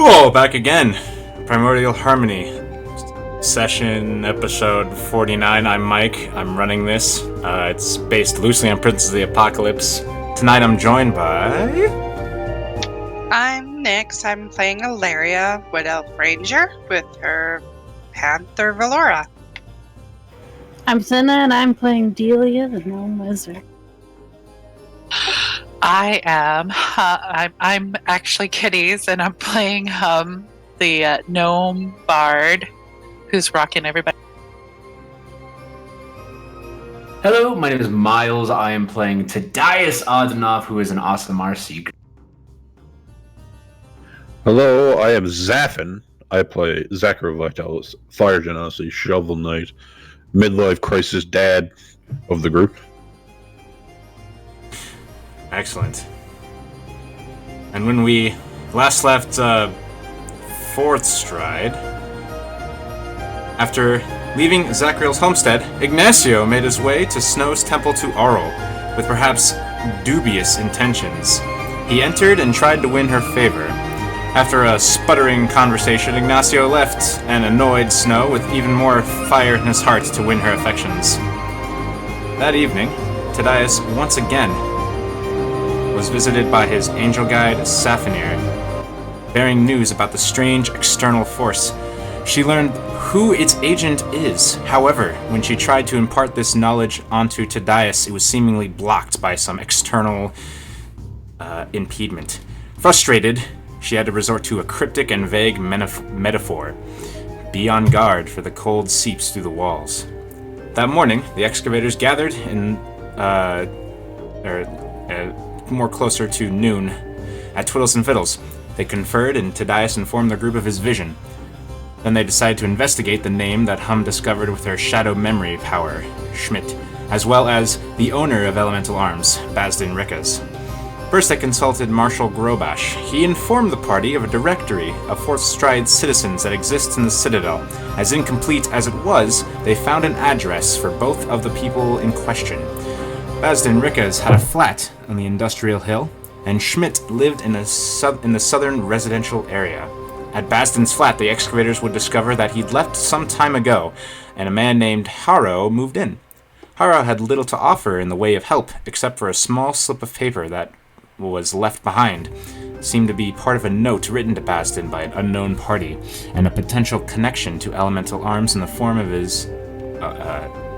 Whoa, back again. Primordial Harmony. Session episode 49. I'm Mike. I'm running this. It's based loosely on Princes of the Apocalypse. Tonight I'm joined by... I'm Nyx. I'm playing Ilaria, Wood Elf Ranger, with her Panther Valora. I'm Senna, and I'm playing Delia, the Gnome Wizard. I am. I'm actually Kitties, and I'm playing the gnome bard, who's rocking everybody. Hello, my name is Miles. I am playing Tadias Odenov, who is an awesome seeker. Hello, I am Zaffin. I play Zachary Vitalis, Fire Genasi, Shovel Knight, midlife crisis dad of the group. Excellent. And when we last left Fourth Stride, after leaving Zachriel's homestead, Ignacio made his way to Snow's temple to Aurel, with perhaps dubious intentions. He entered and tried to win her favor. After a sputtering conversation, Ignacio left and annoyed Snow with even more fire in his heart to win her affections. That evening, Tadias once again was visited by his angel guide, Safinir, bearing news about the strange external force. She learned who its agent is. However, when she tried to impart this knowledge onto Tadias, it was seemingly blocked by some external impediment. Frustrated, she had to resort to a cryptic and vague metaphor. Be on guard, for the cold seeps through the walls. That morning, the excavators gathered in, more closer to noon, at Twiddles and Fiddles. They conferred, and Tadias informed the group of his vision. Then they decided to investigate the name that Hum discovered with her shadow memory power, Schmidt, as well as the owner of Elemental Arms, Basdin Rikas. First, they consulted Marshal Grobash. He informed the party of a directory of Fourth Stride citizens that exists in the Citadel. As incomplete as it was, they found an address for both of the people in question. Basdin Rikas had a flat on the Industrial Hill, and Schmidt lived in the southern residential area. At Basdin's flat, the excavators would discover that he'd left some time ago, and a man named Haro moved in. Haro had little to offer in the way of help, except for a small slip of paper that was left behind. It seemed to be part of a note written to Basdin by an unknown party, and a potential connection to Elemental Arms in the form of his...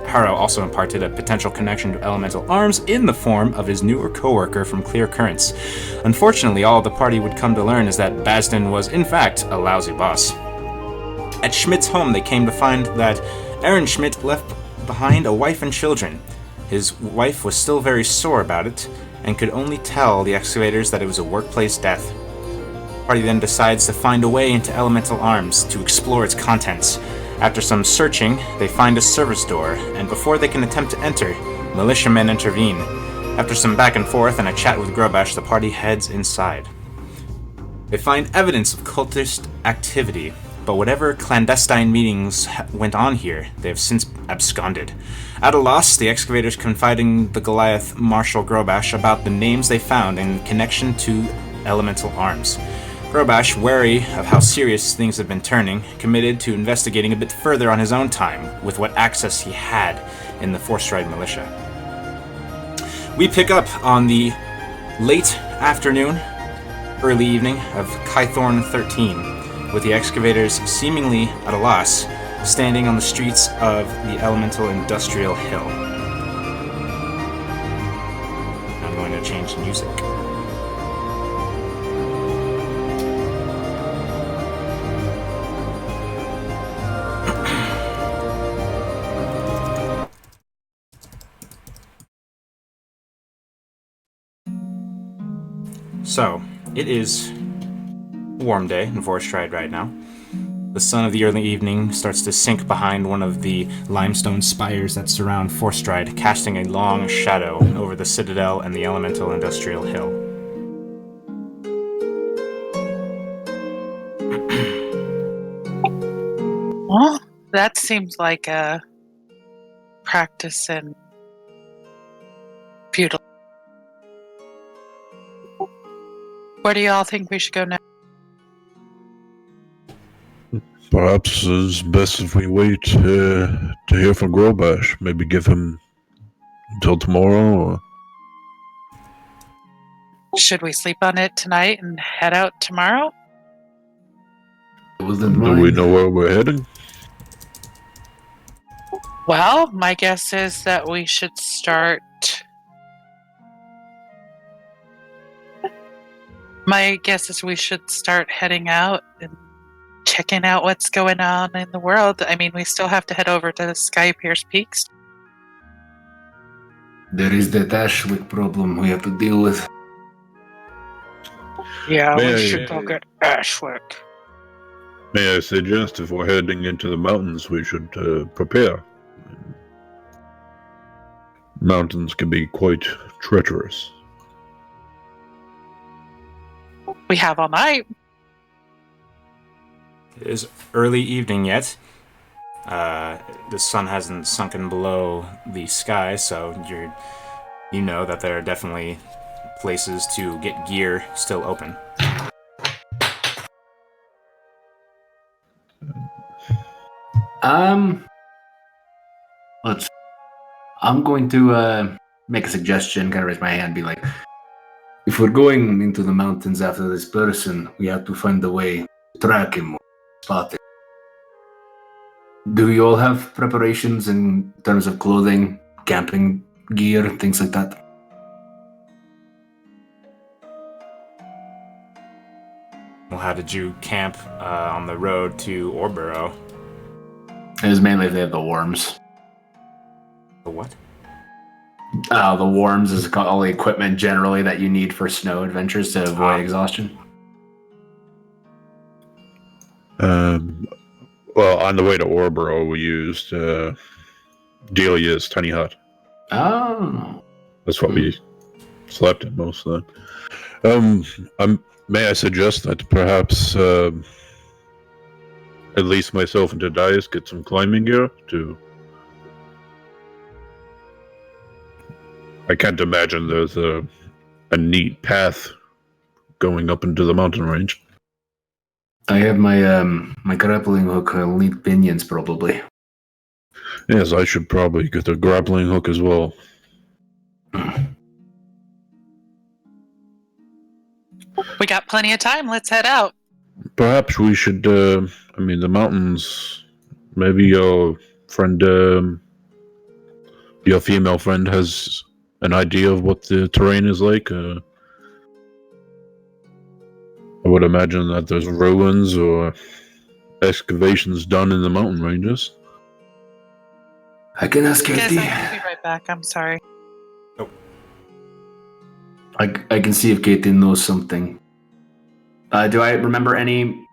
Haro also imparted a potential connection to Elemental Arms in the form of his newer co-worker from Clear Currents. Unfortunately, all the party would come to learn is that Basdin was, in fact, a lousy boss. At Schmidt's home, they came to find that Aaron Schmidt left behind a wife and children. His wife was still very sore about it, and could only tell the excavators that it was a workplace death. The party then decides to find a way into Elemental Arms to explore its contents. After some searching, they find a service door, and before they can attempt to enter, militiamen intervene. After some back and forth and a chat with Grobash, the party heads inside. They find evidence of cultist activity, but whatever clandestine meetings went on here, they have since absconded. At a loss, the excavators confiding the Goliath Marshal Grobash about the names they found in connection to Elemental Arms. Grobash, wary of how serious things have been turning, committed to investigating a bit further on his own time, with what access he had in the Fourth Stride militia. We pick up on the late afternoon, early evening of Kythorn 13, with the excavators seemingly at a loss, standing on the streets of the Elemental Industrial Hill. I'm going to change the music. So, it is a warm day in Fourth Stride right now. The sun of the early evening starts to sink behind one of the limestone spires that surround Fourth Stride, casting a long shadow over the Citadel and the Elemental Industrial Hill. Well, that seems like a practice in feudal. Where do y'all think we should go next? Perhaps it's best if we wait to hear from Grobash. Maybe give him until tomorrow. Or... Should we sleep on it tonight and head out tomorrow? Wasn't Do mine. we know where we're heading? Well, my guess is that we should start. My guess is we should start heading out and checking out what's going on in the world. I mean, we still have to head over to the Sky Pierce Peaks. There is that Ashwick problem we have to deal with. Yeah, May we I- should go get Ashwick. May I suggest if we're heading into the mountains, we should prepare. Mountains can be quite treacherous. We have all night. It is early evening yet. The sun hasn't sunken below the sky, so you know that there are definitely places to get gear still open. I'm going to make a suggestion, kind of raise my hand, be like, if we're going into the mountains after this person, we have to find a way to track him or spot him. Do you all have preparations in terms of clothing, camping gear, things like that? Well, how did you camp on the road to Orboro? It was mainly if they have the worms. The what? The worms is all the equipment generally that you need for snow adventures to avoid exhaustion. Well, on the way to Orboro, we used Delia's tiny hut. Oh. That's what we slept in most of that. May I suggest that perhaps at least myself and Tadias get some climbing gear to... I can't imagine there's a neat path going up into the mountain range. I have my my grappling hook. I'll need pinions probably. Yes, I should probably get a grappling hook as well. We got plenty of time. Let's head out. Perhaps we should, the mountains, maybe your friend, your female friend has an idea of what the terrain is like. I would imagine that there's ruins or excavations done in the mountain ranges. I can ask Guys, Katie. I'll be right back. I'm sorry. I can see if Katie knows something. Do I remember any,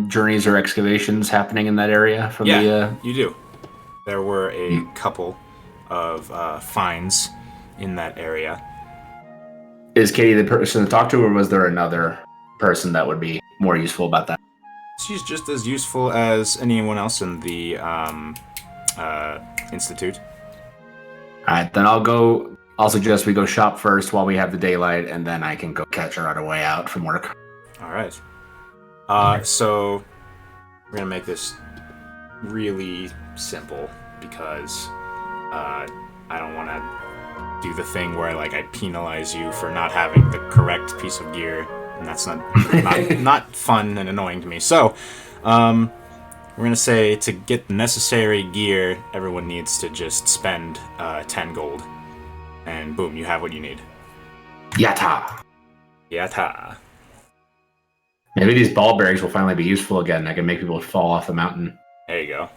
journeys or excavations happening in that area from the... You do. There were a couple of finds in that area. Is Katie the person to talk to, or was there another person that would be more useful about that? She's just as useful as anyone else in the Institute. Alright, then I'll suggest we go shop first while we have the daylight, and then I can go catch her on her way out from work. Alright. So, we're gonna make this really simple, because I don't want to do the thing where I penalize you for not having the correct piece of gear, and that's not fun and annoying to me. So, we're gonna say to get the necessary gear, everyone needs to just spend 10 gold, and boom, you have what you need. Yatta! Yatta. Maybe these ball bearings will finally be useful again. I can make people fall off the mountain. There you go.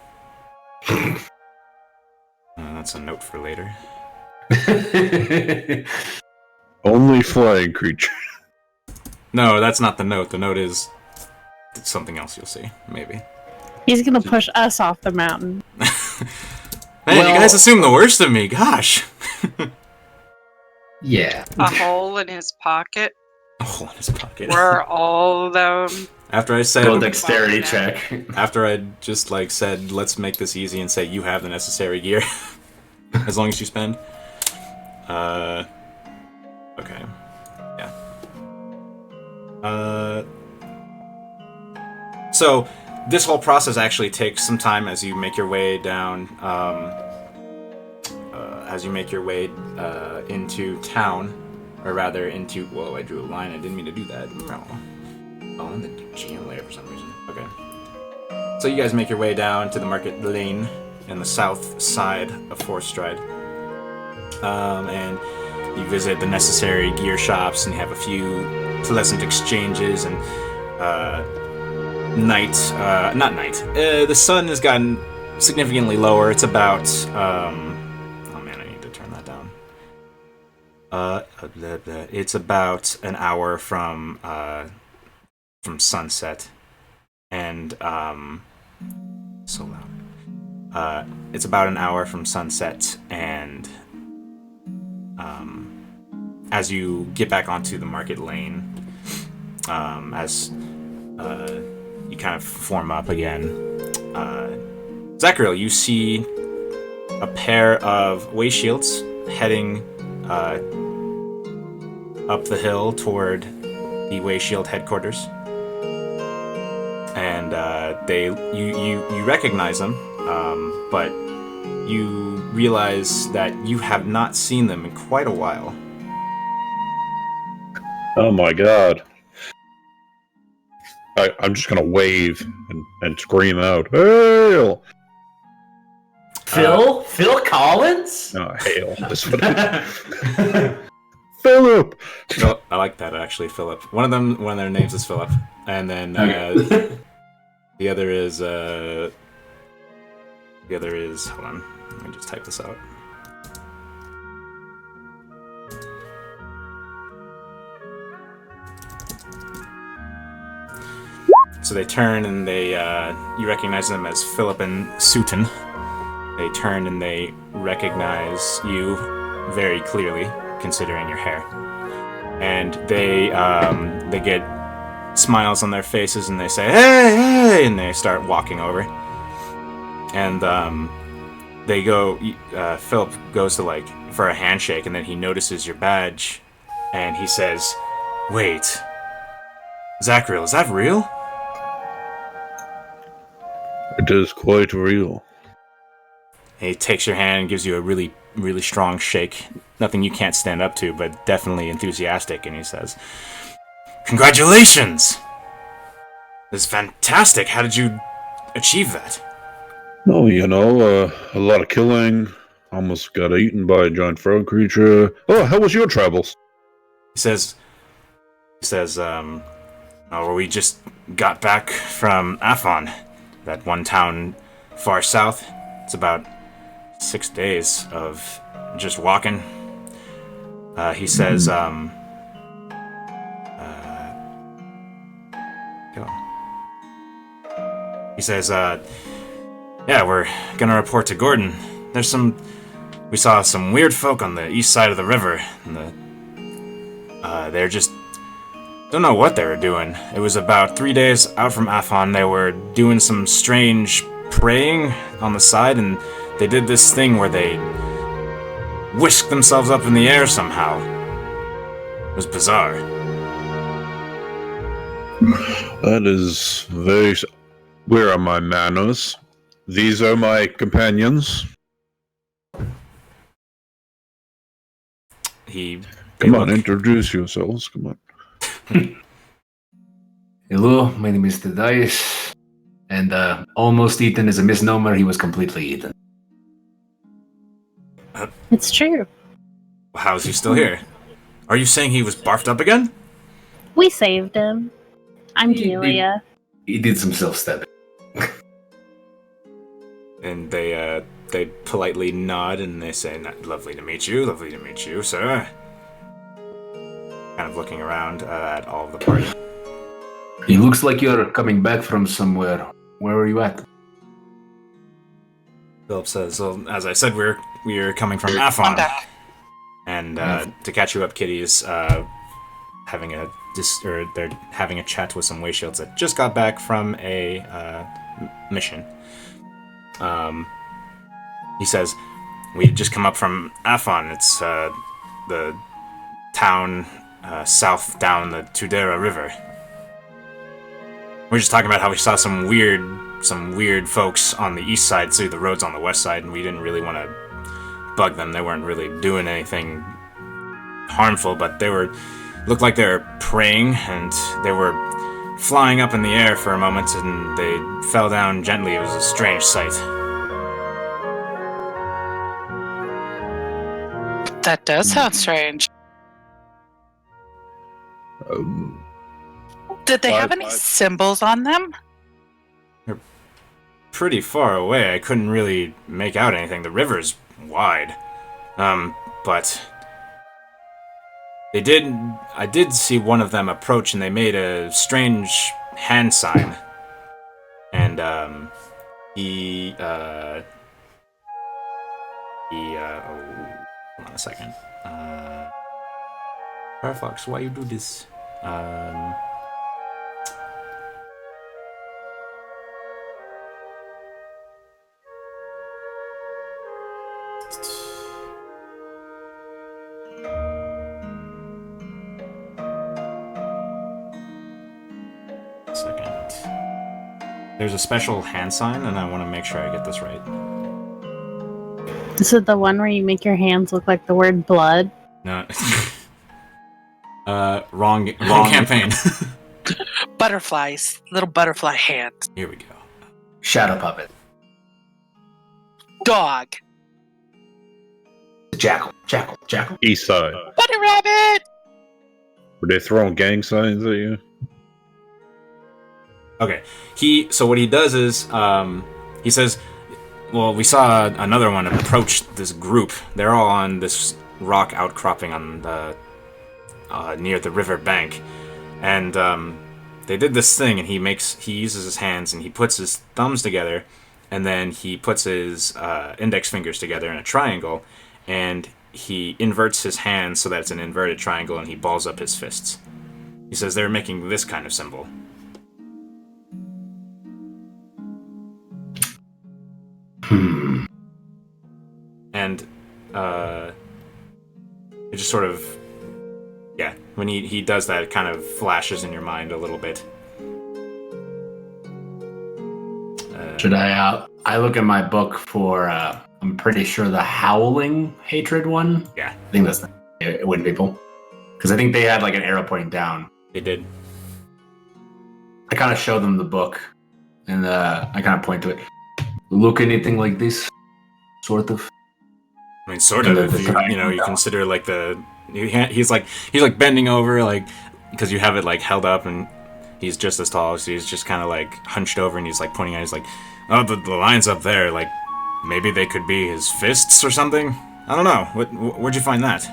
That's a note for later. Only flying creature. No, that's not the note. The note is something else you'll see, maybe. He's gonna push us off the mountain. Man, you guys assume the worst of me. Gosh. Yeah. A hole in his pocket A hole in his pocket. where all the After I said, Roll dexterity check. after I just said, let's make this easy and say you have the necessary gear, as long as you spend. Okay. Yeah. So this whole process actually takes some time as you make your way down. Into town, or rather into. Whoa! I drew a line. I didn't mean to do that. No. Oh, in the GM layer for some reason. Okay. So you guys make your way down to the market lane in the south side of Fourth Stride, and you visit the necessary gear shops, and you have a few pleasant exchanges. And the sun has gotten significantly lower. It's about. It's about an hour from sunset, and so loud. It's about an hour from sunset, and as you get back onto the market lane, as you kind of form up again, Zachariel, you see a pair of way shields heading up the hill toward the Way Shield headquarters, and you recognize them, but you realize that you have not seen them in quite a while. Oh my god! I'm just gonna wave and scream out, "Hail!" Phil Collins? Oh, hail! That's what Philip. No, I like that actually, Philip. One of their names is Philip, and then the other is. Hold on, let me just type this out. So they turn and you recognize them as Philip and Sutton. They turn and they recognize you very clearly, considering your hair. And they get smiles on their faces and they say, "Hey, hey!" and they start walking over. And they go. Philip goes to for a handshake, and then he notices your badge, and he says, "Wait, Zachariel, is that real?" It is quite real. He takes your hand and gives you a really, really strong shake. Nothing you can't stand up to, but definitely enthusiastic. And he says, "Congratulations! This is fantastic. How did you achieve that?" Oh, a lot of killing. Almost got eaten by a giant frog creature. Oh, how was your travels? He says, we just got back from Afon, that one town far south. It's about 6 days of just walking. He says, yeah, we're gonna report to Gordon. We saw some weird folk on the east side of the river, and they're just don't know what they were doing. It was about 3 days out from Afon. They were doing some strange praying on the side, and they did this thing where they whisked themselves up in the air somehow. It was bizarre. That is very... Where are my manners? These are my companions. Come on, introduce yourselves. Come on. Hello, my name is Tudeira, and almost eaten is a misnomer. He was completely eaten. It's true. How's he still here? Are you saying he was barfed up again? We saved him. I'm Delia. He did some self-stabbing. And they politely nod and they say, lovely to meet you, sir." Kind of looking around at all of the party. It looks like you're coming back from somewhere. Where are you at? Philip says, "Well, as I said, we're coming from Afon." I'm back. And to catch you up, Kitty's they're having a chat with some way shields that just got back from a mission. He says, "We just come up from Afon. It's the town south down the Tudeira River. We're just talking about how we saw some weird folks on the east side, so the road's on the west side, and we didn't really want to bug them. They weren't really doing anything harmful, but looked like they were praying, and they were flying up in the air for a moment, and they fell down gently. It was a strange sight. That does sound strange. Did they have any symbols on them? They're pretty far away. I couldn't really make out anything. The river's wide. But I did see one of them approach, and they made a strange hand sign. And, hold on a second. Firefox, why you do this? Second. There's a special hand sign, and I want to make sure I get this right. Is it the one where you make your hands look like the word blood? No. Wrong campaign. Butterflies. Little butterfly hands. Here we go. Shadow puppet. Dog. Jackal. East side. Bunny rabbit! Were they throwing gang signs at you? Okay. So what he does is, he says, well, we saw another one approach this group. They're all on this rock outcropping on the near the river bank, and they did this thing. And he uses his hands, and he puts his thumbs together, and then he puts his index fingers together in a triangle, and he inverts his hands so that it's an inverted triangle, and he balls up his fists. He says they're making this kind of symbol. And it just sort of, yeah, when he does that, it kind of flashes in your mind a little bit. Should I look at my book for, I'm pretty sure the Howling Hatred one? Yeah. I think that's it wouldn't people. Because I think they had like an arrow pointing down. They did. I kind of show them the book, and I kind of point to it. Look anything like this? Sort of. I mean, sort of. If you consider like he's like bending over, like, because you have it like held up, and he's just as tall, so he's just kind of like hunched over, and he's like pointing at. He's like, oh, the lines up there, like maybe they could be his fists or something. I don't know. Where'd you find that?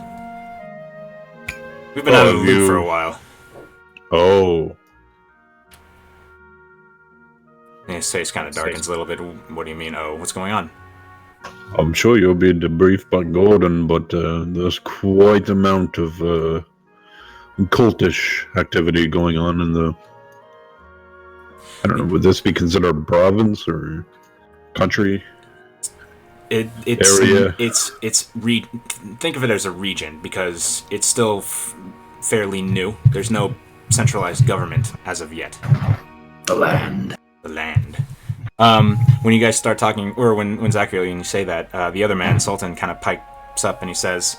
We've been out of the loop for a while. Oh. And his face kind of darkens a little bit. What do you mean? Oh, what's going on? I'm sure you'll be debriefed by Gordon, but there's quite amount of cultish activity going on in the... I don't know, would this be considered a province or country? It's area? Think of it as a region, because it's still fairly new. There's no centralized government as of yet. The land. When you guys start talking, or when Zachary, when you say that, the other man, Sultan, kind of pipes up, and he says,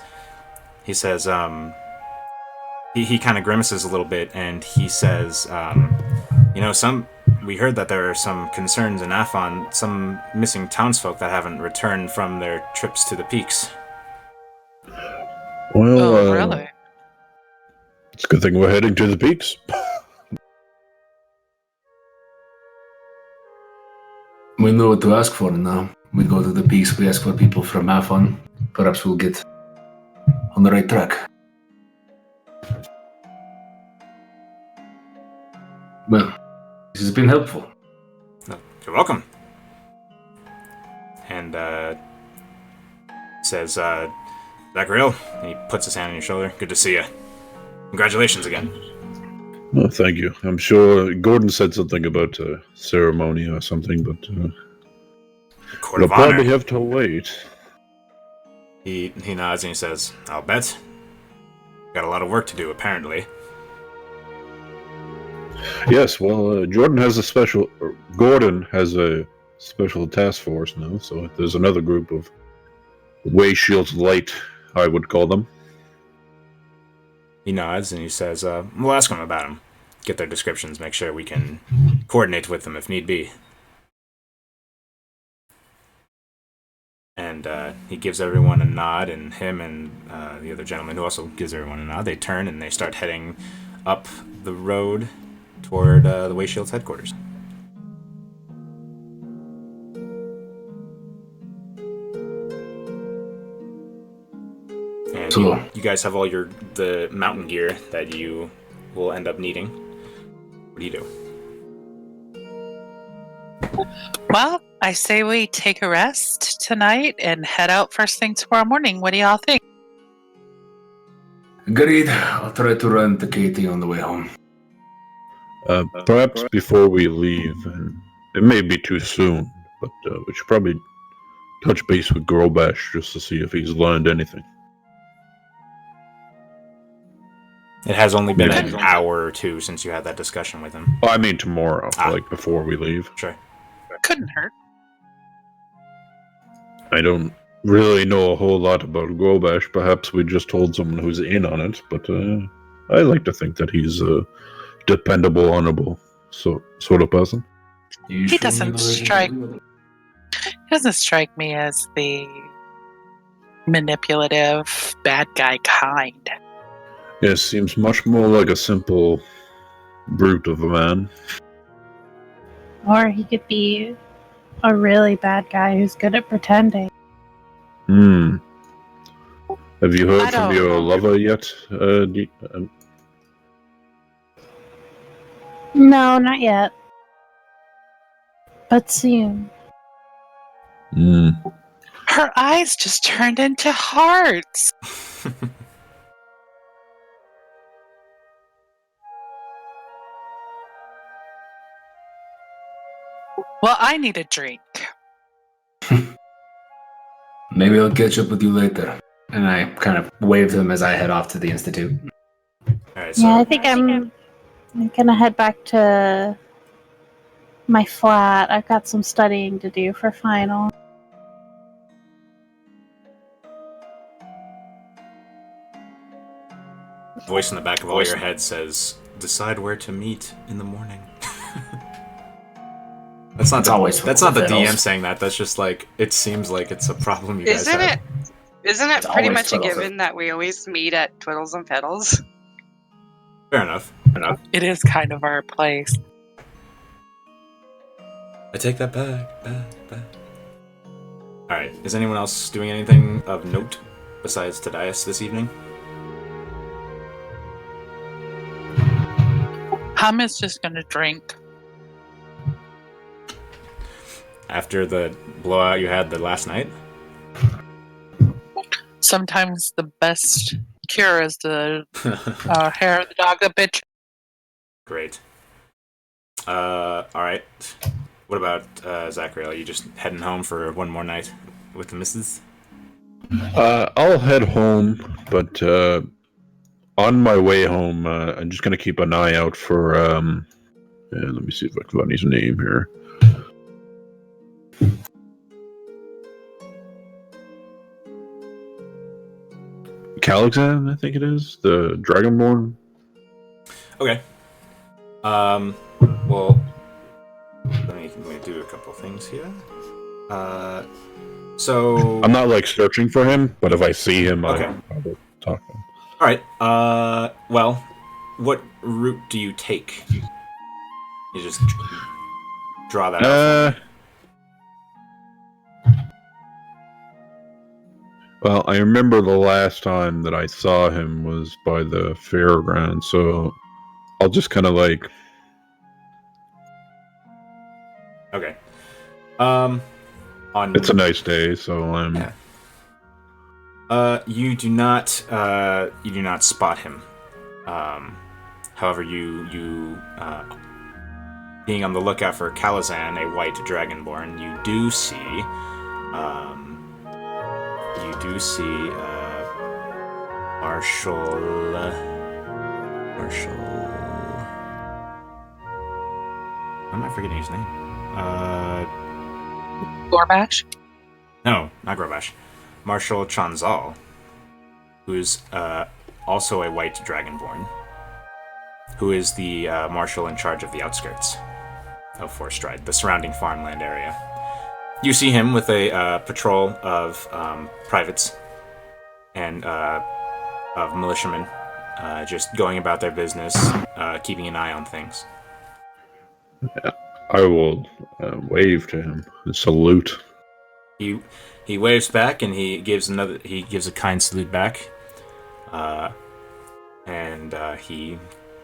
he kind of grimaces a little bit, and he says, we heard that there are some concerns in Afon, some missing townsfolk that haven't returned from their trips to the peaks. Well, Really? it's a good thing we're heading to the peaks. We know what to ask for now. We go to the peaks, we ask for people from Afon. Perhaps we'll get on the right track. Well, this has been helpful. You're welcome. And says, Zachariel, he puts his hand on your shoulder. Good to see you. Congratulations again. Oh, thank you. I'm sure Gordon said something about a ceremony or something, but Court we'll of honor. probably have to wait. He nods and he says, I'll bet. Got a lot of work to do, apparently. Yes, well, Gordon has a special task force now, so there's another group of Way Shields Light, I would call them. He nods and he says, we'll ask them about them. Get their descriptions, make sure we can coordinate with them if need be. And he gives everyone a nod, and him and the other gentleman who also gives everyone a nod, they turn and they start heading up the road toward the Way Shields headquarters. And So- you guys have all the mountain gear that you will end up needing. What do you do? Well, I say we take a rest tonight and head out first thing tomorrow morning. What do y'all think? Agreed. I'll try to run to Katie on the way home. Perhaps before we leave, and it may be too soon, but we should probably touch base with Grobash just to see if he's learned anything. It has only been Maybe. an hour or two since you had that discussion with him. Oh, I mean tomorrow, like before we leave. Sure. Couldn't hurt. I don't really know a whole lot about Grobash. Perhaps we just told someone who's in on it, but I like to think that he's a dependable, honorable sort of person. He doesn't strike me as the manipulative bad guy kind. Yeah, seems much more like a simple brute of a man. Or he could be a really bad guy who's good at pretending. Have you heard I from don't your know. lover yet? No, not yet. But soon. Her eyes just turned into hearts. Well, I need a drink. Maybe I'll catch up with you later. And I kind of wave him as I head off to the Institute. Alright, so Yeah, I think I'm gonna head back to my flat. I've got some studying to do for final. voice in the back of all your head says, decide where to meet in the morning. That's not the DM saying that. That's just like, it seems like it's a problem you guys have. Isn't it It's pretty always much a Twiddles. given that we always meet at Twiddles and Fiddles? Fair enough. It is kind of our place. I take that back. Alright, is anyone else doing anything of note besides Tadias this evening? Hum is just gonna drink. After the blowout you had the last night? Sometimes the best cure is the hair of the dog that bitch. Great. Alright. What about Zachary? Are you just heading home for one more night with the missus? I'll head home, but on my way home, I'm just gonna keep an eye out for. Let me see if I can find his name here. Calixan, I think it is, the Dragonborn. Okay. Well, let me do a couple things here. So I'm not like searching for him, but if I see him, Okay. I will talk to him. all right. Well, what route do you take? You just draw that out. Well, I remember the last time that I saw him was by the fairground, so I'll just kind of like. Okay. It's a nice day, so I'm. Yeah. You do not spot him. However, you being on the lookout for Kalazan, a white dragonborn, you do see Marshall. am I forgetting his name? Gorbash? No, not Grobash. Marshal Chanzal, who's also a white dragonborn, who is the marshal in charge of the outskirts of Forstride, the surrounding farmland area. You see him with a patrol of privates and of militiamen, just going about their business, keeping an eye on things. I will wave to him and salute. He waves back and he gives a kind salute back, and he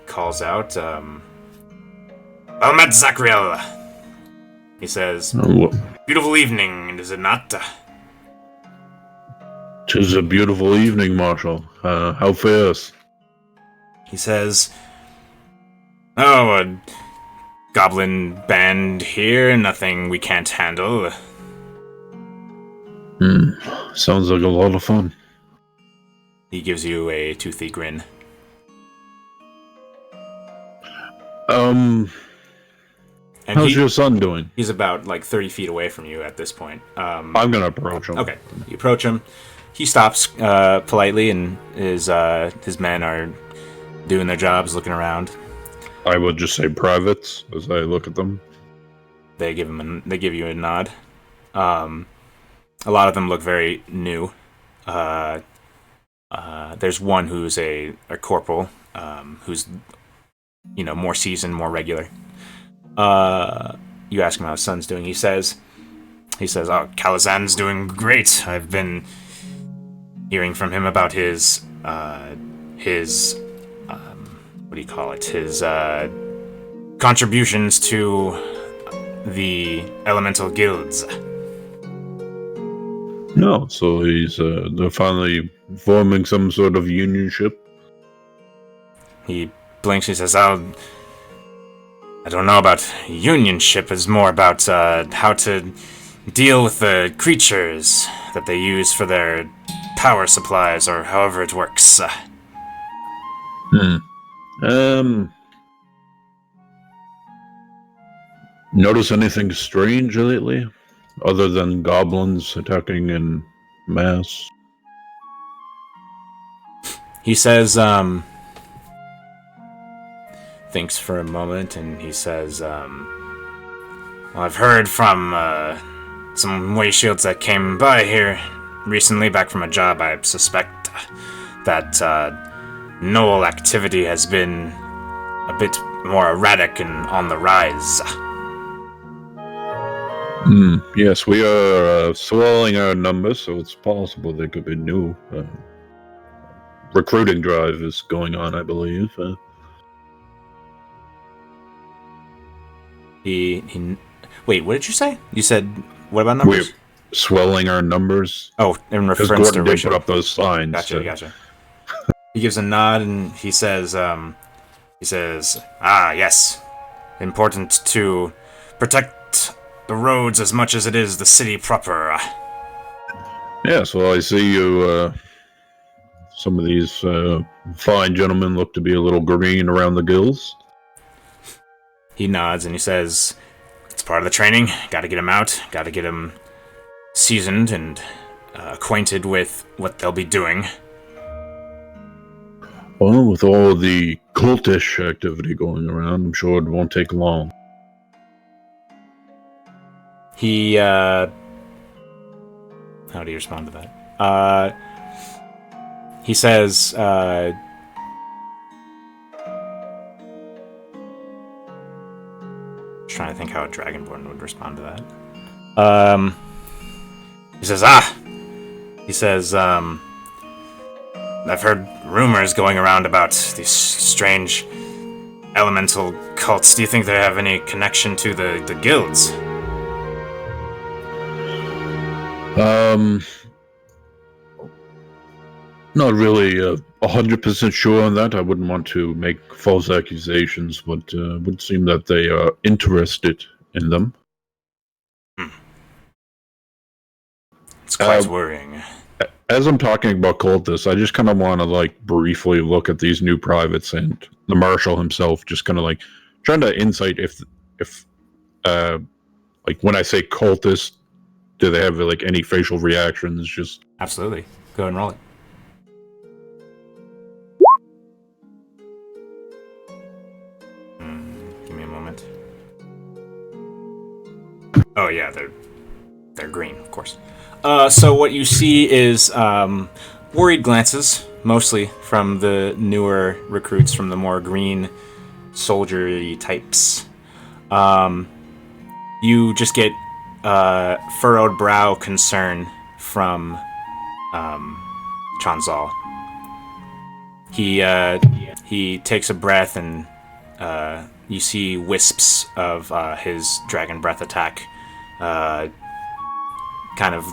calls out, Almet Zachriel. He says, "Beautiful evening, is it not?" "'Tis a beautiful evening, Marshal. How fares?" He says, "Oh, a goblin band here, nothing we can't handle." Sounds like a lot of fun. He gives you a toothy grin. And How's your son doing? He's about like 30 feet away from you at this point. I'm gonna approach him. Okay, you approach him. He stops politely, and his men are doing their jobs, looking around. I would just say privates as I look at them. They give you a nod. A lot of them look very new. There's one who's a corporal, who's more seasoned, more regular. You ask him how his son's doing. He says, "Oh, Calazan's doing great. I've been hearing from him about his what do you call it? His contributions to the elemental guilds." No, so they're finally forming some sort of unionship. He blinks. He says, I don't know about unionship. It's more about how to deal with the creatures that they use for their power supplies, or however it works." Notice anything strange lately? Other than goblins attacking in mass? He says, thinks for a moment, and he says, well, I've heard from some way shields that came by here recently, back from a job. I suspect that Knoll activity has been a bit more erratic and on the rise. Yes, we are swelling our numbers, so it's possible there could be new recruiting drive is going on, I believe. Wait, what did you say? You said, what about numbers? We're swelling our numbers. Oh, in Because reference to Gordon did racial. put up those signs. Gotcha. He gives a nod and he says, "Ah, yes. Important to protect the roads as much as it is the city proper." Yes, well, I see you, some of these fine gentlemen look to be a little green around the gills. He nods and he says, "It's part of the training. Gotta get him out. Gotta get him seasoned and acquainted with what they'll be doing." Well, with all the cultish activity going around, I'm sure it won't take long. He, how do you respond to that? He says, just trying to think how a Dragonborn would respond to that. He says, I've heard rumors going around about these strange elemental cults. Do you think they have any connection to the guilds? Not really 100% sure on that. I wouldn't want to make false accusations, but it would seem that they are interested in them. It's quite worrying. As I'm talking about cultists, I just kind of want to briefly look at these new privates and the marshal himself, just kind of trying to insight if Like when I say cultist, do they have like any facial reactions? Just Absolutely. Go ahead and roll it. Give me a moment. Oh yeah, they're green, of course. So what you see is worried glances, mostly from the newer recruits, from the more green soldiery types. You just get furrowed brow concern from Chanzal. He takes a breath, and you see wisps of his dragon breath attack. Kind of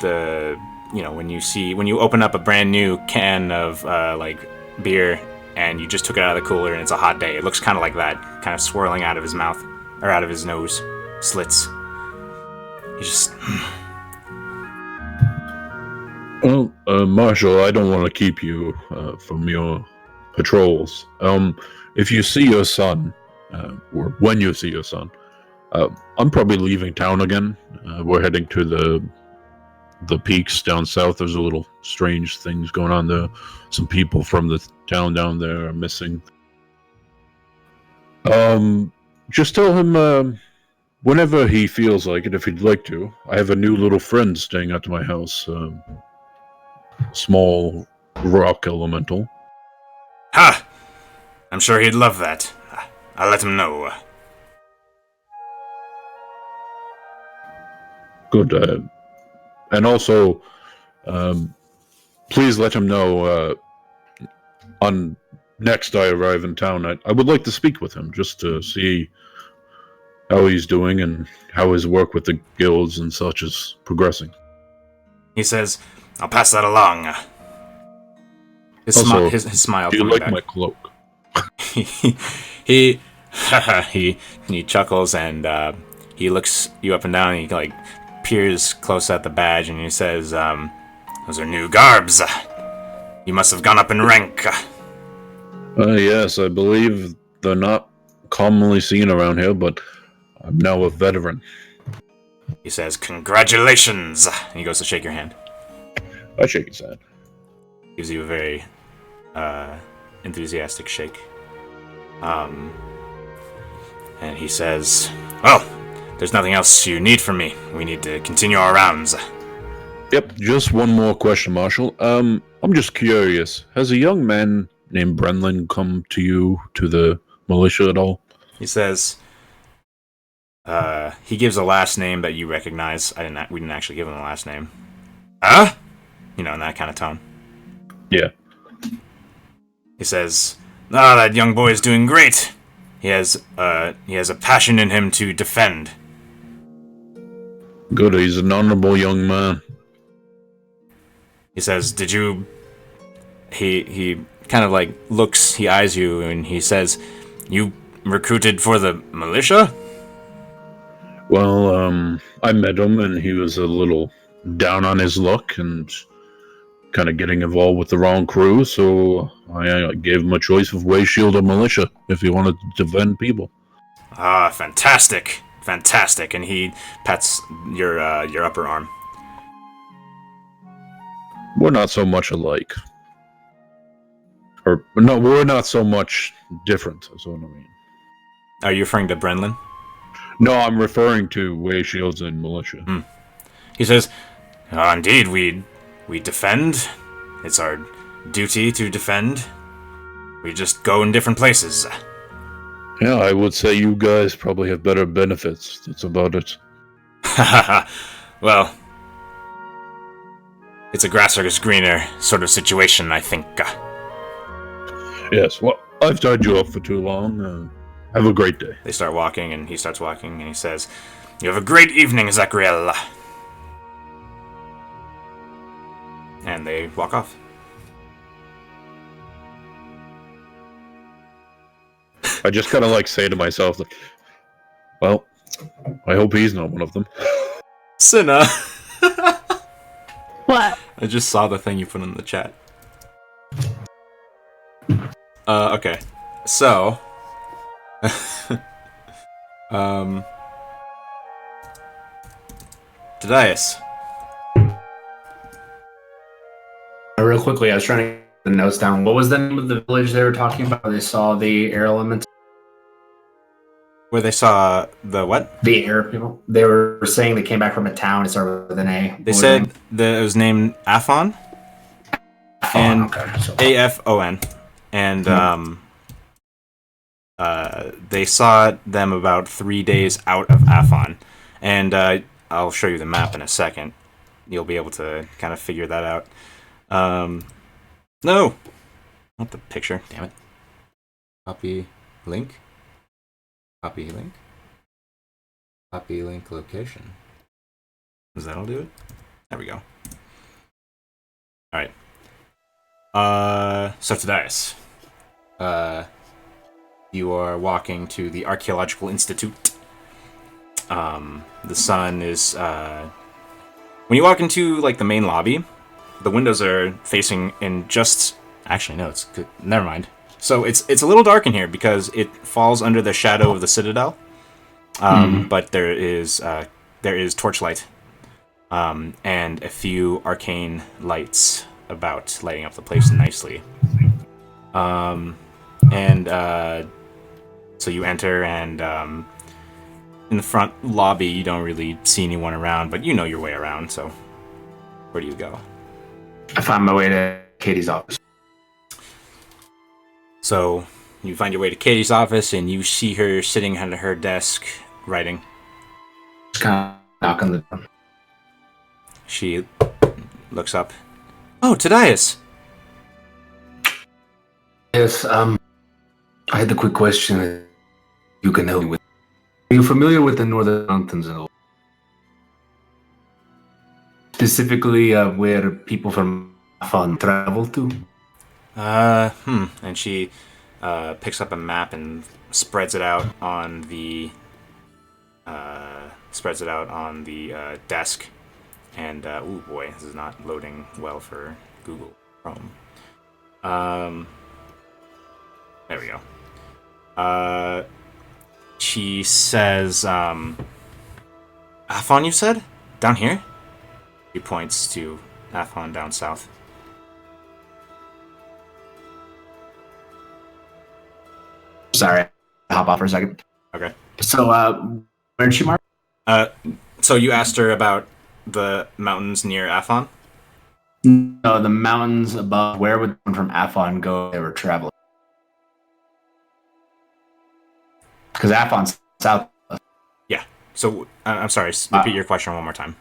when you open up a brand new can of like beer and you just took it out of the cooler and it's a hot day. It looks kind of like that, kind of swirling out of his mouth or out of his nose slits. He just. Well, Marshall, I don't want to keep you from your patrols. If you see your son, or when you see your son, I'm probably leaving town again. We're heading to the peaks down south. There's a little strange things going on there. Some people from the town down there are missing. Just tell him whenever he feels like it, if he'd like to. I have a new little friend staying at my house. Small rock elemental. Ha! I'm sure he'd love that. I'll let him know. Good. And also, please let him know on next I arrive in town. I would like to speak with him just to see how he's doing and how his work with the guilds and such is progressing. He says, I'll pass that along. His smile. Do you like back. my cloak? he chuckles, and he looks you up and down, and he like peers close at the badge, and he says, those are new garbs. You must have gone up in rank. Yes, I believe they're not commonly seen around here, but I'm now a veteran. He says, congratulations. And he goes to shake your hand. I shake his hand. Gives you a very enthusiastic shake. And he says, well, there's nothing else you need from me. We need to continue our rounds. Yep, just one more question, Marshall. I'm just curious. Has a young man named Brenlin come to you, to the militia at all? He says, he gives a last name that you recognize. We didn't actually give him a last name. Huh? In that kind of tone. Yeah. He says, that young boy is doing great. He has a passion in him to defend. Good, he's an honorable young man. He says, did you... He kind of like looks, he eyes you, and he says, you recruited for the militia? Well, I met him, and he was a little down on his luck, and kind of getting involved with the wrong crew, so I gave him a choice of Way Shield or militia, if he wanted to defend people. Ah, fantastic. Fantastic. And he pats your upper arm. We're not so much alike. Or, no, we're not so much different, is what I mean. Are you referring to Brenlin? No, I'm referring to Way Shields and militia. He says, indeed, we defend. It's our duty to defend. We just go in different places. Yeah, I would say you guys probably have better benefits. That's about it. Well, it's a grass is greener sort of situation, I think. Yes, well, I've tied you up for too long. Have a great day. They start walking, and he starts walking, and he says, you have a great evening, Zachariel. And they walk off. I just kind of like say to myself, like, well, I hope he's not one of them. Cinna. What? I just saw the thing you put in the chat. Okay. So, Tadias. Real quickly, I was trying to get the notes down. What was the name of the village they were talking about? They saw the air elements. Where they saw the what? The air people. They were saying they came back from a town. It started with an A. They said it was named Afon. And okay. So, Afon. And they saw them about 3 days out of Afon. And I'll show you the map in a second. You'll be able to kind of figure that out. No! Not the picture, damn it. Copy link. Copy link. Copy link location. Does that'll do it? There we go. Alright. So Tadias. You are walking to the Archaeological Institute. The sun is, when you walk into, like, the main lobby, the windows are facing in just... Actually, no, it's good. Never mind. So it's a little dark in here because it falls under the shadow of the Citadel. But there is torchlight. And a few arcane lights about, lighting up the place nicely. So you enter, and in the front lobby, you don't really see anyone around, but you know your way around, so where do you go? I found my way to Katie's office. So you find your way to Katie's office, and you see her sitting at her desk, writing. Just kind of knock on the door. She looks up. Oh, Tadias! Yes, I had a quick question that you can help me with. Are you familiar with the Northern Mountains at all? Specifically, where people from Afon travel to? And she picks up a map and spreads it out on the desk. And oh boy, this is not loading well for Google Chrome. There we go. She says, Afon, you said? Down here? He points to Afon down south. Sorry, I'll hop off for a second. Okay. So, where'd she mark? So you asked her about the mountains near Afon? No, the mountains above. Where would one from Afon go if they were traveling? Because Afon's south. Yeah. So, I'm sorry, repeat your question one more time.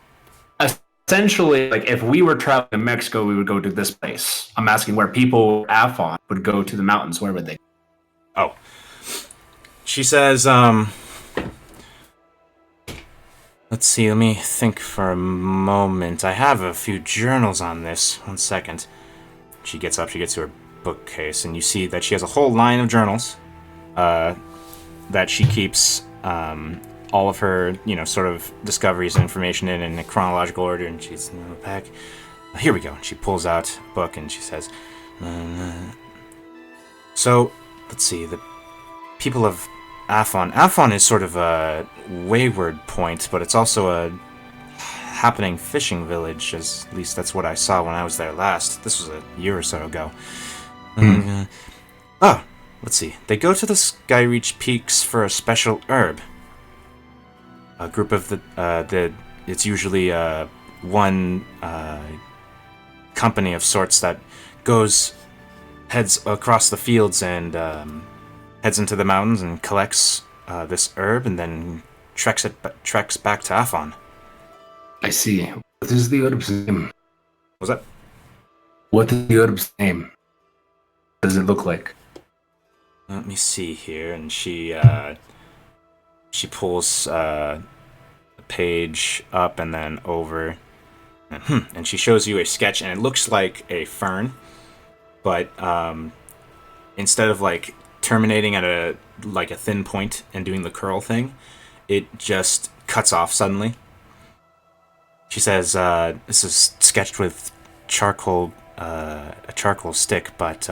Essentially, like, if we were traveling to Mexico, we would go to this place. I'm asking where people Afon would go to the mountains. Where would they? Oh. She says, let's see, let me think for a moment. I have a few journals on this. 1 second. She gets up, she gets to her bookcase, and you see that she has a whole line of journals that she keeps all of her, sort of discoveries and information in a chronological order, and she's in the back. Here we go. And she pulls out a book, and she says, so, let's see, the people of Afon. Afon is sort of a wayward point, but it's also a happening fishing village, at least that's what I saw when I was there last. This was a year or so ago. Let's see. They go to the Skyreach Peaks for a special herb. A group of it's usually one company of sorts that heads across the fields and heads into the mountains and collects this herb and then treks back to Afon. I see. What is the herb's name? What's that? What is the herb's name? What does it look like? Let me see here, and she pulls a page up and then over, and she shows you a sketch, and it looks like a fern, but instead of like terminating at a thin point and doing the curl thing, it just cuts off suddenly. She says, "This is sketched with charcoal, a charcoal stick, but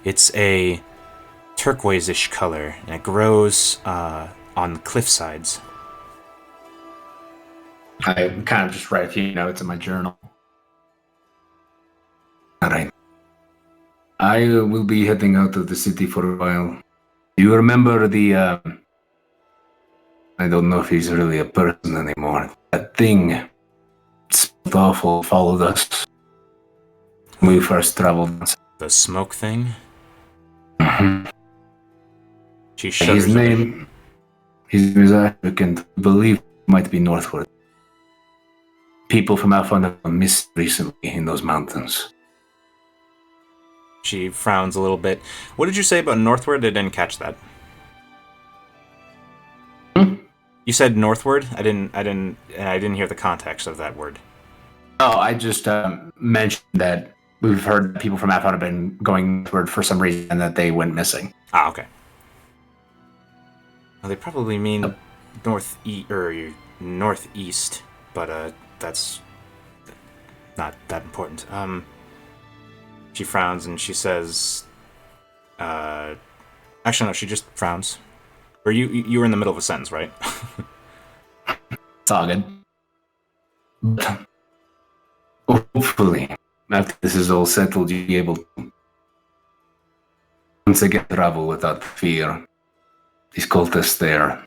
it's a turquoise-ish color, and it grows on the cliff sides." I kind of just write a few notes in my journal. All right. I will be heading out of the city for a while. Do you remember the? I don't know if he's really a person anymore. That thing, it's awful. Followed us when we first traveled. The smoke thing? Mhm. She shudders His a bit. name is African. I believe it might be northward. People from Alpha have gone missing recently in those mountains. She frowns a little bit. What did you say about northward? I didn't catch that. Hmm? You said northward? I didn't hear the context of that word. Oh, I just mentioned that we've heard that people from Alpha have been going northward for some reason and that they went missing. Ah, okay. Well, they probably mean northeast, but that's not that important. She frowns and she says, actually no, she just frowns. Or you were in the middle of a sentence, right? It's all good. But hopefully, after this is all settled, you'll be able to once again travel without fear. These cultists, they're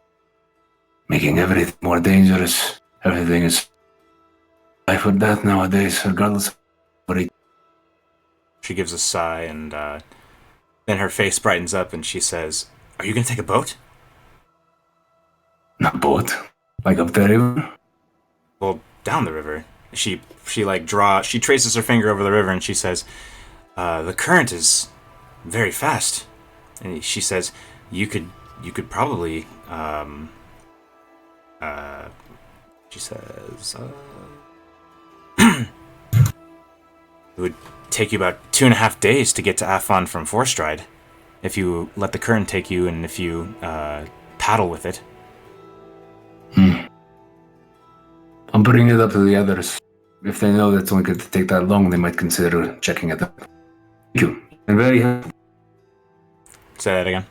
making everything more dangerous. Everything is life or death nowadays, regardless of what it. She gives a sigh and then her face brightens up and she says, "Are you gonna take a boat?" Not boat. Like up the river. Well, down the river. She traces her finger over the river and she says, "The current is very fast." And she says, "You could probably." She says, "It would take you about 2.5 days to get to Afon from Forstride, if you let the current take you and if you paddle with it." I'm putting it up to the others. If they know that's only going to take that long, they might consider checking it out. Thank you. And very helpful. Say that again.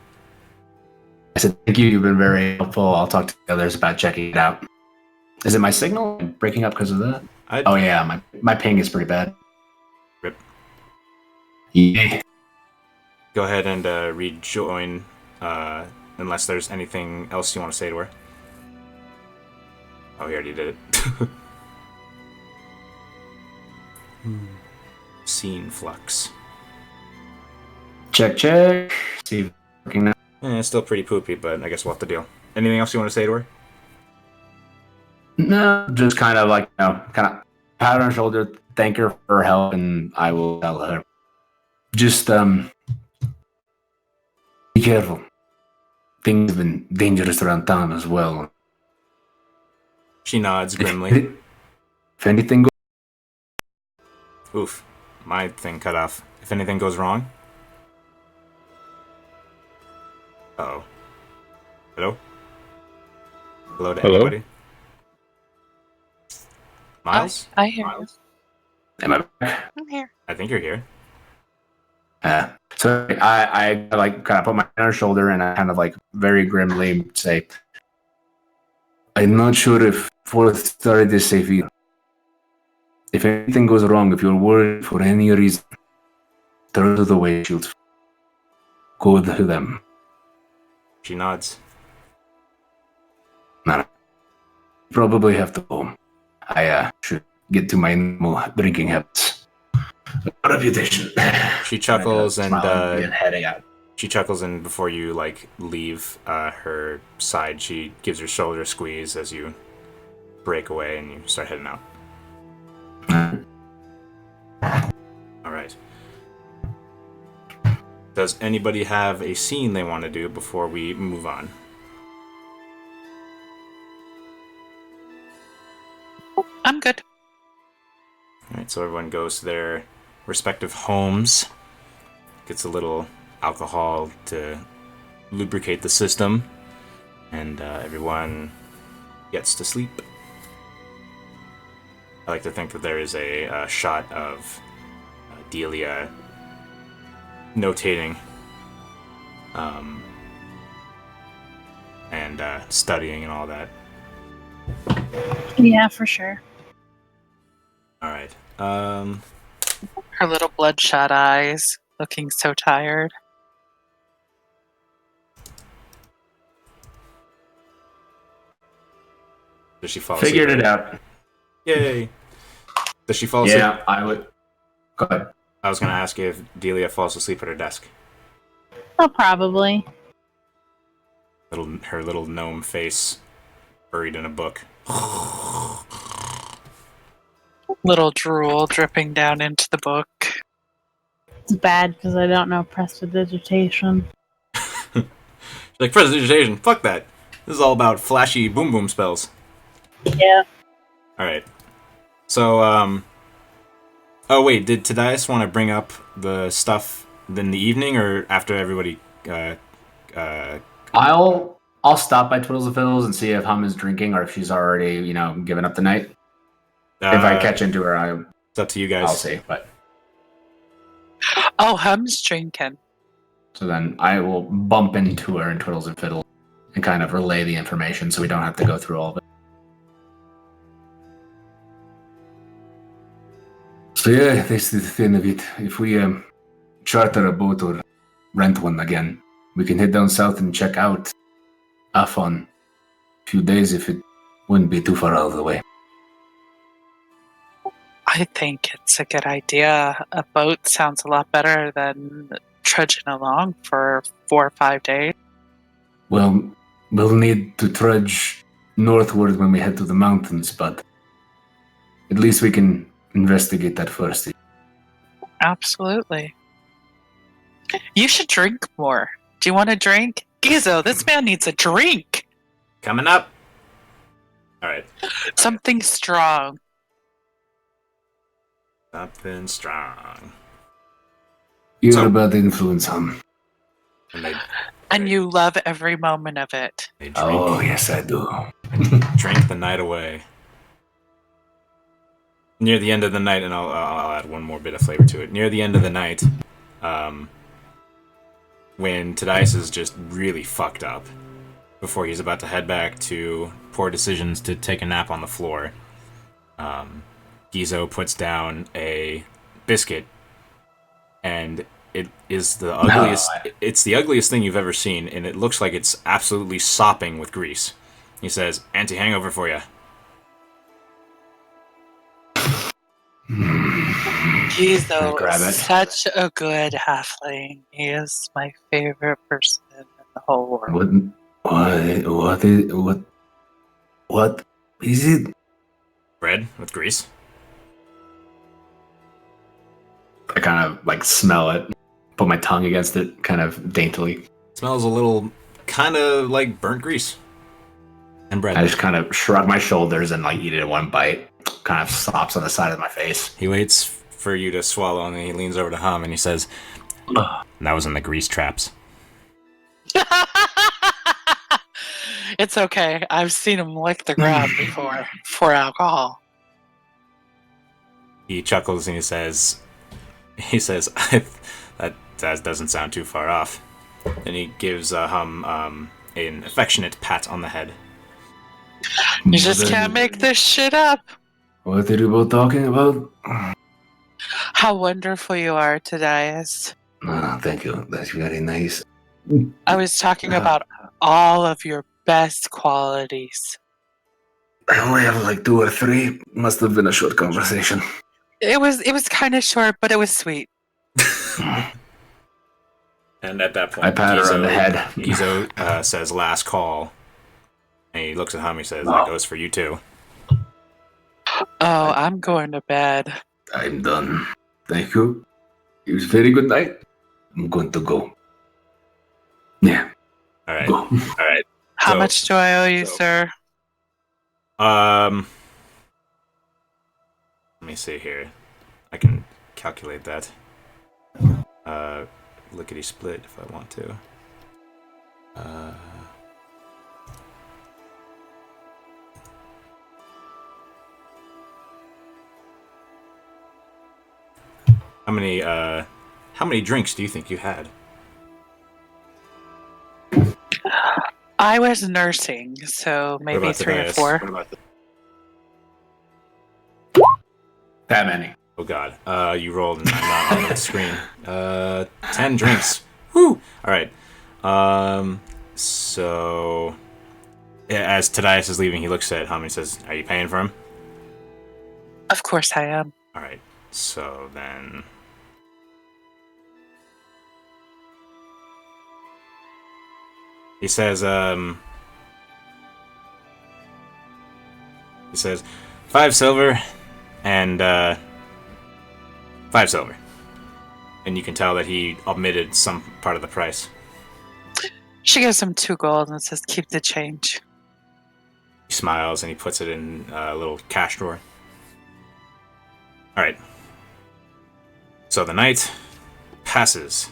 I said, thank you. You've been very helpful. I'll talk to the others about checking it out. Is it my signal breaking up because of that? Oh, yeah. My ping is pretty bad. Rip. Yeah. Go ahead and rejoin, unless there's anything else you want to say to her. Oh, he already did it. Scene flux. Check. See if it's working now. It's still pretty poopy, but I guess we'll have to deal. Anything else you want to say to her? No, just kind of like, kind of pat on her shoulder, thank her for her help, and I will tell her. Just, be careful. Things have been dangerous around town as well. She nods grimly. If anything goes... Oof. My thing cut off. If anything goes wrong? Uh-oh. Hello? Hello to Hello? anybody? Miles? I hear you. Am I back? I'm here. I think you're here. So I like kind of put my hand on her shoulder and I kind of like very grimly say, I'm not sure if Fourth started is safe either. If anything goes wrong, if you're worried for any reason, turn to the way shields. Go to them. She nods. No. Probably have to go. I should get to my normal drinking habits. Reputation. She chuckles and heading out. she chuckles and before you like leave her side, she gives your shoulder a squeeze as you break away and you start heading out. All right. Does anybody have a scene they want to do before we move on? I'm good. All right, so everyone goes to their respective homes, gets a little alcohol to lubricate the system, and everyone gets to sleep. I like to think that there is a shot of Delia notating and studying and all that. Yeah, for sure. All right. Her little bloodshot eyes, looking so tired. Does she fall Figured asleep? it out. Yay! Does she fall asleep? Yeah, I would. Go ahead. I was gonna ask you if Delia falls asleep at her desk. Oh, probably. Her little gnome face buried in a book. Little drool dripping down into the book. It's bad because I don't know prestidigitation. Like, prestidigitation, fuck that. This is all about flashy boom boom spells. Yeah. Alright. So, oh wait, did Tadias want to bring up the stuff in the evening or after everybody, I'll stop by Twiddles and Fiddles and see if Hum is drinking or if she's already, given up the night. If I catch into her, It's up to you guys. I'll see. But Oh, Hum's drinking. so then I will bump into her in Twiddles and Fiddles and kind of relay the information so we don't have to go through all of it. So yeah, this is the thing of it. If we charter a boat or rent one again, we can head down south and check out Afon a few days if it wouldn't be too far out of the way. I think it's a good idea. A boat sounds a lot better than trudging along for 4 or 5 days. Well, we'll need to trudge northward when we head to the mountains, but at least we can investigate that first. Absolutely. You should drink more. Do you want a drink? Gizo, this man needs a drink. Coming up! Alright. Something strong. Something strong. You're So- a bad influence, Hum. And And you love every moment of it. they drink, Oh, yes, I do. drink the night away. Near the end of the night, and I'll add one more bit of flavor to it. Near the end of the night, when Tadias is just really fucked up, before he's about to head back to poor decisions to take a nap on the floor, Gizo puts down a biscuit, and it is the ugliest. It's the ugliest thing you've ever seen, and it looks like it's absolutely sopping with grease. He says, "Anti-hangover for you." Gizo Grab it. is such a good halfling. He is my favorite person in the whole world. What is it? Bread with grease. I kind of smell it, put my tongue against it, kind of daintily. Smells a little, kind of like burnt grease and bread. I just kind of shrug my shoulders and eat it in one bite. Kind of stops on the side of my face. He waits for you to swallow, and then he leans over to Hum and he says, "That was in the grease traps." It's okay. I've seen him lick the ground before for alcohol. He chuckles and he says, that doesn't sound too far off. And he gives Hum an affectionate pat on the head. You just can't make this shit up. What are you both talking about? How wonderful you are, Tadias. Thank you. That's very nice. I was talking about all of your best qualities. I only have 2 or 3. Must have been a short conversation. It was kind of short, but it was sweet. And at that point, I pat her on the head. Gizo says, "Last call." And he looks at Hum, he says, "That goes for you too." Oh, I'm going to bed. I'm done. Thank you. It was a very good night. I'm going to go. Yeah. Alright. Go. Alright. How So- much do I owe you, sir? Let me see here. I can calculate that. Lickety split if I want to. How many drinks do you think you had? I was nursing, so maybe about 3 or Tobias? 4. That many. Oh god. You rolled and I'm not on the screen. 10 drinks. Woo! Alright. So as Tadias is leaving, he looks at Hum and says, "Are you paying for him?" Of course I am. Alright. So then he says, 5 silver and 5 silver. And you can tell that he omitted some part of the price. She gives him 2 gold and says, keep the change. He smiles and he puts it in a little cash drawer. Alright. So the night passes.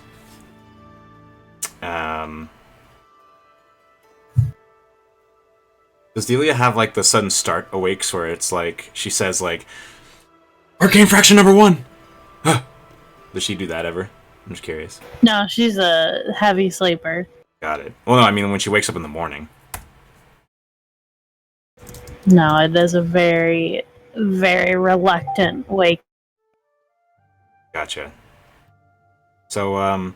Does Delia have like the sudden start awakes where it's like she says like Arcane Fraction number 1? Does she do that ever? I'm just curious. No, she's a heavy sleeper. Got it. Well, no, I mean when she wakes up in the morning. No, it is a very, very reluctant wake. Gotcha. So,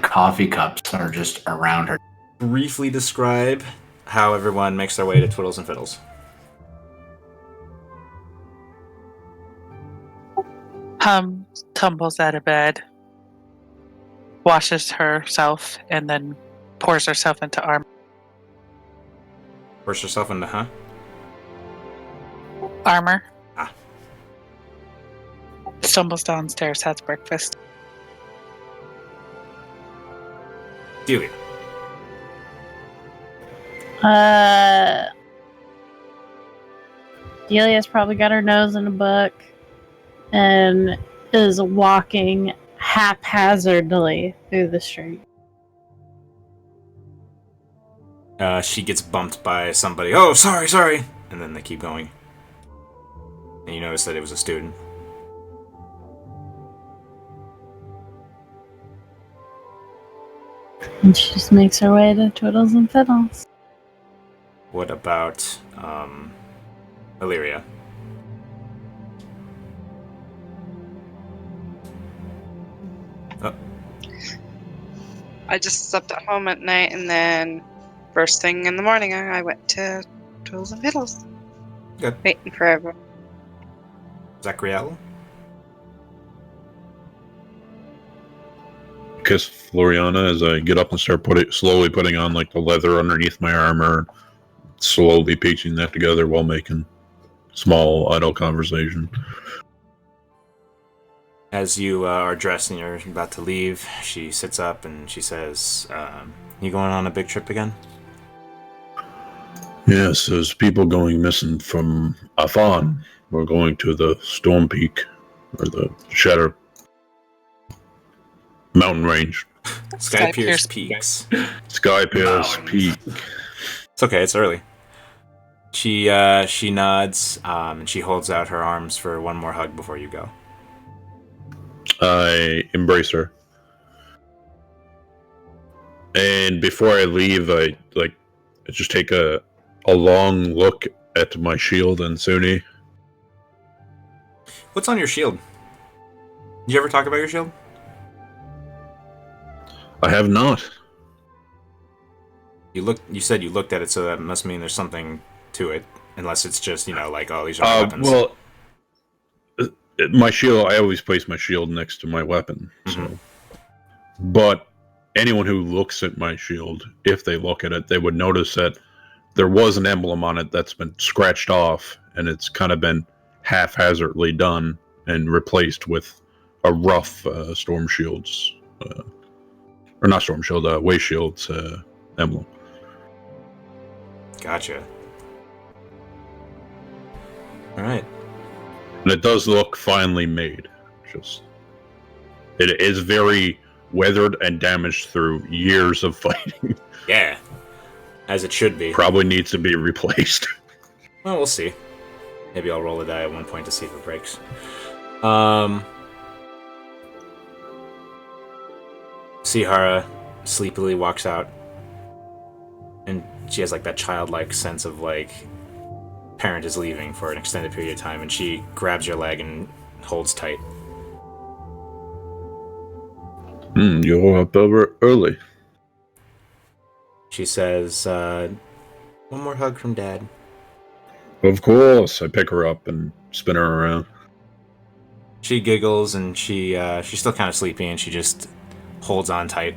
Coffee cups are just around her. briefly describe how everyone makes their way to Twiddles and Fiddles. Hum tumbles out of bed, washes herself, and then pours herself into armor. Push yourself into, huh? Armor. Ah. Stumbles downstairs, has breakfast. Delia. Delia's probably got her nose in a book and is walking haphazardly through the street. She gets bumped by somebody. Oh, sorry. And then they keep going. And you notice that it was a student. And she just makes her way to Twiddles and Fiddles. What about, Illyria? Oh, I just slept at home at night, and then first thing in the morning, I went to Twiddles and Fiddles. good. Waiting for everyone. Zachriel? Kiss Floriana as I get up and start slowly putting on like the leather underneath my armor, slowly piecing that together while making small idle conversation. As you are dressed and you're about to leave, she sits up and she says, you going on a big trip again? Yes, there's people going missing from Afan. We're going to the Storm Peak, or the Shadow Mountain Range. Skypierce Peaks. Skypierce Peak. It's okay, it's early. She nods, and she holds out her arms for one more hug before you go. I embrace her. And before I leave, I just take a long look at my shield and Suni. What's on your shield? Did you ever talk about your shield? I have not. You said you looked at it, so that must mean there's something to it. Unless it's just, like, oh, these are weapons. Well, my shield, I always place my shield next to my weapon. Mm-hmm. So. But anyone who looks at my shield, if they look at it, they would notice that there was an emblem on it that's been scratched off, and it's kind of been haphazardly done and replaced with a rough Storm Shields, or not Storm Shield, Way Shields emblem. Gotcha. All right. And it does look finely made. It is very weathered and damaged through years of fighting. Yeah. As it should be. Probably needs to be replaced. Well, we'll see. Maybe I'll roll a die at one point to see if it breaks. Sihara sleepily walks out. And she has like that childlike sense of like parent is leaving for an extended period of time, and she grabs your leg and holds tight. You're up early. She says, one more hug from Dad. Of course. I pick her up and spin her around. She giggles, and she's still kind of sleepy, and she just holds on tight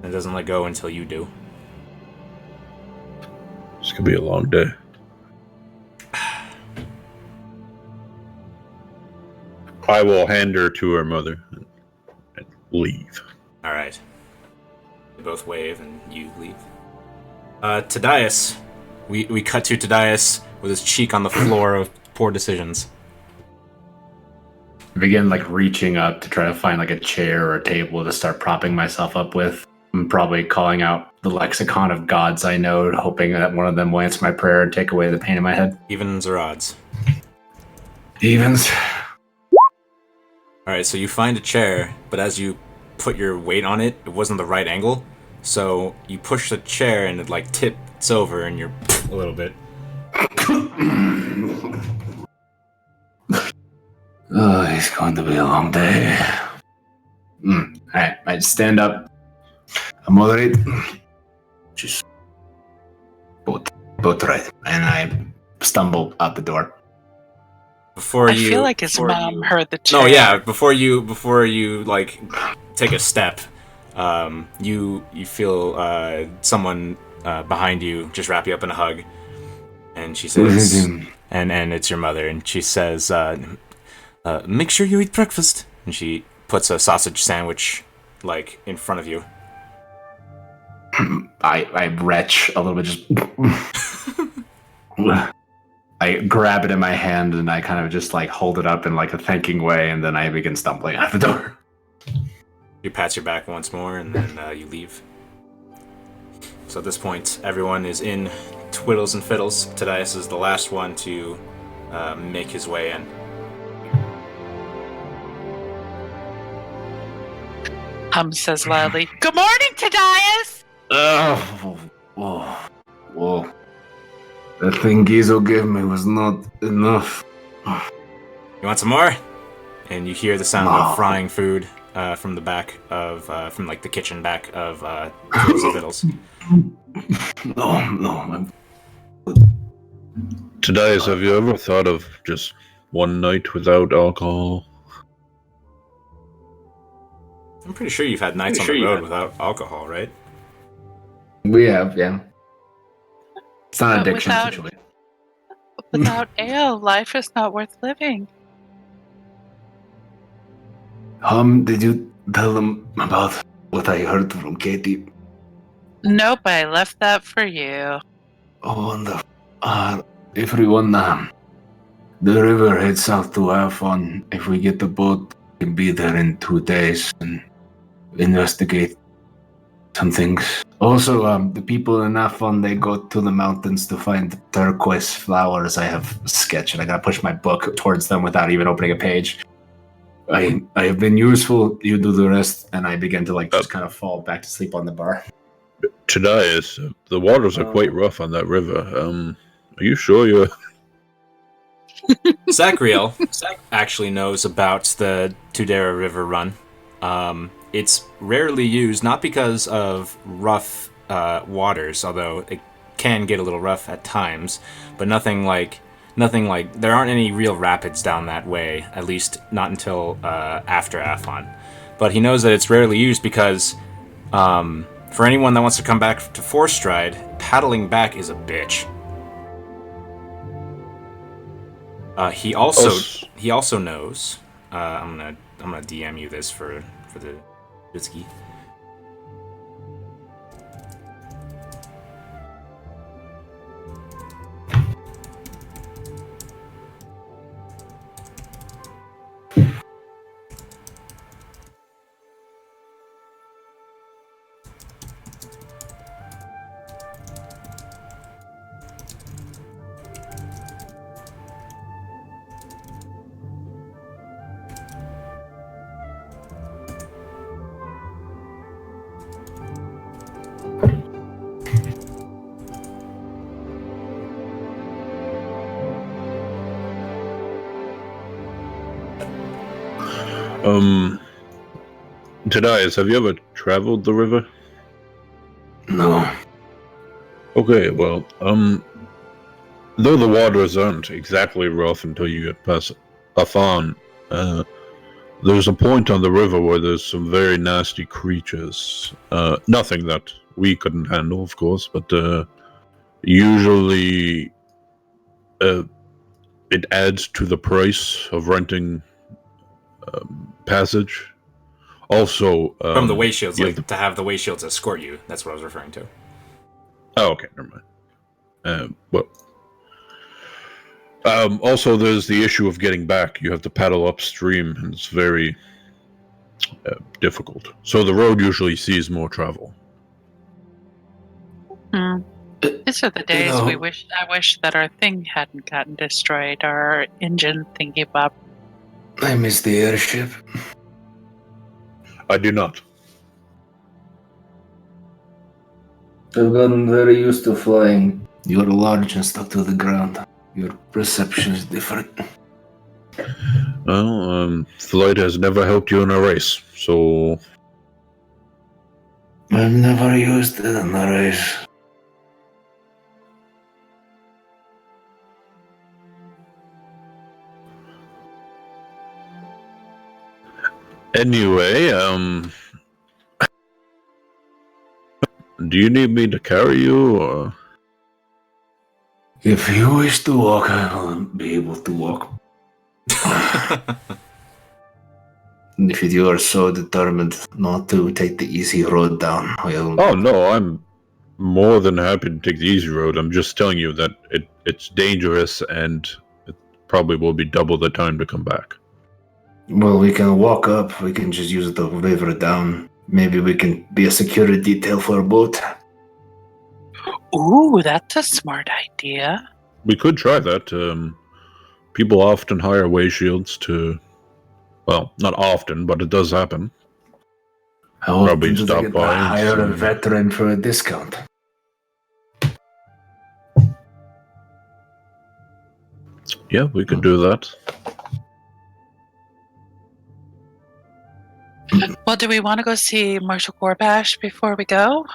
and doesn't let go until you do. This could be a long day. I will hand her to her mother and leave. All right. They both wave, and you leave. Tudeira. We cut to Tudeira with his cheek on the floor of poor decisions. I begin like reaching up to try to find like a chair or a table to start propping myself up with. I'm probably calling out the lexicon of gods I know, hoping that one of them will answer my prayer and take away the pain in my head. Evens or odds? Evens. Alright, so you find a chair, but as you put your weight on it, it wasn't the right angle. So you push the chair and it like tips over and you're a little bit. Oh, it's going to be a long day. Alright, I stand up. I moderate. Just both right. And I stumble out the door. I feel like his mom heard the chair. No, yeah. Before you like take a step, you feel someone behind you just wrap you up in a hug, and she says, and it's your mother, and she says, "Make sure you eat breakfast." And she puts a sausage sandwich like in front of you. I retch a little bit, just. I grab it in my hand and I kind of just like hold it up in like a thanking way, and then I begin stumbling out the door. You pat your back once more, and then you leave. So at this point, everyone is in Twiddles and Fiddles. Tudeira is the last one to make his way in. Says loudly, "Good morning, Tudeira!" Whoa. The thing Gizo gave me was not enough. You want some more? And you hear the sound of frying food from the back of, from like the kitchen back of Twiddles and Fiddles. No. Tudeira, have you ever thought of just one night without alcohol? I'm pretty sure you've had nights on the road without alcohol, right? We have, yeah. It's not an addiction situation. Without ale, life is not worth living. Did you tell them about what I heard from Katie? Nope, I left that for you. Oh, wonderful. Everyone, the river heads south to have fun. If we get the boat, we can be there in 2 days and investigate some things. Also, the people in Afon, they go to the mountains to find turquoise flowers. I have sketched, and I gotta push my book towards them without even opening a page. I have been useful. You do the rest, and I begin to like just kind of fall back to sleep on the bar. Tudeira, the waters are quite rough on that river. Are you sure you're... Zachriel actually knows about the Tudeira River run. It's rarely used, not because of rough waters, although it can get a little rough at times, but nothing like there aren't any real rapids down that way, at least not until after Afon. But he knows that it's rarely used because for anyone that wants to come back to Four Stride, paddling back is a bitch. He also knows. I'm gonna DM you this for the Bitski. Tadias, have you ever traveled the river? No. Okay, well, though the waters aren't exactly rough until you get past Afan, there's a point on the river where there's some very nasty creatures. Nothing that we couldn't handle, of course, but usually it adds to the price of renting passage. Also, From the way shields, you like have to have the way shields escort you. That's what I was referring to. Oh, okay, never mind. Also, there's the issue of getting back. You have to paddle upstream, and it's very difficult. So the road usually sees more travel. These are the days know- I wish that our thing hadn't gotten destroyed. Our engine thingy bob. I miss the airship. I do not. I've gotten very used to flying. You're large and stuck to the ground. Your perception is different. Well, flight has never helped you in a race, so I've never used it in a race. anyway, do you need me to carry you, or? If you wish to walk, I will be able to walk. If you are so determined not to take the easy road down, I will. Oh no, I'm more than happy to take the easy road. I'm just telling you that it's dangerous and it probably will be double the time to come back. Well, we can walk up. We can just use the river down. Maybe we can be a security detail for a boat. Ooh, that's a smart idea. We could try that. People often hire way shields to, well, not often, but it does happen. How Probably often do they stop get by to and hire a see. veteran for a discount? Yeah, we could do that. Well, do we want to go see Marshal Gorbash before we go?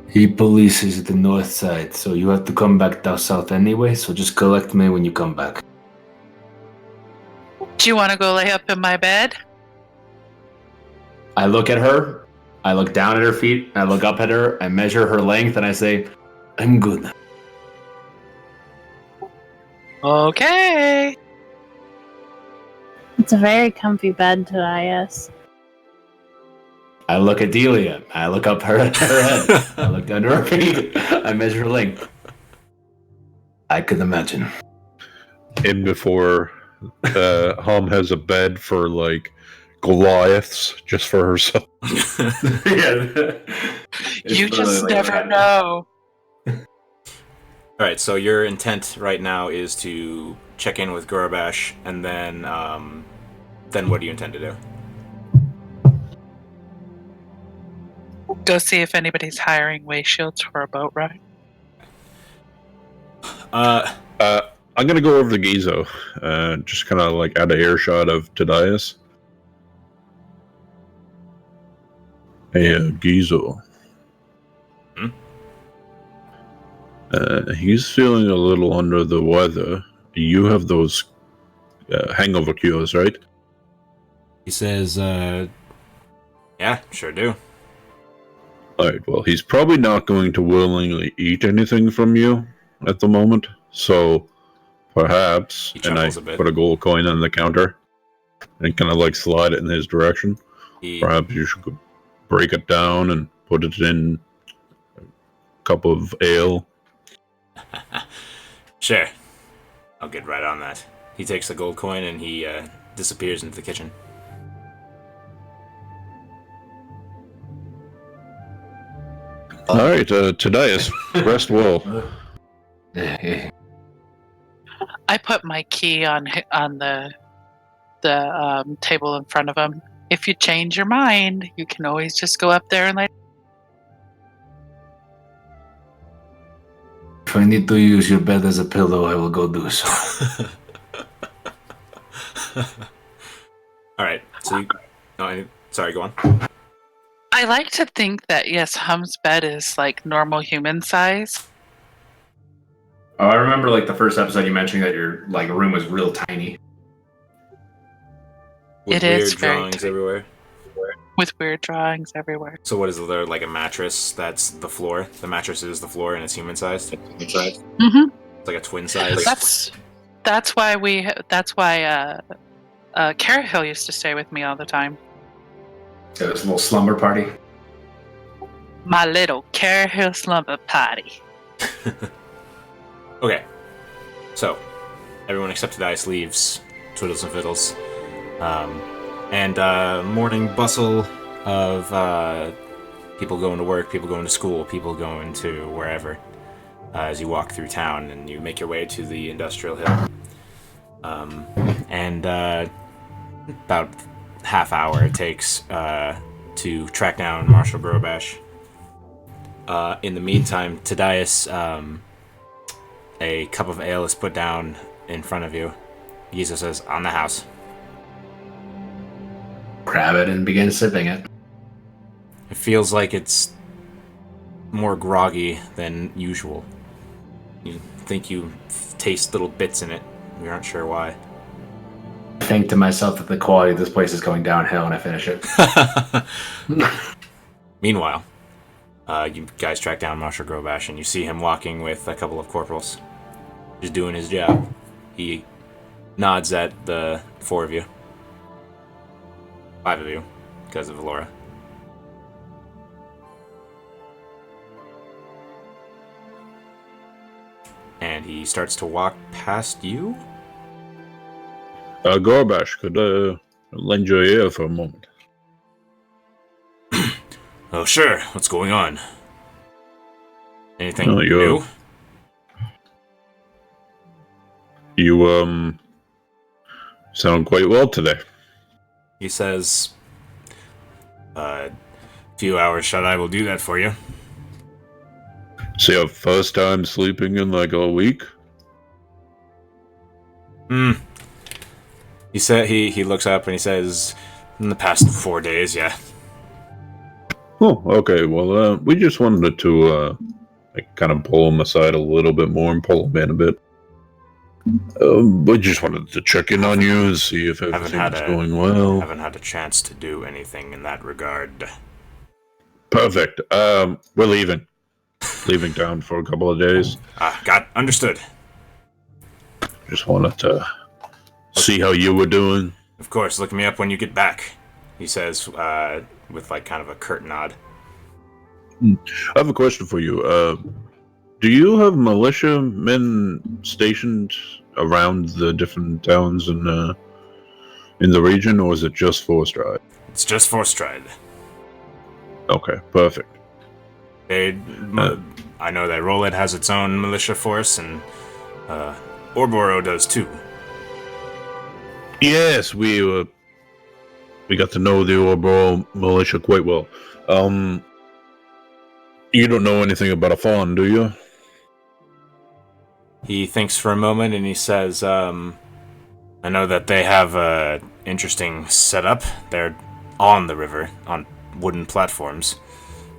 He polices the north side, so you have to come back down south anyway, so just collect me when you come back. Do you want to go lay up in my bed? I look at her, I look down at her feet, I look up at her, I measure her length, and I say, I'm good. Okay. It's a very comfy bed, Tobias. I look at Delia, I look up her head, I look down her feet, I measure her length. I could imagine. In before Hom has a bed for like Goliaths just for herself. Yeah. You just never know. All right, so your intent right now is to check in with Gorobash, and then what do you intend to do? Go see if anybody's hiring way shields for a boat ride. I'm gonna go over to Gizo, just kind of like out of earshot of Tadias. Hey, Gizo. Hmm? He's feeling a little under the weather. You have those hangover cures, right? He says, yeah, sure do. Alright, well, he's probably not going to willingly eat anything from you at the moment, so perhaps, He and I chuckles a bit. put a gold coin on the counter and kind of like slide it in his direction. Perhaps you should break it down and put it in a cup of ale. Sure. I'll get right on that. He takes the gold coin and he disappears into the kitchen. Alright, Tadias, rest well. I put my key on the table in front of him. If you change your mind, you can always just go up there and If I need to use your bed as a pillow, I will go do so. All right. So you. Oh, sorry. Go on. I like to think that, yes, Hum's bed is like normal human size. Oh, I remember like the first episode you mentioned that your like room was real tiny. With It is weird very drawings tiny. everywhere. With weird drawings everywhere. So what is there, like a mattress that's the floor? The mattress is the floor and it's human sized? Mm-hmm. It's like a twin size? That's why Carahill used to stay with me all the time. So it was a little slumber party. My little Carahill slumber party. Okay. So, everyone except Dice leaves Twiddles and Fiddles. And morning bustle of people going to work, people going to school, people going to wherever as you walk through town and you make your way to the industrial hill. And about half hour it takes to track down Marshal Grobash. In the meantime, Tadias, a cup of ale is put down in front of you. Gizo says, "On the house." Grab it and begin sipping it. It feels like it's more groggy than usual. You think you taste little bits in it. You aren't sure why. I think to myself that the quality of this place is going downhill when I finish it. Meanwhile, you guys track down Marshal Grobash and you see him walking with a couple of corporals. Just doing his job. He nods at the 4 of you. 5 of you, because of Laura. And he starts to walk past you. Gorbash, could lend your ear for a moment? Oh, sure. What's going on? Anything Oh, new? You sound quite well today. He says, a few hours shut-eye will do that for you. It's your first time sleeping in like a week? He said he looks up and he says, in the past 4 days, yeah. Oh, okay. Well, we just wanted to kind of pull him aside a little bit more and pull him in a bit. We just wanted to check in on you and see if everything's going well. Haven't had a chance to do anything in that regard. Perfect. We're leaving. Leaving town for a couple of days. Understood. Just wanted to see how you were doing. Of course, look me up when you get back, he says, with like kind of a curt nod. I have a question for you. Do you have militia men stationed around the different towns in the region, or is it just Force Stride? It's just Force Stride. Okay, perfect. I know that Rolet has its own militia force, and Orboro does too. Yes, we got to know the Orboro militia quite well. You don't know anything about a fawn, do you? He thinks for a moment and he says, I know that they have a interesting setup. They're on the river, on wooden platforms.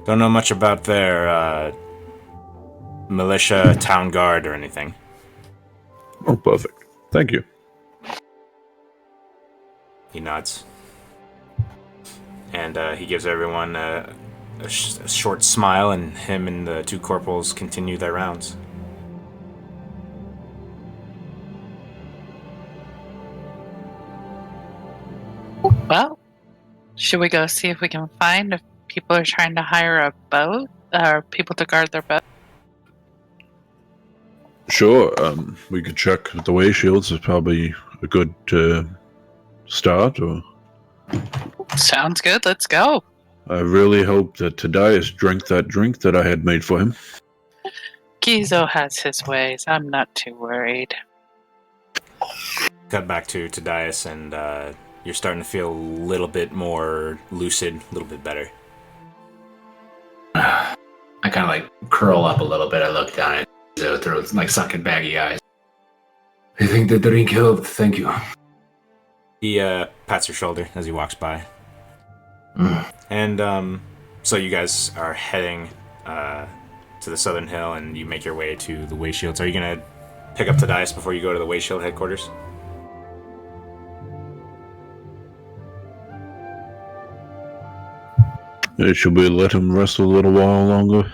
Don't know much about their militia, town guard, or anything. Oh, perfect. Thank you. He nods. And he gives everyone a short smile, and him and the 2 corporals continue their rounds. Well, should we go see if we can find if people are trying to hire a boat or people to guard their boat? Sure. We could check the way shields is probably a good start. Or Sounds good. Let's go. I really hope that Tadias drank that drink that I had made for him. Gizo has his ways. I'm not too worried. Cut back to Tadias, and you're starting to feel a little bit more lucid, a little bit better. I kind of like curl up a little bit. I look down at throat, like sunken baggy eyes. I think the drink helped. Thank you. He pats your shoulder as he walks by. Mm. And so you guys are heading to the southern hill, and you make your way to the Way Shields. Are you gonna pick up the dice before you go to the Way Shield headquarters? Should we let him rest a little while longer?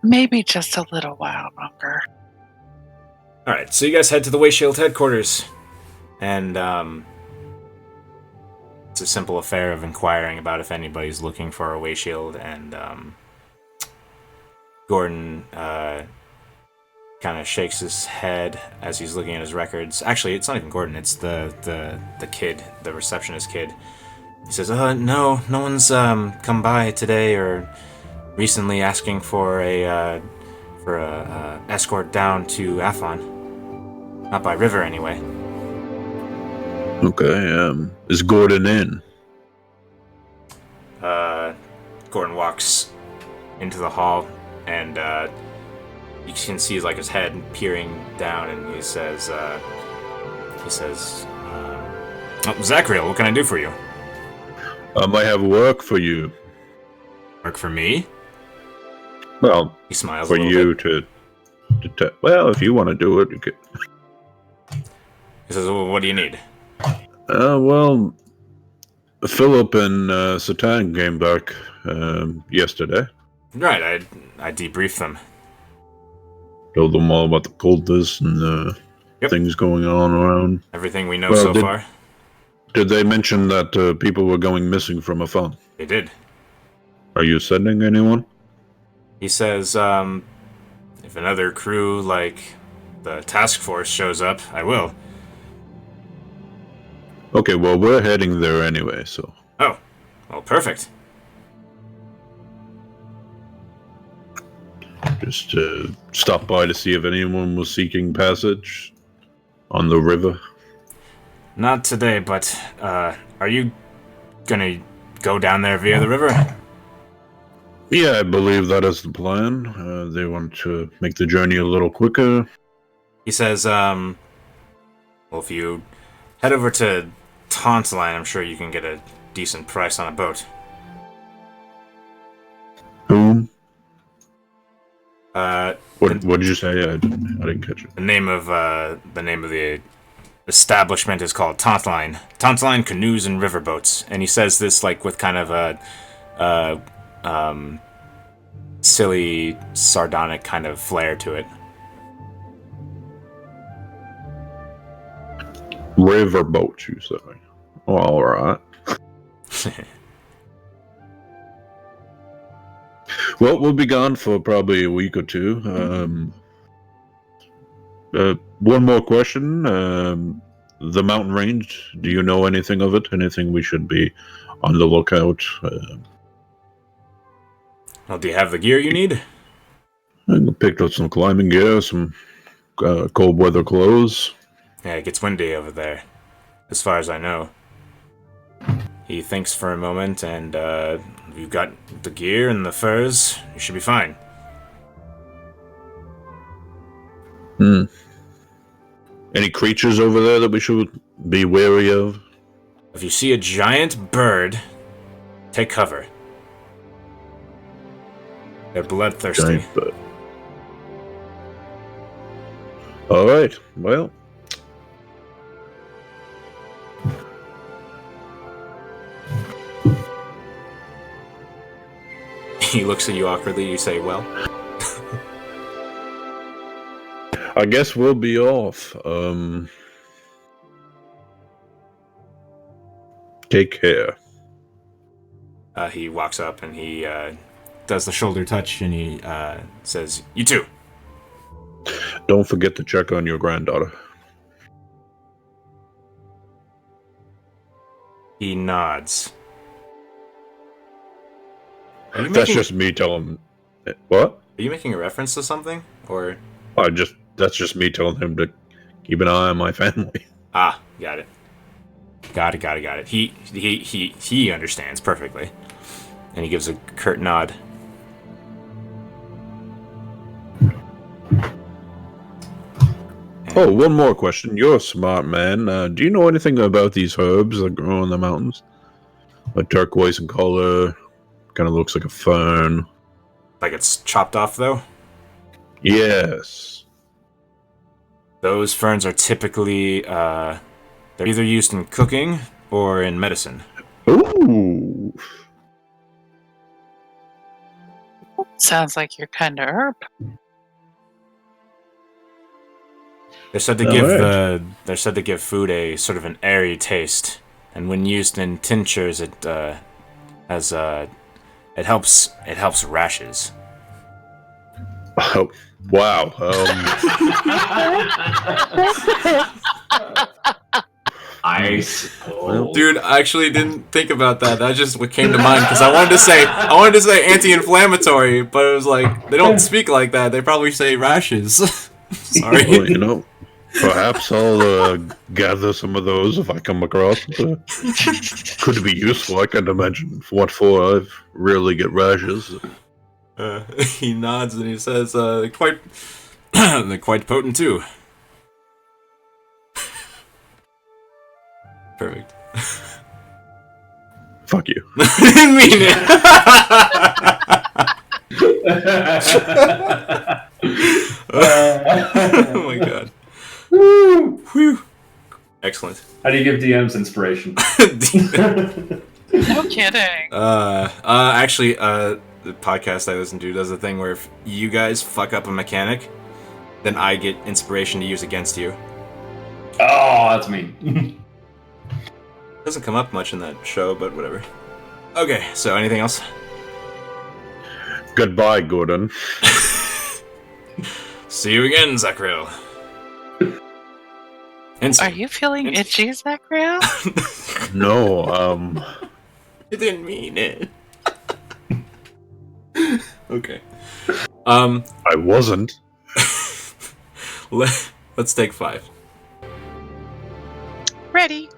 Maybe just a little while longer. All right, so you guys head to the Way Shield headquarters, and it's a simple affair of inquiring about if anybody's looking for a Way Shield, and Gordon kind of shakes his head as he's looking at his records. Actually, it's not even Gordon, it's the kid, the receptionist kid. He says, no one's come by today or recently asking for a escort down to Afon. Not by river, anyway. Okay, is Gordon in? Gordon walks into the hall, and you can see like his head peering down, and he says, Zachriel, what can I do for you? I might have work for you. Work for me? Well, He smiles for a little you bit. well, if you want to do it, you could. He says, well, what do you need? Well, Philip and Satan came back yesterday. Right, I debriefed them. Told them all about the cultists and things going on around. Everything we know so far. Did they mention that people were going missing from a phone? They did. Are you sending anyone? He says, if another crew like the task force shows up, I will. Okay, well, we're heading there anyway, so. Oh, well, perfect. Just stop by to see if anyone was seeking passage on the river. Not today, but are you gonna go down there via the river? Yeah, I believe that is the plan. They want to make the journey a little quicker. He says, well, if you head over to Tumblin, I'm sure you can get a decent price on a boat. Whom? What did you say? I didn't catch it. The name of the establishment is called Tumblin. Tumblin Canoes and Riverboats, and he says this like with kind of a silly, sardonic kind of flair to it. Riverboat, you say? Oh, all right. Well, we'll be gone for probably a week or two. One more question. The mountain range, do you know anything of it? Anything we should be on the lookout? Well, do you have the gear you need? I picked up some climbing gear, some cold weather clothes. Yeah, it gets windy over there, as far as I know. He thinks for a moment, and you've got the gear and the furs. You should be fine. Any creatures over there that we should be wary of? If you see a giant bird, take cover. They're bloodthirsty. Giant bird. All right. Well. He looks at you awkwardly. You say, well. I guess we'll be off. Take care. He walks up and he does the shoulder touch and he says, you too. Don't forget to check on your granddaughter. He nods. That's just me telling him. What? Are you making a reference to something? Or that's just me telling him to keep an eye on my family. Ah, got it. Got it. He understands perfectly. And he gives a curt nod. Oh, one more question. You're a smart man. Do you know anything about these herbs that grow in the mountains? Like turquoise in color, kind of looks like a fern. Like it's chopped off, though? Yes. Those ferns are typically, they're either used in cooking or in medicine. Ooh. Sounds like your kind of herb. They're said to give food a sort of an airy taste, and when used in tinctures, it helps rashes. Oh, wow. Dude, I actually didn't think about that. That just what came to mind because I wanted to say anti-inflammatory, but it was like they don't speak like that. They probably say rashes. Sorry. Well, perhaps I'll gather some of those if I come across them. Could be useful. I can't imagine what for. I rarely get rashes. He nods and he says, "Quite, they're quite potent too." Perfect. Fuck you. I didn't mean it. Oh my god. Whew. Excellent. How do you give DMs inspiration? No kidding. Actually, the podcast I listen to does a thing where if you guys fuck up a mechanic, then I get inspiration to use against you. Oh, that's me. Doesn't come up much in that show, but whatever. Okay, so anything else? Goodbye, Gordon. See you again, Zakril. Are you feeling itchy, Zachariah? No, I didn't mean it. Okay. I wasn't. Let's take 5. Ready.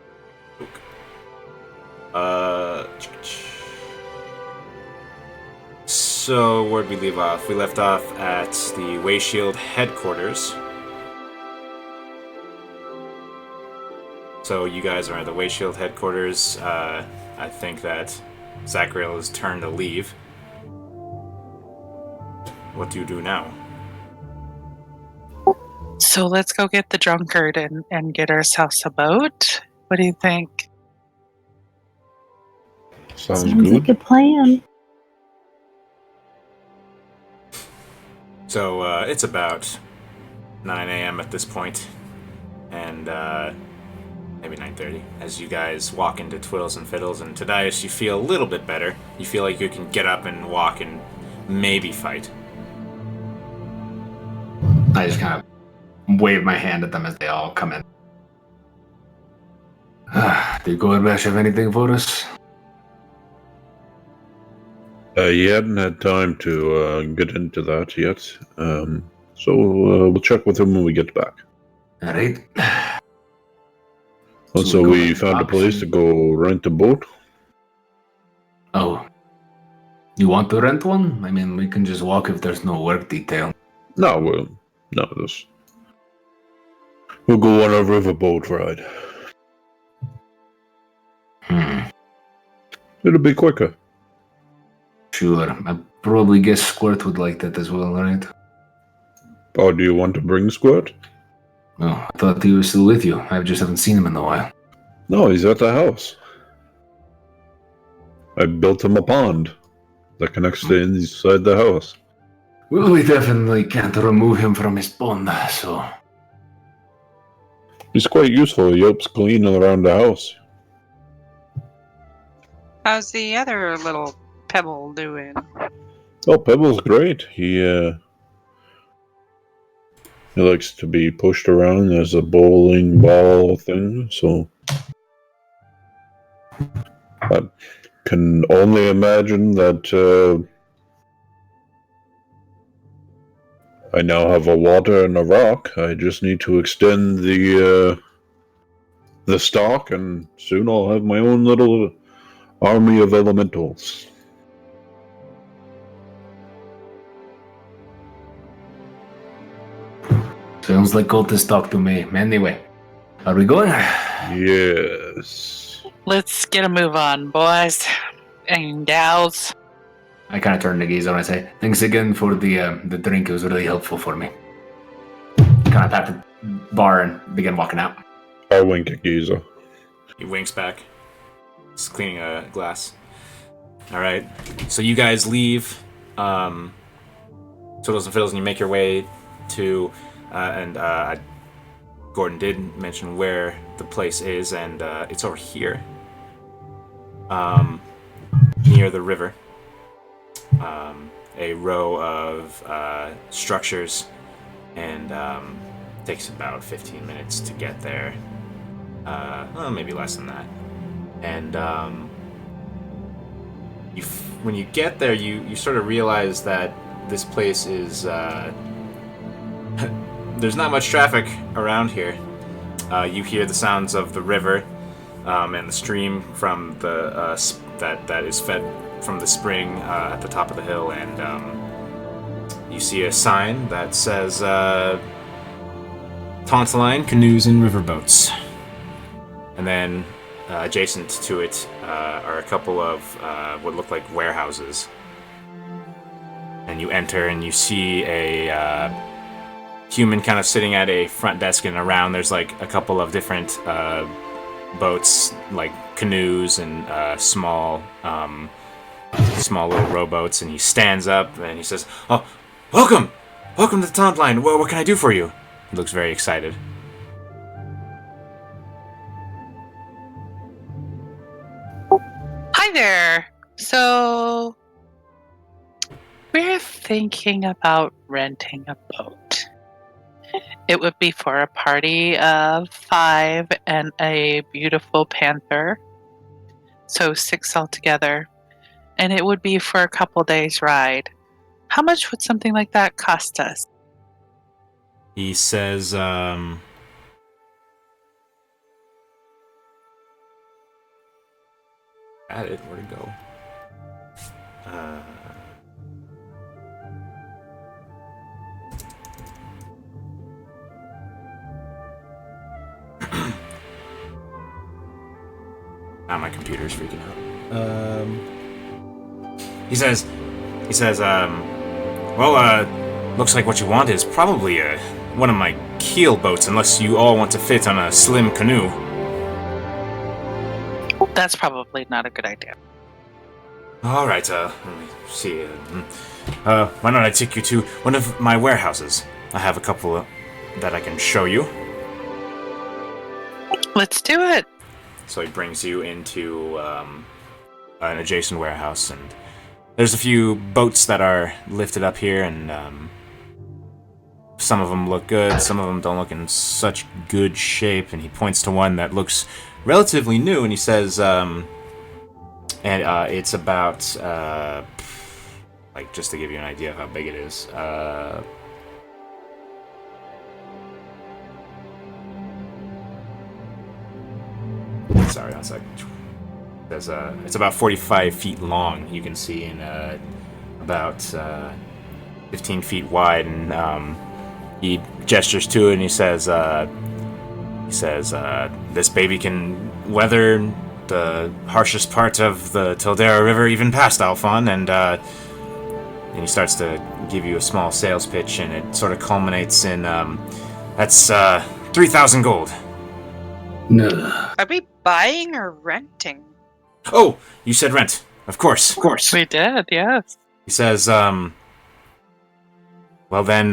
So where'd we leave off? We left off at the Wayshield headquarters. So you guys are at the Wayshield headquarters. I think that Zakril is turn to leave. What do you do now? So let's go get the drunkard and get ourselves a boat. What do you think? Sounds like good. a plan. So it's about 9 a.m. at this point, and maybe 9:30. As you guys walk into Twiddles and Fiddles, and Tudeira, you feel a little bit better. You feel like you can get up and walk and maybe fight. I just kind of wave my hand at them as they all come in. Did Gorbash have anything for us? He hadn't had time to get into that yet. So we'll check with him when we get back. All right. Also, we found a place to go rent a boat. Oh. You want to rent one? I mean, we can just walk if there's no work detail. No, we'll go on a riverboat ride. It'll be quicker. Sure. I probably guess Squirt would like that as well, right? Oh, do you want to bring Squirt? Oh, I thought he was still with you. I just haven't seen him in a while. No, he's at the house. I built him a pond that connects to inside the house. Well, we definitely can't remove him from his pond, so... He's quite useful. He helps clean around the house. How's the other little pebble doing? Oh, Pebble's great. He likes to be pushed around as a bowling ball thing, so I can only imagine that I now have a water and a rock. I just need to extend the stock, and soon I'll have my own little army of elementals. Sounds Sounds like cultists talk to me. Anyway, are we going? Yes. Let's get a move on, boys and gals. I kind of turn to Giza and I say, thanks again for the drink. It was really helpful for me. Kind of pat the bar and begin walking out. I wink at Giza. He winks back. He's cleaning a glass. All right. So you guys leave Toodles and Fiddles, and you make your way to, Gordon did mention where the place is, and it's over here, near the river. A row of structures, and takes about 15 minutes to get there. Well, maybe less than that. And when you get there, you sort of realize that this place is there's not much traffic around here. You hear the sounds of the river and the stream from the that is fed from the spring at the top of the hill, and you see a sign that says Tontaline Canoes and Riverboats. And then adjacent to it are a couple of what look like warehouses. And you enter and you see a human kind of sitting at a front desk, and around there's like a couple of different boats, like canoes and small little rowboats. And he stands up and he says, "Oh, welcome to the Tontaline. What can I do for you?" He looks very excited. Hi there. So, we're thinking about renting a boat. It would be for a party of 5 and a beautiful panther. So 6 altogether. And it would be for a couple days' ride. How much would something like that cost us? He says, at it, where'd it go? Now my computer's freaking out. He says, looks like what you want is probably one of my keel boats, unless you all want to fit on a slim canoe. That's probably not a good idea. All right, let me see. Why don't I take you to one of my warehouses? I have a couple that I can show you. Let's do it. So he brings you into an adjacent warehouse, and there's a few boats that are lifted up here, and some of them look good, some of them don't look in such good shape. And he points to one that looks relatively new, and he says, it's about, like, just to give you an idea of how big it is, sorry, 1 second. It's about 45 feet long, you can see, and about 15 feet wide, and he gestures to it, and he says, this baby can weather the harshest part of the Tudeira River, even past Alphon, and he starts to give you a small sales pitch, and it sort of culminates in, that's 3,000 gold. No. Are we buying or renting? Oh, you said rent. Of course. We did, yes. He says, well then,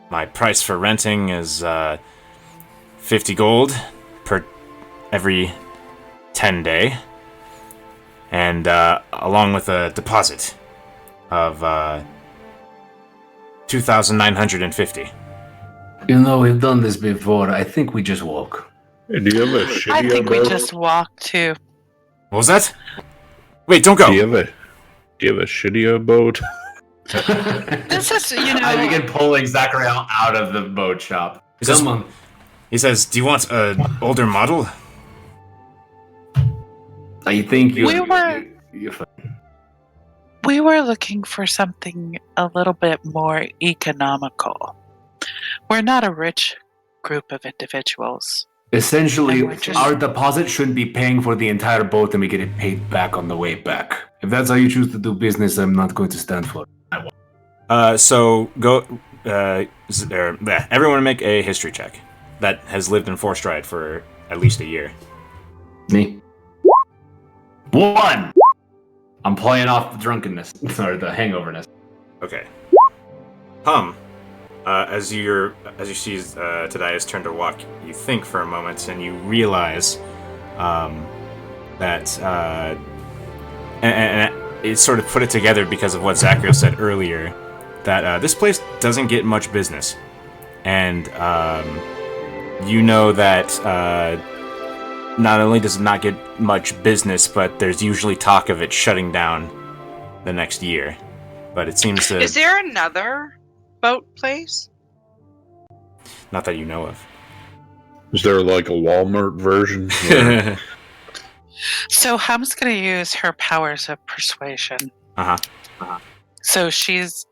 my price for renting is 50 gold per every 10 day, and along with a deposit of 2,950. You know, we've done this before. I think we just walk. Hey, do you have a shittier I think we boat? just walk too. What was that? Wait, don't go. Do you have a shittier boat? This is, I begin pulling Zachariah out of the boat shop. He says, do you want an older model? I think We We were looking for something a little bit more economical. We're not a rich group of individuals. Essentially, And we're just- our deposit should be paying for the entire boat and we get it paid back on the way back. If that's how you choose to do business, I'm not going to stand for it. So go. Everyone make a history check that has lived in Forest Ride for at least a year. Me? 1! I'm playing off the drunkenness, or the hangoverness. Okay. As you see Tudeira's turn to walk, you think for a moment and you realize that and it sort of put it together because of what Zachariel said earlier, that this place doesn't get much business, and you know that not only does it not get much business, but there's usually talk of it shutting down the next year. But it seems to... Is there another boat place? Not that you know of. Is there like a Walmart version? So Hum's going to use her powers of persuasion. So she's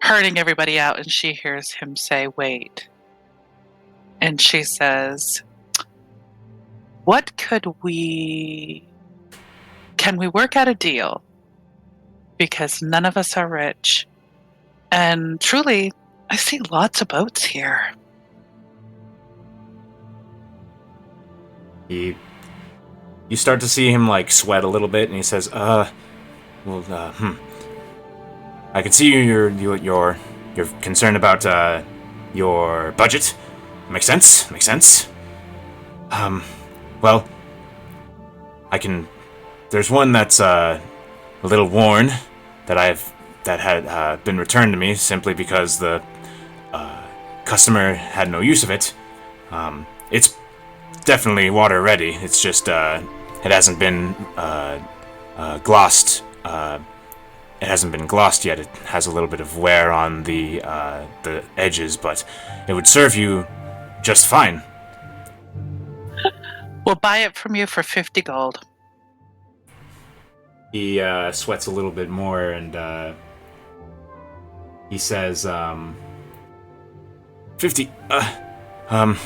hurting everybody out, and she hears him say, "Wait." And she says, "What can we work out a deal? Because none of us are rich. And truly, I see lots of boats here." You start to see him like sweat a little bit, and he says, I can see you're concerned about your budget. Makes sense. Well, there's one that's a little worn that had been returned to me simply because the customer had no use of it. It's definitely water ready. It's just it hasn't been glossed. It hasn't been glossed yet. It has a little bit of wear on the edges, but it would serve you just fine. We'll buy it from you for 50 gold. He sweats a little bit more, and he says, 50. Well,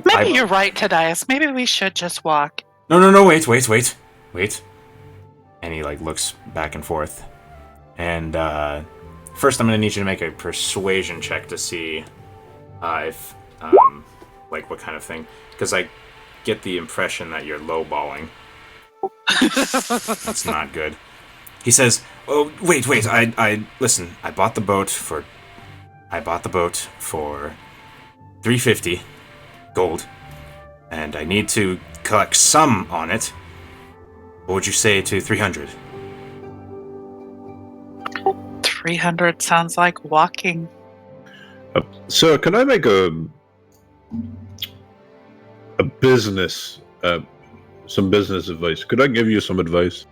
maybe you're right, Tadias. Maybe we should just walk. No, wait. And he, like, looks back and forth. And, first I'm gonna need you to make a persuasion check to see, if, like, what kind of thing. Because I get the impression that you're lowballing. That's not good. He says, "Oh, wait, listen, I bought the boat for 350 gold, and I need to collect some on it. What would you say to 300? 300 sounds like walking. Sir, can I make a business, some business advice? Could I give you some advice?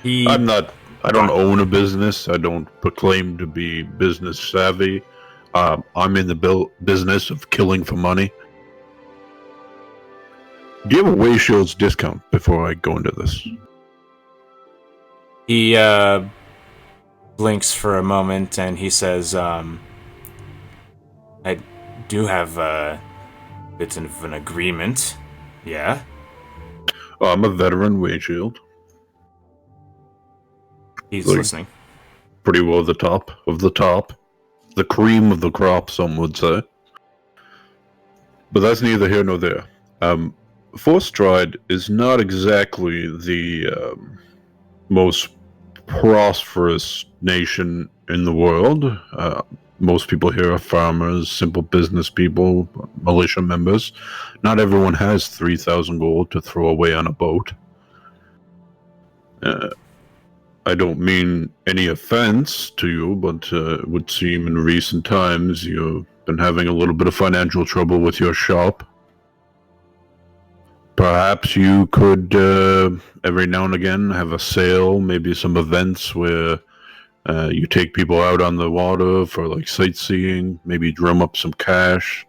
I don't own a business. I don't proclaim to be business savvy. I'm in the business of killing for money. Do you have a Way Shields discount before I go into this?" He blinks for a moment and he says, "I do have a bit of an agreement. Yeah." I'm a veteran Way Shield. He's Like, listening. Pretty well the top of the top. The cream of the crop, some would say. But that's neither here nor there. Forstride is not exactly the most prosperous nation in the world. Most people here are farmers, simple business people, militia members. Not everyone has 3,000 gold to throw away on a boat. I don't mean any offense to you, but it would seem in recent times you've been having a little bit of financial trouble with your shop. Perhaps you could, every now and again, have a sale, maybe some events where you take people out on the water for like sightseeing, maybe drum up some cash,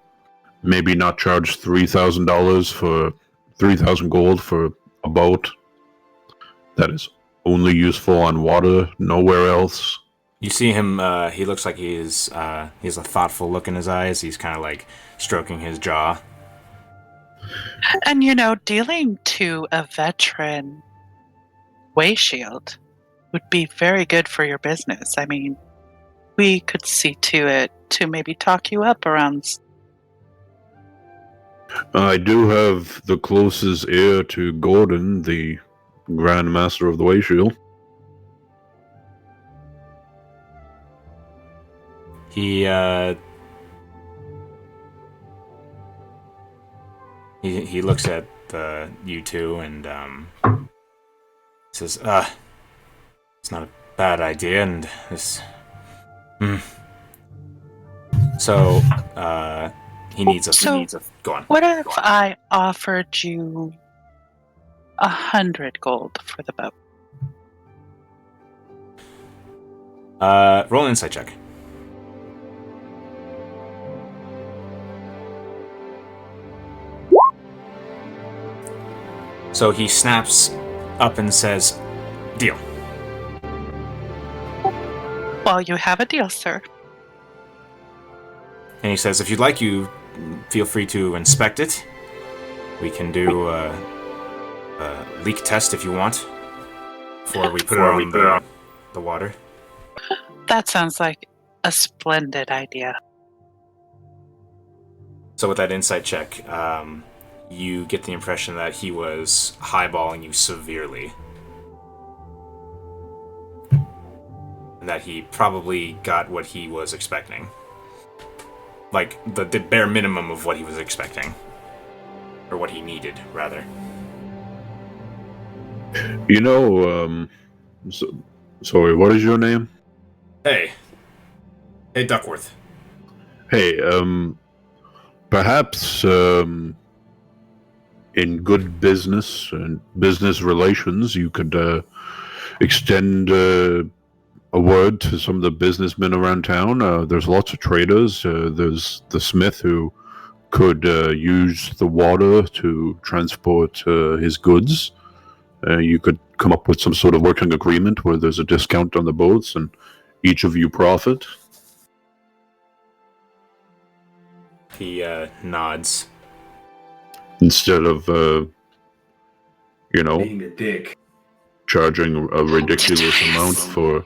maybe not charge $3,000 for 3,000 gold for a boat. That is only useful on water, nowhere else. You see him, he looks like he has a thoughtful look in his eyes. He's kind of like stroking his jaw. And dealing to a veteran way shield would be very good for your business. I mean, we could see to it to maybe talk you up around. I do have the closest heir to Gordon, the Grand Master of the Way Shield. He looks at you two and says, it's not a bad idea, and this. So, he needs a. Go on. What if I offered you 100 gold for the boat? Roll an insight check. So he snaps up and says, "Deal." Well, you have a deal, sir. And he says, "If you'd like, you feel free to inspect it. We can do a leak test if you want before we put it on the water." That sounds like a splendid idea. So with that insight check, you get the impression that he was highballing you severely. And that he probably got what he was expecting. Like, the bare minimum of what he was expecting. Or what he needed, rather. Sorry, what is your name? Hey, Duckworth. Hey, perhaps, in good business and business relations, you could extend a word to some of the businessmen around town. There's lots of traders. There's the smith who could use the water to transport his goods. You could come up with some sort of working agreement where there's a discount on the boats and each of you profit. He nods. Instead of, Being a dick. charging a ridiculous amount for...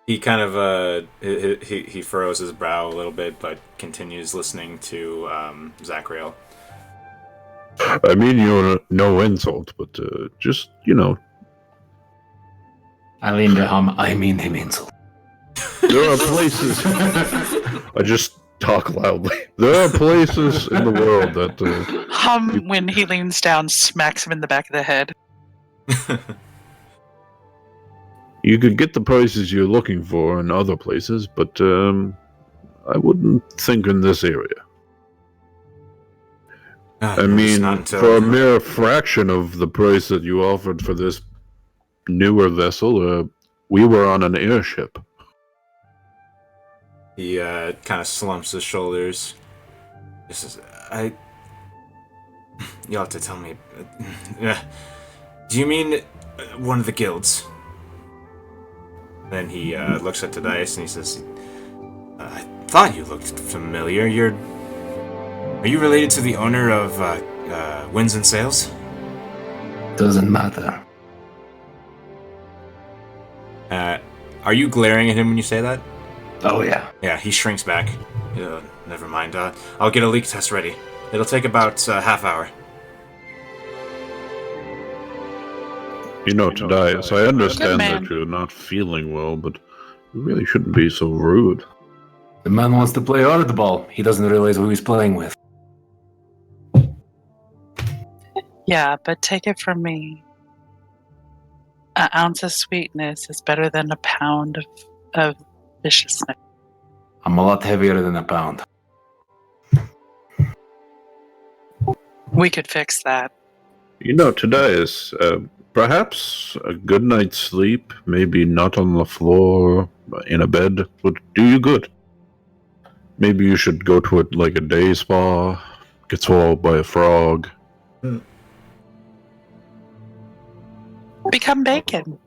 He kind of he furrows his brow a little bit, but continues listening to Zachriel. I mean, you're no insult, but just, I lean to him. I mean him insult. There are places... I just talk loudly. There are places in the world that... When he leans down, smacks him in the back of the head. You could get the prices you're looking for in other places, but I wouldn't think in this area. I mean, for a mere fraction of the price that you offered for this newer vessel, we were on an airship. He kind of slumps his shoulders. He says, You'll have to tell me. Do you mean one of the guilds? Then he looks at Tudeira and he says, I thought you looked familiar. Are you related to the owner of Winds and Sails? Doesn't matter. Are you glaring at him when you say that? Oh, yeah. Yeah, he shrinks back. Never mind. I'll get a leak test ready. It'll take about half hour. Tudeira, so I understand that you're not feeling well, but you really shouldn't be so rude. The man wants to play hardball. He doesn't realize who he's playing with. Yeah, but take it from me. An ounce of sweetness is better than a pound of viciousness. I'm a lot heavier than a pound. We could fix that. Tudeira, perhaps a good night's sleep, maybe not on the floor, in a bed, would do you good. Maybe you should go to it like a day spa, get swallowed by a frog. Become bacon.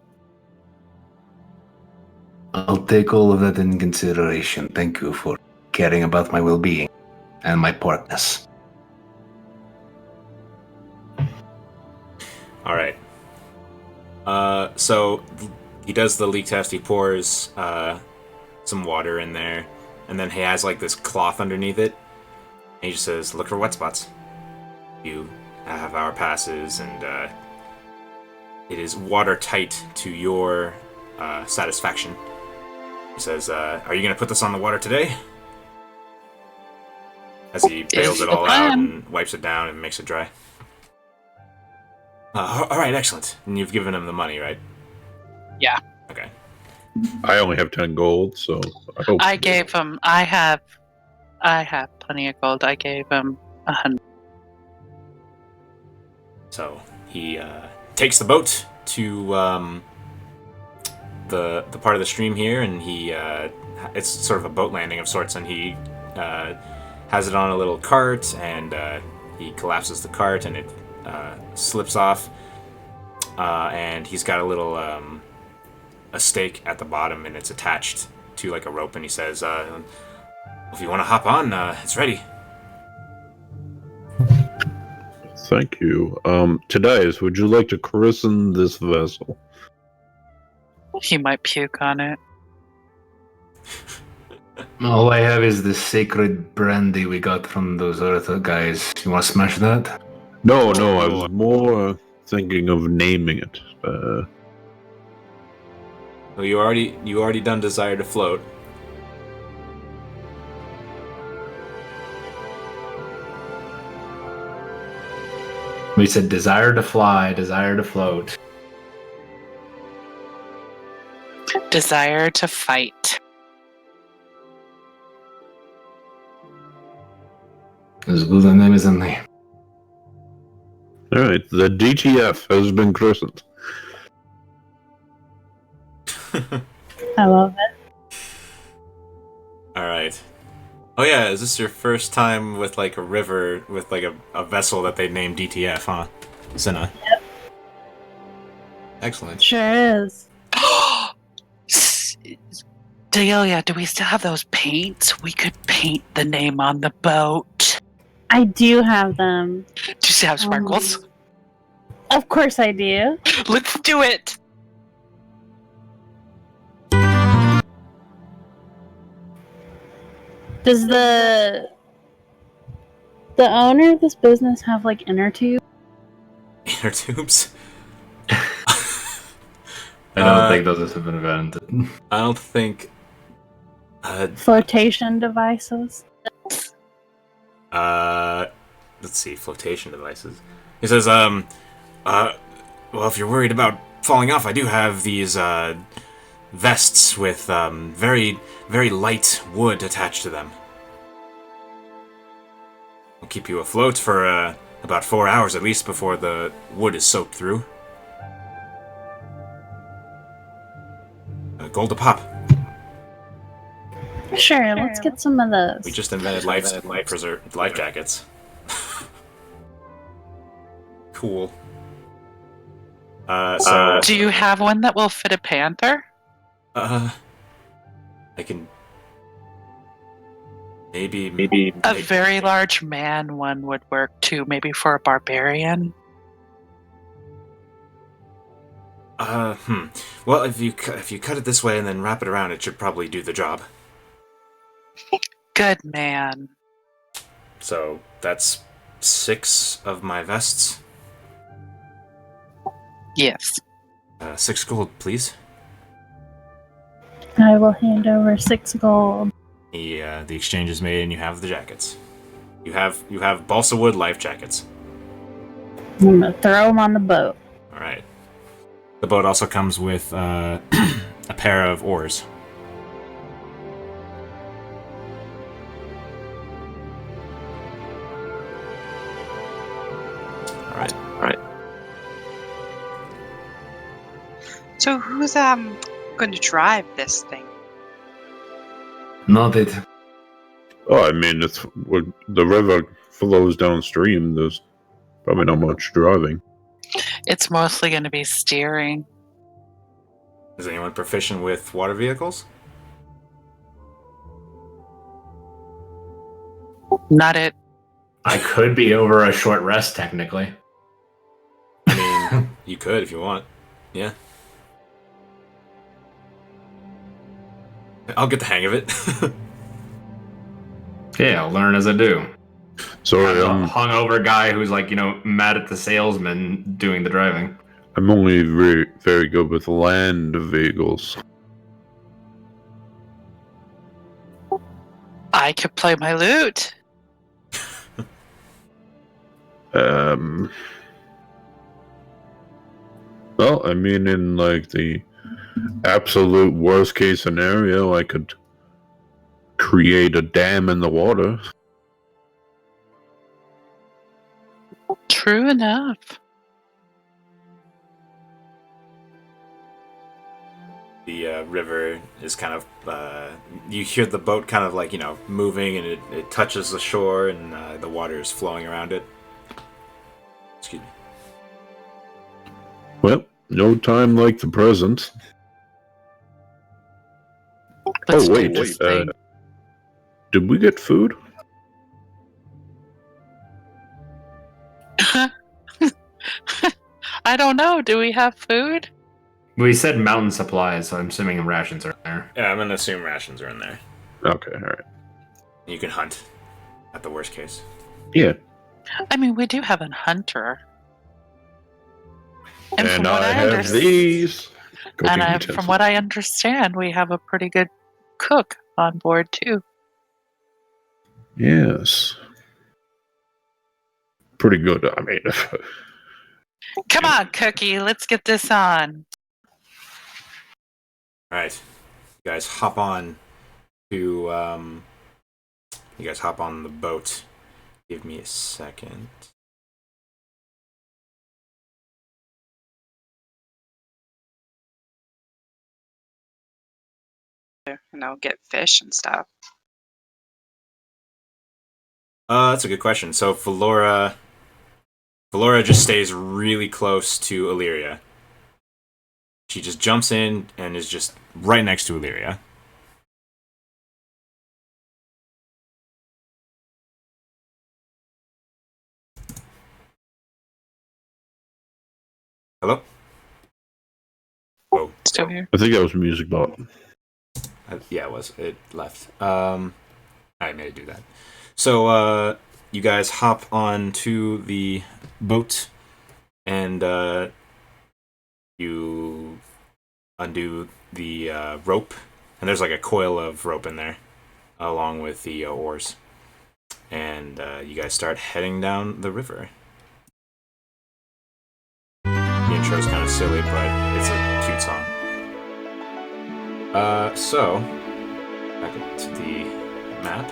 I'll take all of that in consideration. Thank you for caring about my well-being and my porkness. All right. So he does the leak test. He pours some water in there, and then he has like this cloth underneath it. And he just says, "Look for wet spots. You have our passes, and it is watertight to your satisfaction." He says, "Are you going to put this on the water today?" As he bails it all out and wipes it down and makes it dry. All right, excellent. And you've given him the money, right? Yeah. Okay. I only have 10 gold, so I hope. I gave him. I have plenty of gold. I gave him 100. So he takes the boat to the part of the stream here, and he it's sort of a boat landing of sorts, and he has it on a little cart, and he collapses the cart, and it slips off, and he's got a little a stake at the bottom, and it's attached to like a rope, and he says, "If you want to hop on, it's ready." Thank you. Tadeusz, would you like to christen this vessel? He might puke on it. All I have is the sacred brandy we got from those other guys. You want to smash that? No, I was more thinking of naming it. Well, you already done Desire to Float. We said desire to fly, desire to float. Desire to fight. As good a name as any. All right, the DTF has been christened. I love it. All right. Oh yeah, is this your first time with like a river with like a vessel that they named DTF, huh? Cinna. Yep. Excellent. Sure is. Delia, do we still have those paints? We could paint the name on the boat. I do have them. Do you still have sparkles? Of course I do. Let's do it! Does the owner of this business have like inner tube? Inner tubes? I don't think those have been invented. I don't think. Flotation devices? Let's see, flotation devices. He says, well, if you're worried about falling off, I do have these, vests with, very, very light wood attached to them. I'll keep you afloat for, about 4 hours at least before the wood is soaked through. Gold a pop. Sure, let's get some of those. We just invented life jackets. Cool. So Do you have one that will fit a panther? I can maybe A very large man one would work too, maybe for a barbarian. Well, if you cut it this way and then wrap it around, it should probably do the job. Good man. So that's 6 of my vests. Yes. 6 gold, please. I will hand over 6 gold. The exchange is made, and you have the jackets. You have balsa wood life jackets. I'm gonna throw them on the boat. All right. The boat also comes with a pair of oars. All right. So who's going to drive this thing? Not it. Oh, I mean, when the river flows downstream, there's probably not much driving. It's mostly going to be steering. Is anyone proficient with water vehicles? Not it. I could be over a short rest, technically. I mean, you could if you want. Yeah. I'll get the hang of it. Yeah, I'll learn as I do. Sorry, I'm a hungover guy who's like, mad at the salesman doing the driving. I'm only very, very good with land vehicles. I could play my lute. Well, I mean, in like the absolute worst case scenario, I could create a dam in the water. True enough. The river is kind of, you hear the boat kind of like, moving, and it touches the shore, and the water is flowing around it. Excuse me. Well, no time like the present. Let's Oh, do wait, this thing. did we get food? I don't know. Do we have food? We said mountain supplies, so I'm assuming rations are there. Yeah, I'm going to assume rations are in there. Okay, alright. You can hunt, at the worst case. Yeah. I mean, we do have a hunter. And from what I have understand- these. And Cooking from utensils. what I understand, we have a pretty good cook on board too. Yes. Pretty good, I mean. Come on, Cookie, let's get this on. Alright. You guys hop on to, you guys hop on the boat. Give me a second. Get fish and stuff. That's a good question. So Valora just stays really close to Illyria. She just jumps in and is just right next to Illyria. Hello? Whoa. Still here. I think that was a music bot. Yeah, it was. It left. I made it do that. So, you guys hop onto the boat, and you undo the rope, and there's like a coil of rope in there, along with the oars. And you guys start heading down the river. The intro's kind of silly, but it's a cute song. So, back up to the map.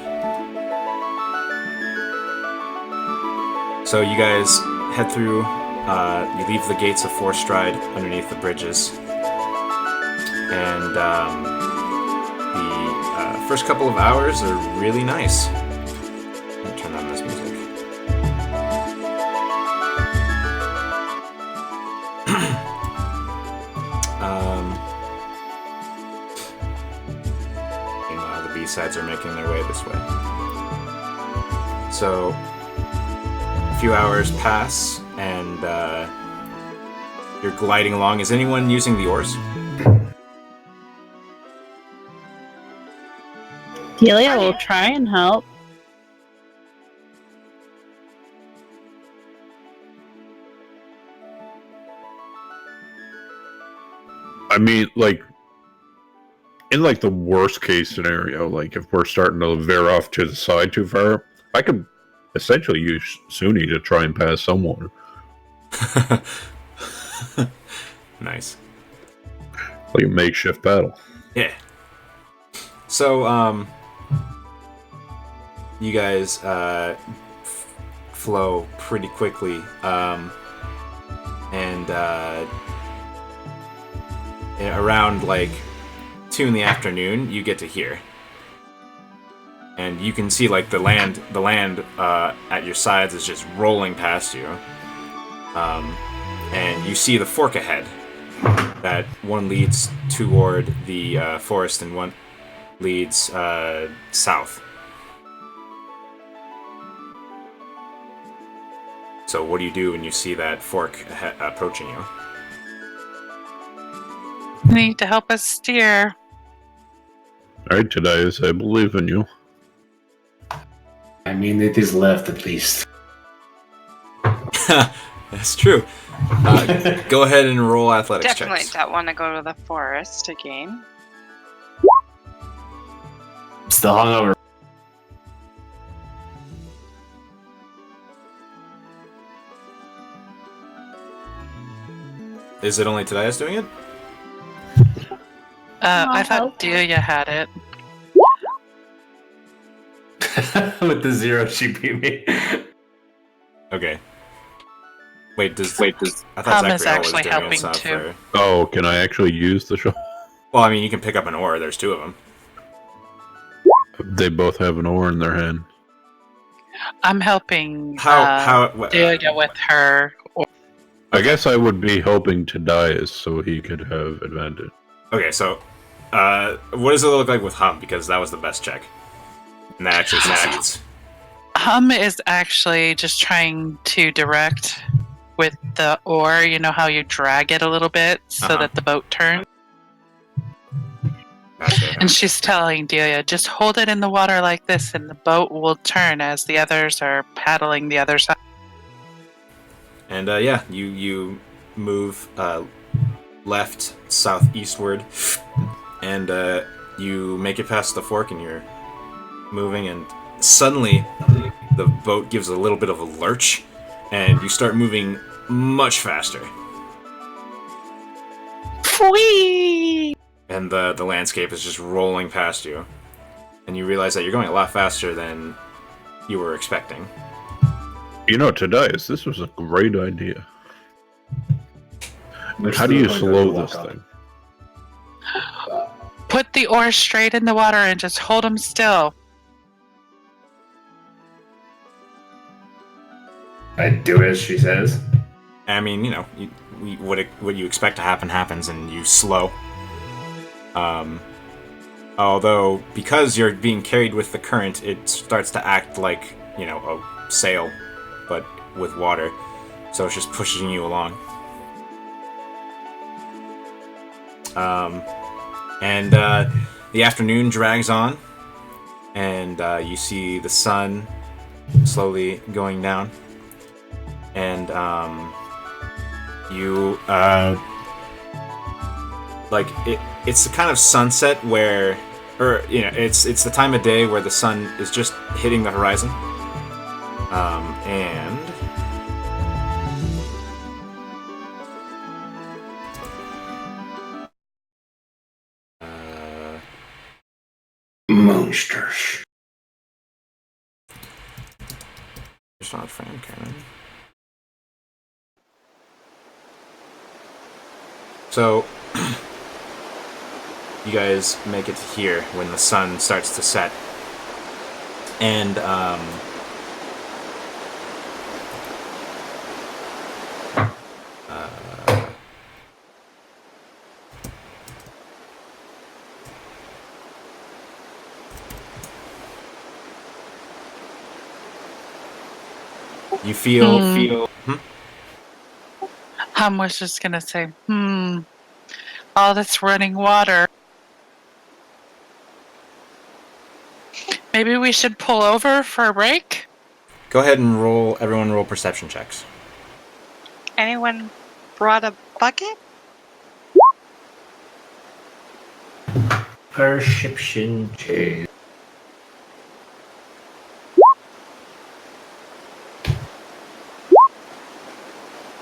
So you guys head through, you leave the gates of Four Stride underneath the bridges, and the first couple of hours are really nice. Let me turn on this music. Meanwhile, the B-sides are making their way this way. So, a few hours pass, and you're gliding along. Is anyone using the oars? Delia will try and help. I mean, like, in like the worst case scenario, like if we're starting to veer off to the side too far, I could essentially use Suni to try and pass someone. Nice. Like a makeshift battle. Yeah. So, you guys flow pretty quickly, and around like 2 in the afternoon, you get to here, and you can see like the land at your sides is just rolling past you. and you see the fork ahead. That one leads toward the forest and one leads south. So what do you do when you see that fork approaching you? You need to help us steer. All right, Tudeira, I believe in you. I mean, it is left at least. That's true. Go ahead and roll athletics Definitely checks. don't want to go to the forest again. Still hungover. Is it only Tadai's doing it? I help. thought Delia had it. With the 0, she beat me. Okay. Wait, does Hum I thought is Zachariah was actually doing helping it, so too. Oh, can I actually use the shovel? Well, I mean, you can pick up an oar. There's 2 of them. They both have an oar in their hand. I'm helping How Delia with her. I guess I would be helping Tudeira so he could have advantage. Okay, so what does it look like with Hum? Because that was the best check, and that actually succeeds. Hum is actually just trying to direct with the oar. You know how you drag it a little bit so Uh-huh. that the boat turns? Gotcha. And she's telling Delia, just hold it in the water like this and the boat will turn as the others are paddling the other side. And yeah, you move left, southeastward, and you make it past the fork, and you're moving, and suddenly the boat gives a little bit of a lurch, and you start moving much faster. Whee! And the landscape is just rolling past you, and you realize that you're going a lot faster than you were expecting. You know, Tudeira, this was a great idea. There's How do you still a slow point this to walk thing? Put the oar straight in the water and just hold them still. I do as she says. I mean, you know, what you expect to happen happens, and you slow. Although, because you're being carried with the current, it starts to act like, you know, a sail, but with water. So it's just pushing you along. And the afternoon drags on, and you see the sun slowly going down. And you like it's the kind of sunset where, or you know, it's the time of day where the sun is just hitting the horizon. And Monsters. it's not Frank Cannon. So you guys make it to here when the sun starts to set, and you feel Hum was just gonna say, all this running water. Maybe we should pull over for a break? Go ahead and everyone roll perception checks. Anyone brought a bucket? Perception check.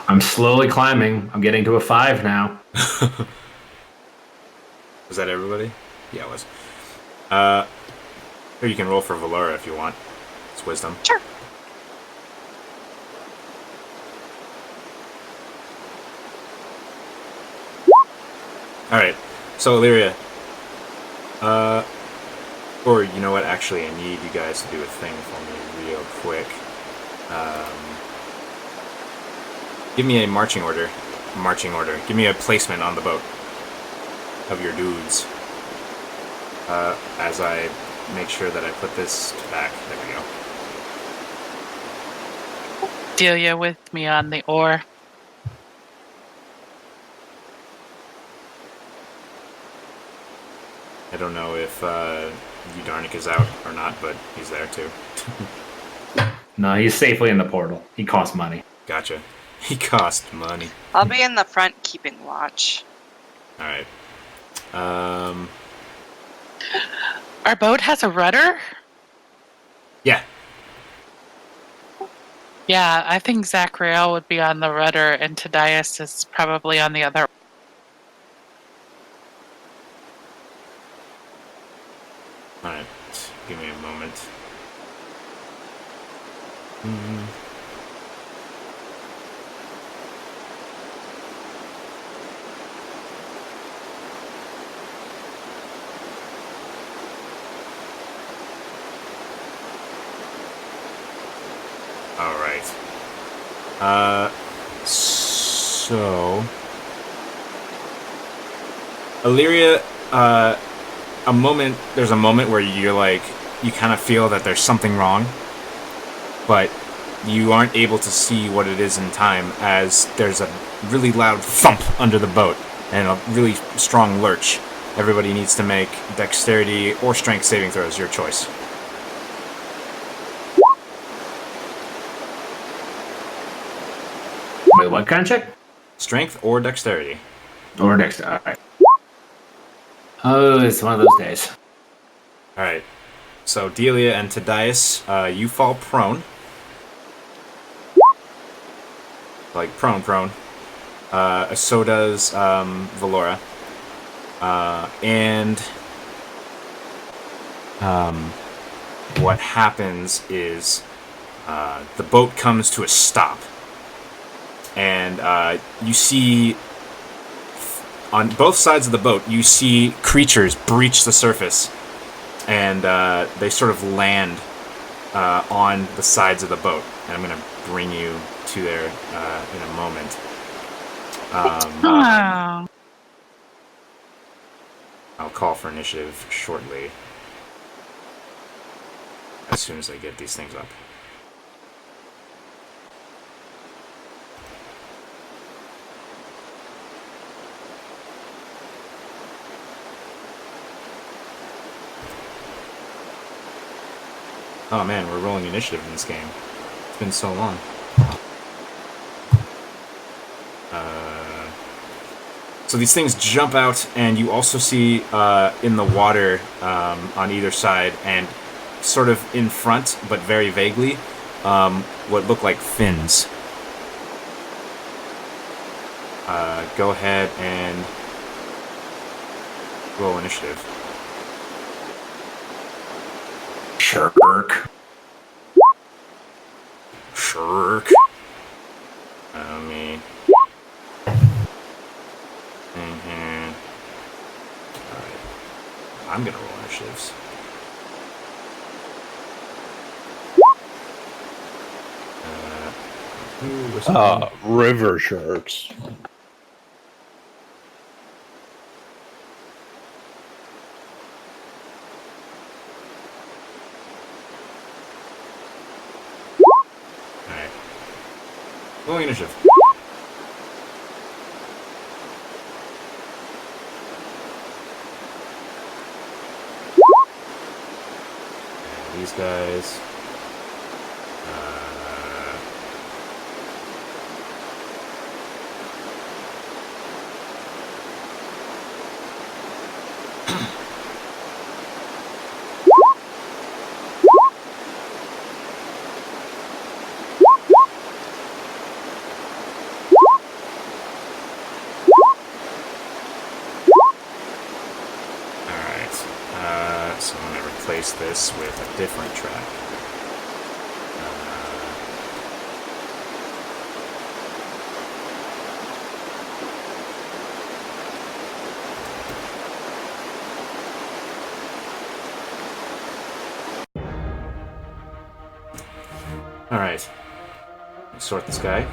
I'm slowly climbing. I'm getting to a 5 now. Was that everybody? Yeah, it was. Or you can roll for Valora if you want. It's wisdom. Sure. Alright, so Illyria. Or you know what, actually I need you guys to do a thing for me real quick. Give me a marching order. Marching order. Give me a placement on the boat of your dudes. As I make sure that I put this back. There we go. Delia with me on the oar. I don't know if Udarnik is out or not, but he's there too. No, he's safely in the portal. He costs money. Gotcha. He cost money. I'll be in the front keeping watch. Alright. Our boat has a rudder? Yeah. Yeah, I think Zachriel would be on the rudder and Tadias is probably on the other. Alright. Give me a moment. Alright. So... Illyria, there's a moment where you're like, you kind of feel that there's something wrong, but you aren't able to see what it is in time, as there's a really loud thump under the boat and a really strong lurch. Everybody needs to make dexterity or strength saving throws, your choice. Wait, what kind of check? Strength or dexterity. Or next. All right. Oh, it's one of those days. Alright. So, Delia and Tadias, you fall prone. Like, prone. So does, Valora. And what happens is, the boat comes to a stop. And, you see, on both sides of the boat, you see creatures breach the surface. And they sort of land on the sides of the boat. And I'm going to bring you to there in a moment. Oh. I'll call for initiative shortly. As soon as I get these things up. Oh man, we're rolling initiative in this game. It's been so long. So these things jump out, and you also see in the water on either side, and sort of in front, but very vaguely, what look like fins. Go ahead and roll initiative. Shirk. Shirk. Me. Alright. I'm gonna roll initiatives. River sharks. Alright. Rolling initiative. And these guys. So I'm going to replace this with a different track. Alright. Sort this guy.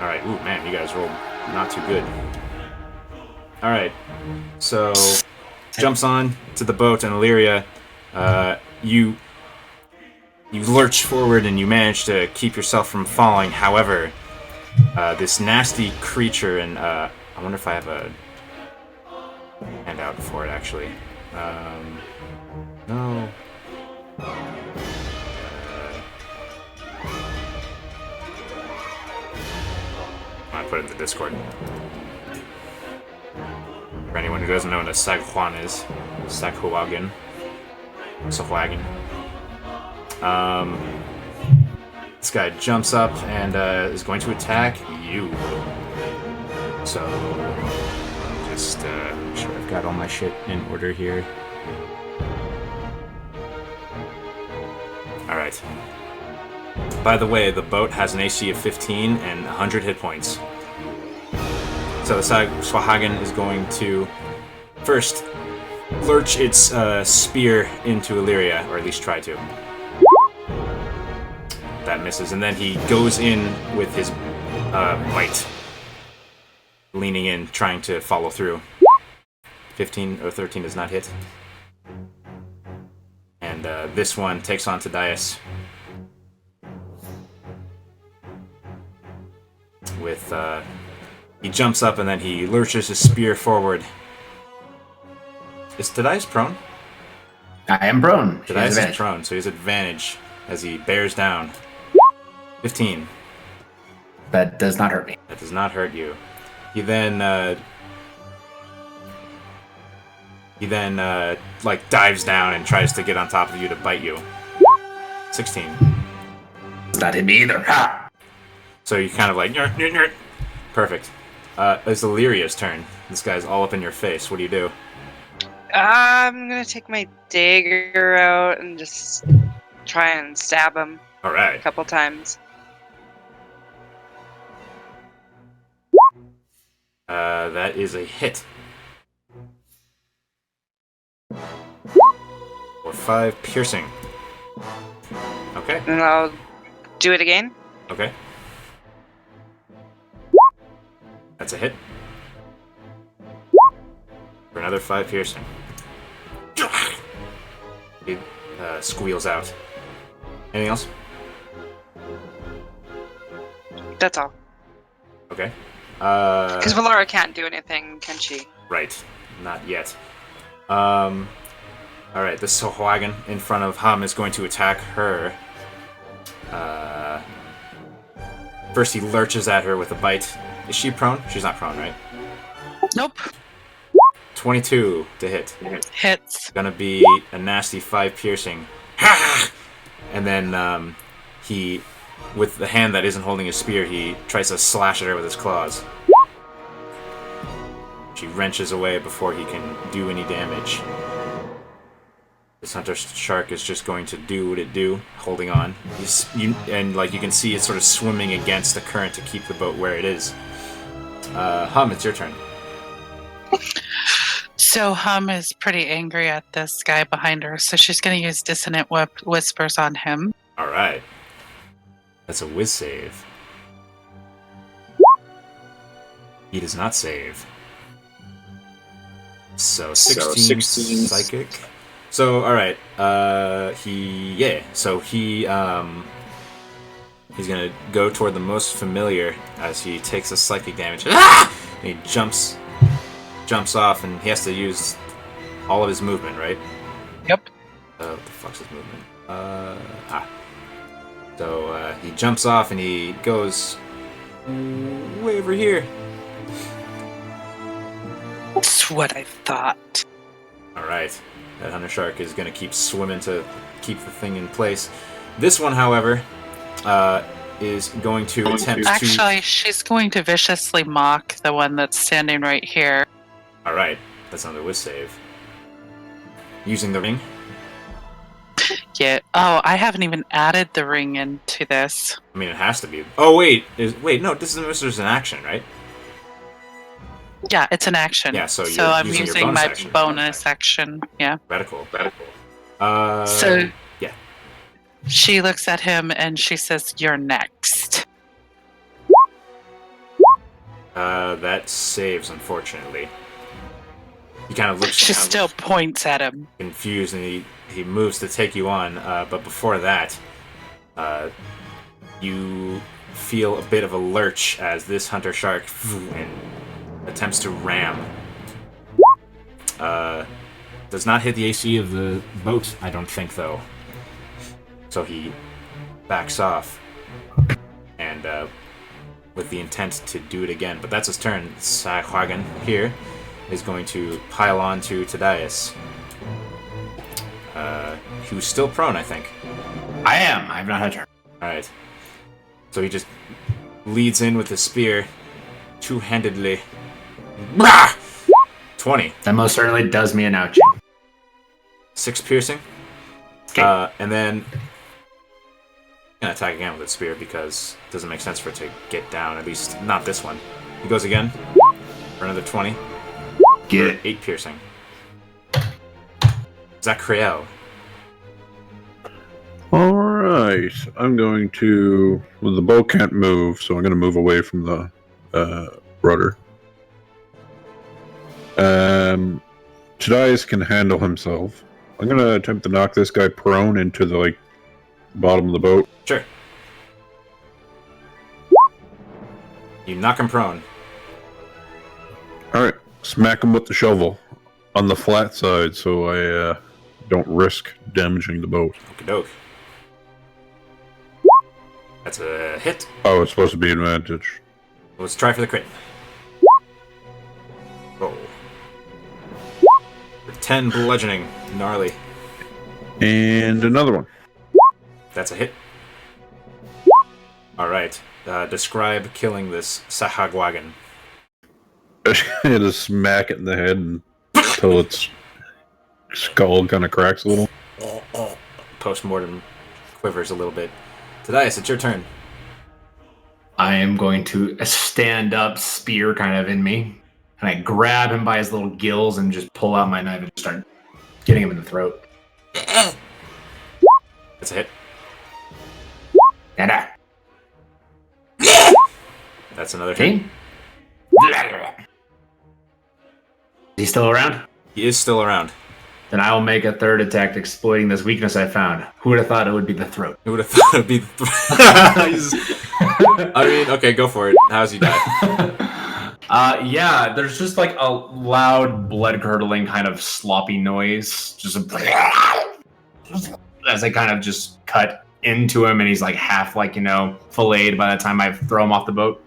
Alright, ooh, man, you guys rolled not too good. Alright, so jumps on to the boat, and Illyria, you lurch forward and you manage to keep yourself from falling. However, this nasty creature, and I wonder if I have a handout for it, actually. No. I put it in the Discord. For anyone who doesn't know what a Saghuan is, Saghuagin. Saghuagin. This guy jumps up and is going to attack you. So, just make sure I've got all my shit in order here. Alright. By the way, the boat has an AC of 15 and 100 hit points. So the Swahagan is going to first lurch its spear into Illyria, or at least try to. That misses, and then he goes in with his bite, leaning in, trying to follow through. 15 or 13 does not hit. And this one takes on Tudeira with he jumps up and then he lurches his spear forward. Is Tudeira prone? I am prone. Tudeira is prone, so he has advantage as he bears down. 15. That does not hurt me. That does not hurt you. He then like dives down and tries to get on top of you to bite you. 16. Does not hit me either. Ha! So you kind of like nyrt, nyrt, nyrt. Perfect. It's Illyria's turn. This guy's all up in your face. What do you do? I'm gonna take my dagger out and just try and stab him All a right. couple times. That is a hit. Or 5 piercing. Okay. And I'll do it again. Okay. That's a hit. For another 5 piercing. He squeals out. Anything else? That's all. Okay. Because Valora can't do anything, can she? Right. Not yet. Alright, the Sohwagan in front of Hum is going to attack her. First he lurches at her with a bite. Is she prone? She's not prone, right? Nope. 22 to hit. Hits. Gonna be a nasty 5 piercing. And then he, with the hand that isn't holding his spear, he tries to slash at her with his claws. She wrenches away before he can do any damage. This hunter shark is just going to do what it do, holding on. And like you can see, it's sort of swimming against the current to keep the boat where it is. Hum, it's your turn. So Hum is pretty angry at this guy behind her, so she's going to use Dissonant Whispers on him. All right. That's a whiz save. He does not save. So 16 psychic. So all right. He's gonna go toward the most familiar as he takes a psychic damage. Ah! And he jumps off, and he has to use all of his movement, right? Yep. What the fuck's his movement? So he jumps off and he goes way over here. That's what I thought. Alright. That hunter shark is going to keep swimming to keep the thing in place. This one, however, is going to attempt to... Actually, she's going to viciously mock the one that's standing right here. Alright. That's another whiz save. Using the ring. Yeah. Oh, I haven't even added the ring into this. I mean, it has to be. Oh, wait. No, this is an action, right? Yeah, it's an action. Yeah, so I'm using your using bonus my action. bonus action. Yeah. Radical. So yeah. she looks at him and she says, "You're next." That saves, unfortunately. He kind of looks She still points at him. confused, and he moves to take you on. But before that, you feel a bit of a lurch as this hunter shark attempts to ram. Does not hit the AC of the boat, I don't think, though. So he backs off, and with the intent to do it again. But that's his turn. Sahuagin here is going to pile on to Tadias, who's still prone, I think. I am. I've not had a turn. Alright. So he just leads in with the spear, two-handedly. Blah! 20. That most certainly does me an ouchie. 6 piercing. Okay. And then I'm gonna attack again with its spear because it doesn't make sense for it to get down, at least not this one. He goes again for another 20. Get it. 8 piercing. Zacriel. Alright. I'm going to... Well, the boat can't move, so I'm going to move away from the rudder. Tadias can handle himself. I'm going to attempt to knock this guy prone into the, bottom of the boat. Sure. You knock him prone. Alright. Smack him with the shovel on the flat side so I don't risk damaging the boat. Okie doke. That's a hit. Oh, it's supposed to be advantage. Let's try for the crit. Roll. For 10 bludgeoning. Gnarly. And another one. That's a hit. Alright. Describe killing this Sahuagin. Hit a smack it in the head until its skull kind of cracks a little. Post-mortem quivers a little bit. Tadias, it's your turn. I am going to stand up, spear kind of in me, and I grab him by his little gills and just pull out my knife and start getting him in the throat. That's a hit. And That's another hit. okay. Is he still around? He is still around. Then I will make a third attack exploiting this weakness I found. Who would have thought it would be the throat? Who would have thought it would be the I mean, okay, go for it. How's he die? Yeah, there's just like a loud, blood-curdling kind of sloppy noise. Just as I kind of just cut into him, and he's like half filleted by the time I throw him off the boat.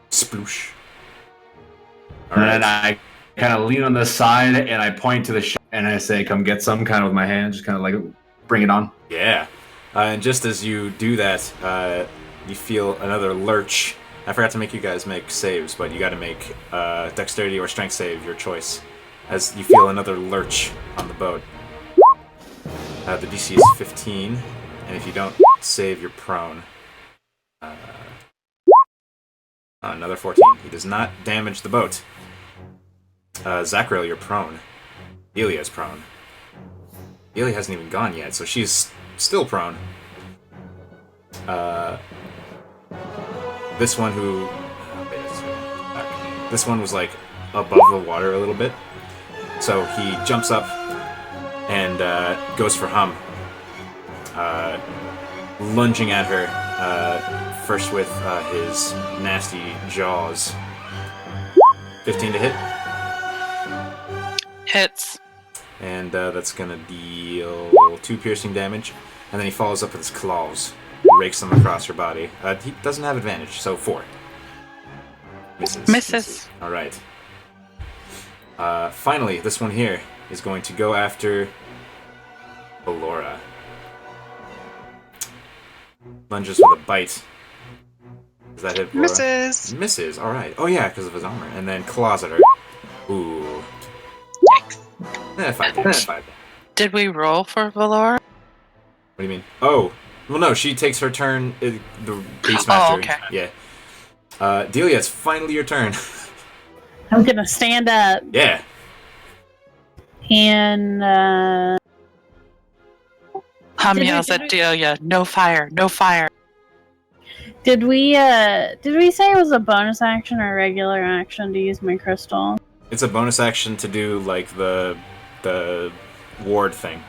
Sploosh. And then I kind of lean on the side, and I point to the ship, and I say, come get some, kind of with my hand, just kind of like, bring it on. Yeah. And just as you do that, you feel another lurch. I forgot to make you guys make saves, but you got to make dexterity or strength save, your choice, as you feel another lurch on the boat. The DC is 15, and if you don't save, you're prone. Another 14. He does not damage the boat. Zacriel, you're prone. Delia's prone. Delia hasn't even gone yet, so she's still prone. This one who... This one was, above the water a little bit. So he jumps up and goes for Hum. Lunging at her, first with his nasty jaws. 15 to hit. Hits. And that's gonna deal 2 piercing damage. And then he follows up with his claws. Rakes them across her body. He doesn't have advantage, so 4. Misses. Alright. Finally, this one here is going to go after Ballora. Lunges with a bite. Does that hit Ballora? Misses. Misses, alright. Oh yeah, because of his armor. And then claws at her. Ooh. Yikes. 5 damage. Did we roll for Valor? What do you mean? Oh, well, no. She takes her turn. The Beastmaster. Oh, okay. Yeah. Delia, it's finally your turn. I'm gonna stand up Yeah. and Hum yells at Delia, no fire, no fire. Did we say it was a bonus action or a regular action to use my crystal? It's a bonus action to do like the ward thing.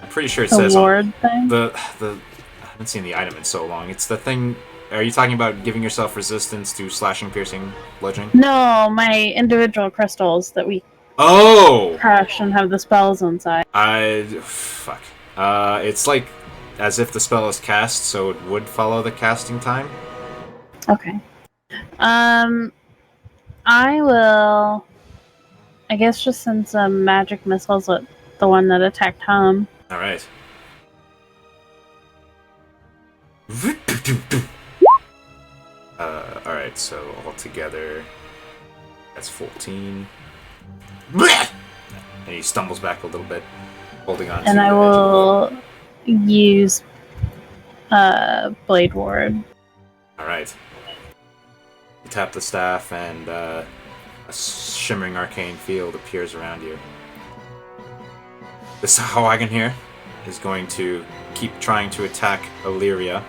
I'm pretty sure it The says ward thing? the I haven't seen the item in so long. It's the thing. Are you talking about giving yourself resistance to slashing, piercing, bludgeoning? No, my individual crystals that we Oh! crush and have the spells inside. Fuck. It's like as if the spell is cast, so it would follow the casting time. Okay. I will. I guess just send some magic missiles at the one that attacked Hum. All right. All right. So altogether, that's 14. And he stumbles back a little bit, holding on. And to I the will use Blade Ward. All right. You tap the staff, and a shimmering arcane field appears around you. This Sahawagan here is going to keep trying to attack Illyria.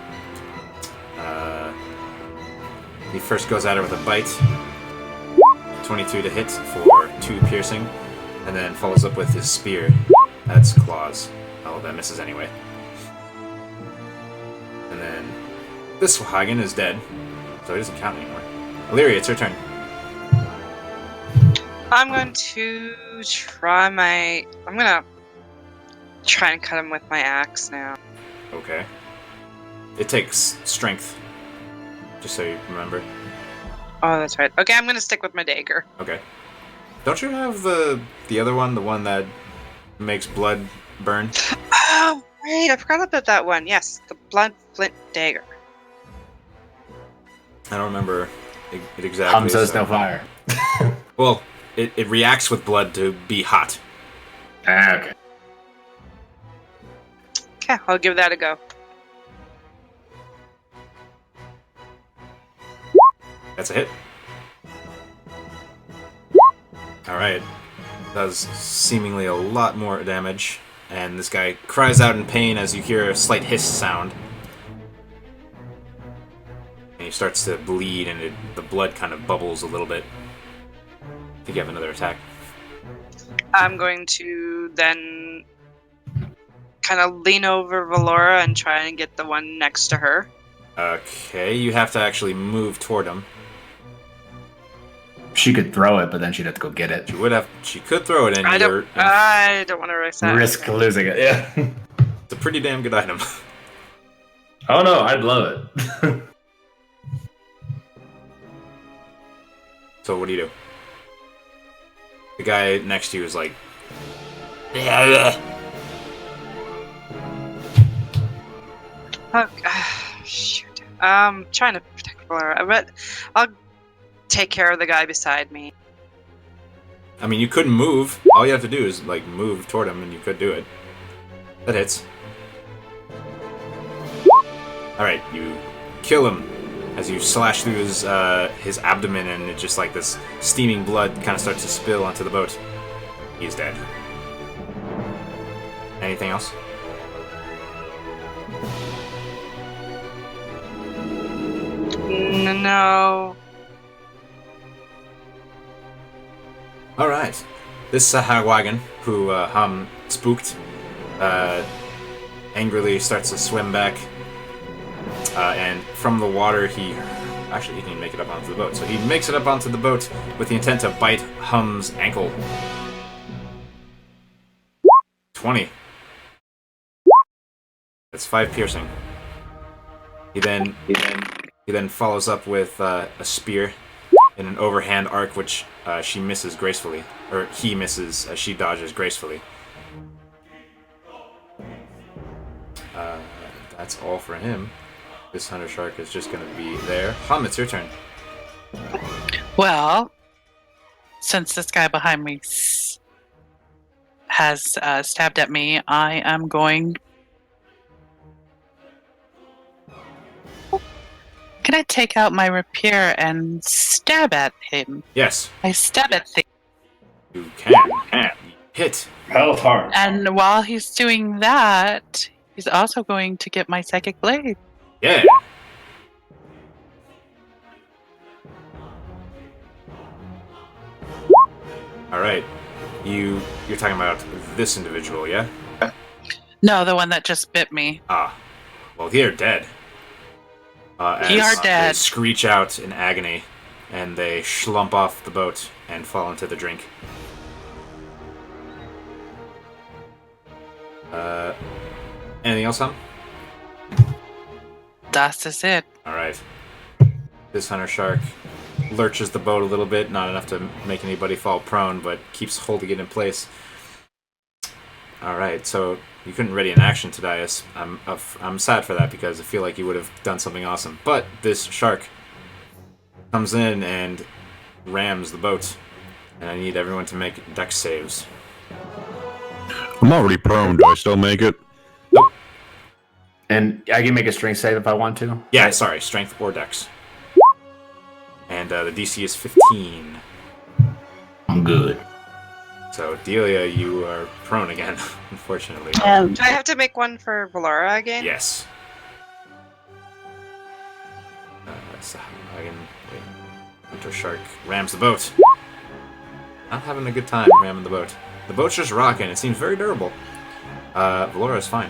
He first goes at her with a bite. 22 to hit for 2 piercing, and then follows up with his spear. That's claws. Oh, that misses anyway. And then this Sahawagan is dead, so he doesn't count anymore. Illyria, it's your turn. I'm going to try my... I'm going to try and cut him with my axe now. Okay. It takes strength, just so you remember. Oh, that's right. Okay, I'm going to stick with my dagger. Okay. Don't you have the other one, the one that makes blood burn? Oh, right. I forgot about that one. Yes, the blood flint dagger. I don't remember it exactly. Hum says no fire. Well, it reacts with blood to be hot. Okay. Okay, I'll give that a go. That's a hit. Alright. Does seemingly a lot more damage. And this guy cries out in pain as you hear a slight hiss sound. And he starts to bleed, and the blood kind of bubbles a little bit. I think you have another attack. I'm going to then kind of lean over Valora and try and get the one next to her. Okay, you have to actually move toward him. She could throw it, but then she'd have to go get it. She could throw it in. I don't want to risk that. Risk losing it, yeah. It's a pretty damn good item. Oh no, I'd love it. So what do you do? The guy next to you is like... Oh, shoot. Trying to protect Valora, but I'll take care of the guy beside me. I mean, you couldn't move. All you have to do is, like, move toward him, and you could do it. That hits. Alright, you kill him as you slash through his abdomen, and it just, like, this steaming blood kind of starts to spill onto the boat. He's dead. Anything else? No. Alright. This Sahawagan, who Hum spooked, angrily starts to swim back. And from the water, he didn't even make it up onto the boat. So he makes it up onto the boat with the intent to bite Hum's ankle. 20. That's 5 piercing. He then follows up with a spear in an overhand arc, which she misses gracefully, or he misses as she dodges gracefully. That's all for him. This Hunter Shark is just going to be there. Hum, it's your turn. Well, since this guy behind me has stabbed at me, I am going... Can I take out my rapier and stab at him? Yes, I stab at things. you can. Hit. Held hard. And while he's doing that, He's also going to get my psychic blade. Yeah. All right. You're talking about this individual, yeah? No, the one that just bit me. Ah. Well, they're dead. He are They dead. screech out in agony, and they slump off the boat and fall into the drink. Anything else, Hum? That is it. All right. This hunter shark lurches the boat a little bit, not enough to make anybody fall prone, but keeps holding it in place. All right, so you couldn't ready an action, Tudeira. I'm sad for that because I feel like you would have done something awesome. But this shark comes in and rams the boat, and I need everyone to make dex saves. I'm already prone. Do I still make it? Nope. And I can make a strength save if I want to. Yeah, sorry, strength or dex. And the DC is 15. I'm good. So, Delia, you are prone again, unfortunately. Do I have to make one for Valora again? Yes. So wait. Hunter shark rams the boat. Not having a good time ramming the boat. The boat's just rocking. It seems very durable. Valora is fine.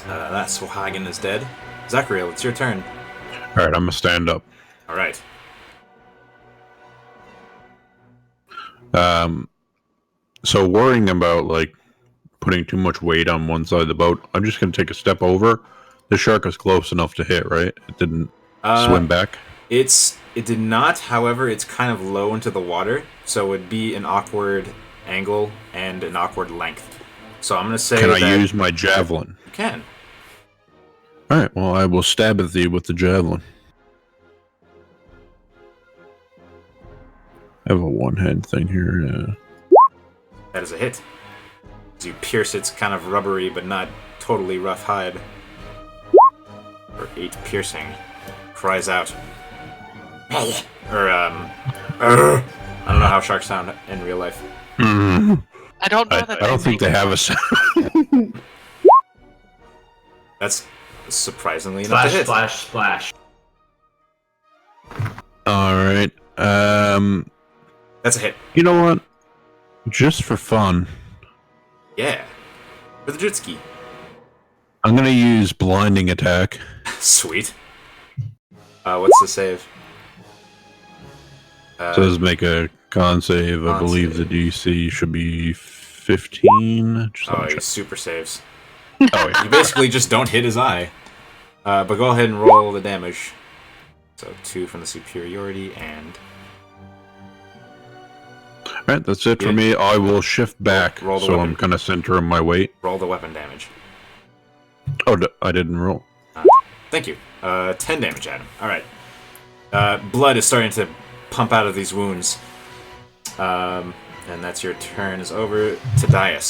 That Swahagan is dead. Zachariel, it's your turn. All right, I'm gonna stand up. All right. So worrying about like putting too much weight on one side of the boat, I'm just gonna take a step over. The shark is close enough to hit, right? It didn't swim back. It did not. However, it's kind of low into the water, so it would be an awkward angle and an awkward length. So I'm gonna say. Can I use my javelin? You can. All right. Well, I will stab at thee with the javelin. I have a one-hand thing here. Yeah. That is a hit. As you pierce its kind of rubbery but not totally rough hide. For 8 piercing. Cries out. Or, I don't know how sharks sound in real life. Mm. I don't know I that don't think they have a sound. That's surprisingly enough to hit. Splash. All right. That's a hit. You know what? Just for fun, Yeah. For the jet ski. I'm gonna use blinding attack. Sweet. What's the save? Says make a con save. I Con believe save. the DC should be 15. Just let Oh, me he check. super saves. Oh, yeah. You basically just don't hit his eye. But go ahead and roll the damage. So 2 from the superiority and... All right, that's it for Yeah. me. I will shift back, Roll the so weapon. I'm kind of centering my weight. roll the weapon damage. Oh, I didn't roll. Thank you. 10 damage, Adam. Alright. Blood is starting to pump out of these wounds. And that's your turn is over. Tudeira.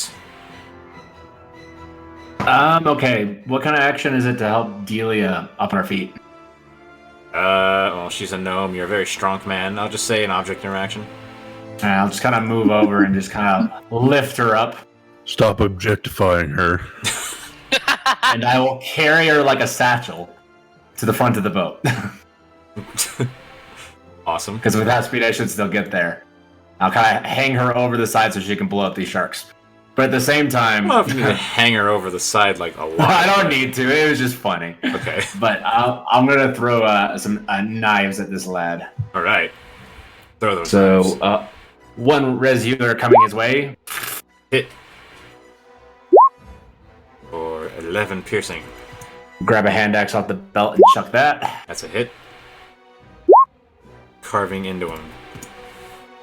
Okay. What kind of action is it to help Delia up on her feet? Well, she's a gnome. You're a very strong man. I'll just say an object interaction. I'll just kind of move over and just kind of lift her up, Stop objectifying her. and I will carry her like a satchel to the front of the boat. Awesome. Because with that speed, I should still get there. I'll kind of hang her over the side so she can blow up these sharks. But at the same I time, don't know if you need to hang her over the side like a lot. I don't need to. It was just funny. Okay. But I'm gonna throw some knives at this lad. Alright. Throw those knives. So one Resuler coming his way. Hit. For 11 piercing. Grab a hand axe off the belt and chuck that. That's a hit. Carving into him.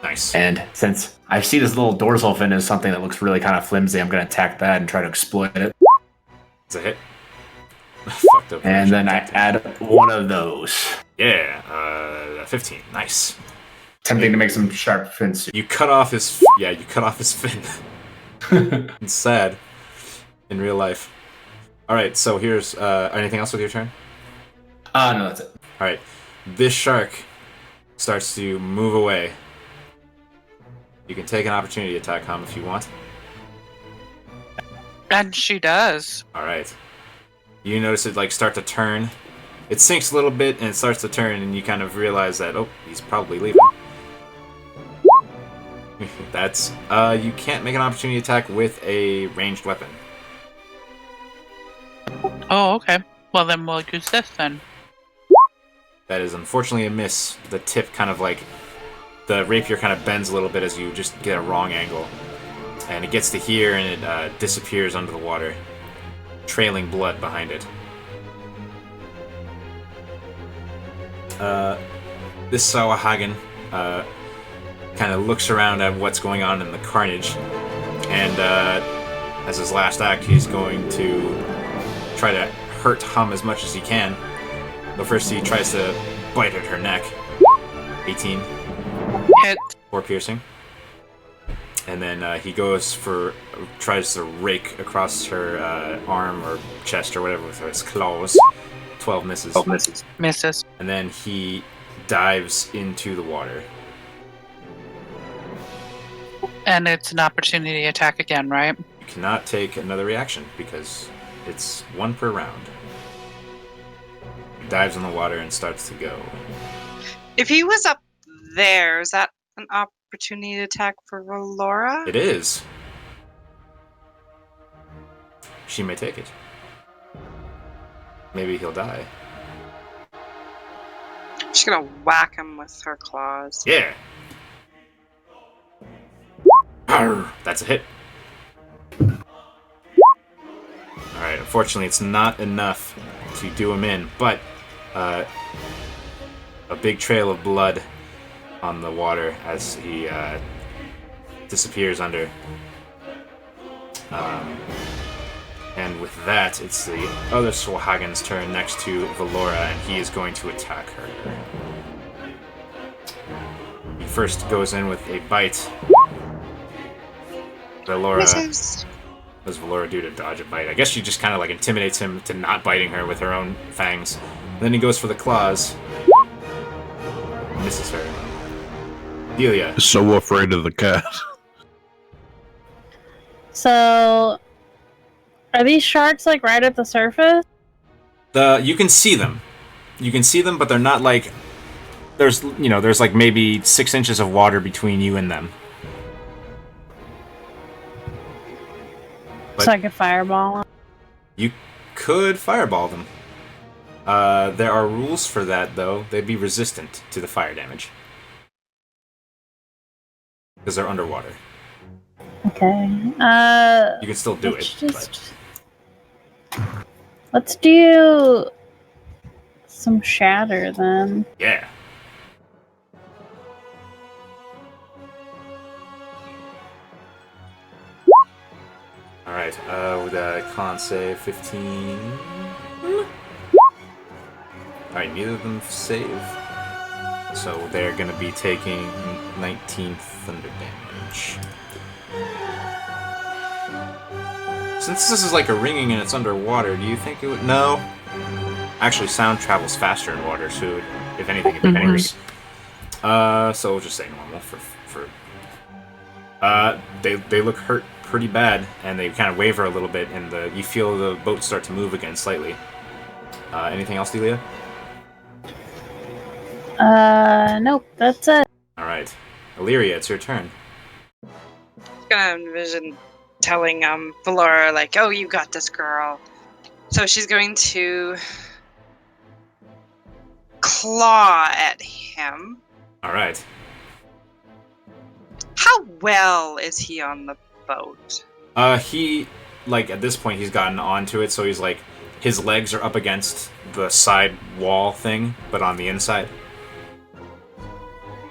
Nice. And since I see this little dorsal fin as something that looks really kind of flimsy, I'm gonna attack that and try to exploit it. It's a hit. Fucked up. And then I add one of those. Yeah, 15. Nice. Attempting to make some sharp fin soup. You cut off his... Yeah, you cut off his fin. It's sad. In real life. Alright, so here's... anything else with your turn? No, that's it. Alright. This shark starts to move away. You can take an opportunity attack, Hum, if you want. And she does. All right. You notice it like start to turn. It sinks a little bit and it starts to turn, and you kind of realize that he's probably leaving. That's you can't make an opportunity attack with a ranged weapon. Oh, okay. Well, then we'll use this then. That is unfortunately a miss. The tip kind of like the rapier kind of bends a little bit as you just get a wrong angle, and it gets to here and it disappears under the water, trailing blood behind it. This Sawahagan kind of looks around at what's going on in the carnage, and as his last act, he's going to try to hurt Hum as much as he can. But first, he tries to bite at her neck. 18. Hit. 4 piercing. And then he tries to rake across her arm or chest or whatever with his claws. 12 misses. 12 misses. Misses. And then he dives into the water. And it's an opportunity attack again, right? You cannot take another reaction because it's 1 per round. He dives in the water and starts to go. If he was up there, is that an opportunity attack for Valora? It is. She may take it. Maybe he'll die. She's gonna whack him with her claws. Yeah. Arr, that's a hit. Alright, unfortunately it's not enough to do him in, but a big trail of blood on the water as he disappears under. And with that, it's the other Swahagan's turn next to Valora, and he is going to attack her. He first goes in with a bite. Valora, Misses. what does Valora do to dodge a bite? I guess she just kind of like intimidates him to not biting her with her own fangs. And then he goes for the claws. Misses her. Delia. So afraid of the cat. So, are these sharks like right at the surface? You can see them. You can see them, but they're not like... There's like maybe 6 inches of water between you and them. But So I could fireball them. you could fireball them. There are rules for that, though. They'd be resistant to the fire damage. Because they're underwater. Okay. You can still do it, but... Let's do some shatter then. Yeah. Alright, with a con save 15. Alright, neither of them save. So they're gonna be taking 19 thunder damage. Since this is like a ringing and it's underwater, do you think it would... No. Actually, sound travels faster in water, so it would, if anything, it'd be worse. So we'll just say normal for... They look hurt pretty bad, and they kind of waver a little bit, and you feel the boat start to move again slightly. Anything else, Delia? Nope, that's it. Alright. Illyria, it's your turn. Gonna envision telling Valora like, "Oh, you got this, girl." So she's going to claw at him. Alright. How well is he on the boat? He, like, at this point, he's gotten onto it, so he's, like, his legs are up against the side wall thing, but on the inside.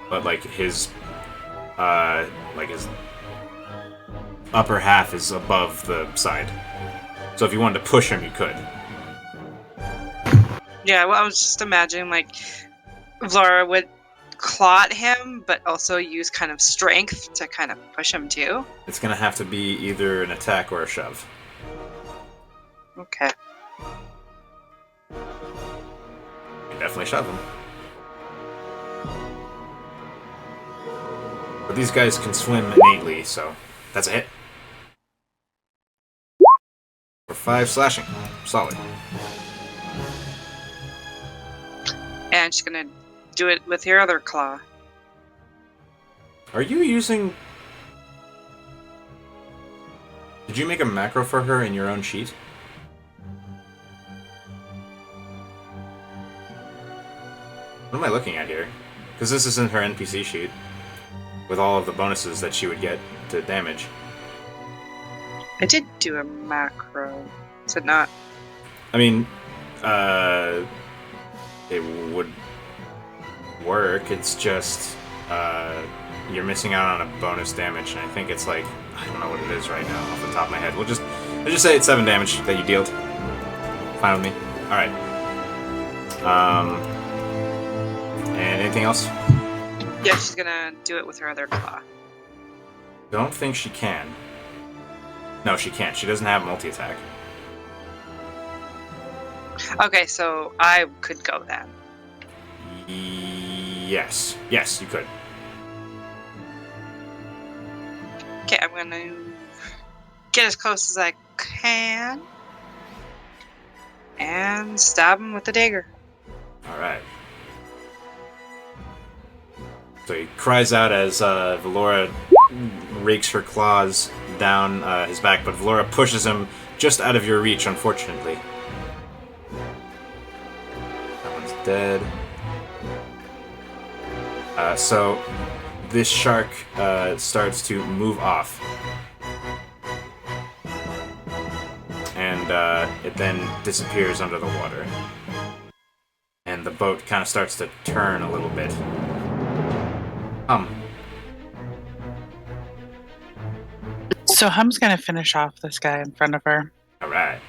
But, like, his upper half is above the side. So if you wanted to push him, you could. Yeah, well, I was just imagining, like, Valora would claw at him, but also use kind of strength to kind of push him too. It's gonna have to be either an attack or a shove. Okay. You can definitely shove him. But these guys can swim innately, so that's a hit. 5 slashing. Solid. And she's gonna do it with your other claw. Are you using... Did you make a macro for her in your own sheet? What am I looking at here? Because this isn't her NPC sheet. With all of the bonuses that she would get to damage. I did do a macro. Is it not? I mean, it would work. It's just, you're missing out on a bonus damage, and I think it's like, I don't know what it is right now off the top of my head. Let's just say it's 7 damage that you dealt. Fine with me. Alright. And anything else? Yeah, she's gonna do it with her other claw. Don't think she can. No, she can't. She doesn't have multi-attack. Okay, so I could go then. Yes. Yes, you could. Okay, I'm gonna get as close as I can and stab him with the dagger. Alright. So he cries out as Valora rakes her claws down his back, but Valora pushes him just out of your reach, unfortunately. That one's dead. So this shark starts to move off. And it then disappears under the water. And the boat kind of starts to turn a little bit. So Hum's gonna finish off this guy in front of her. Alright.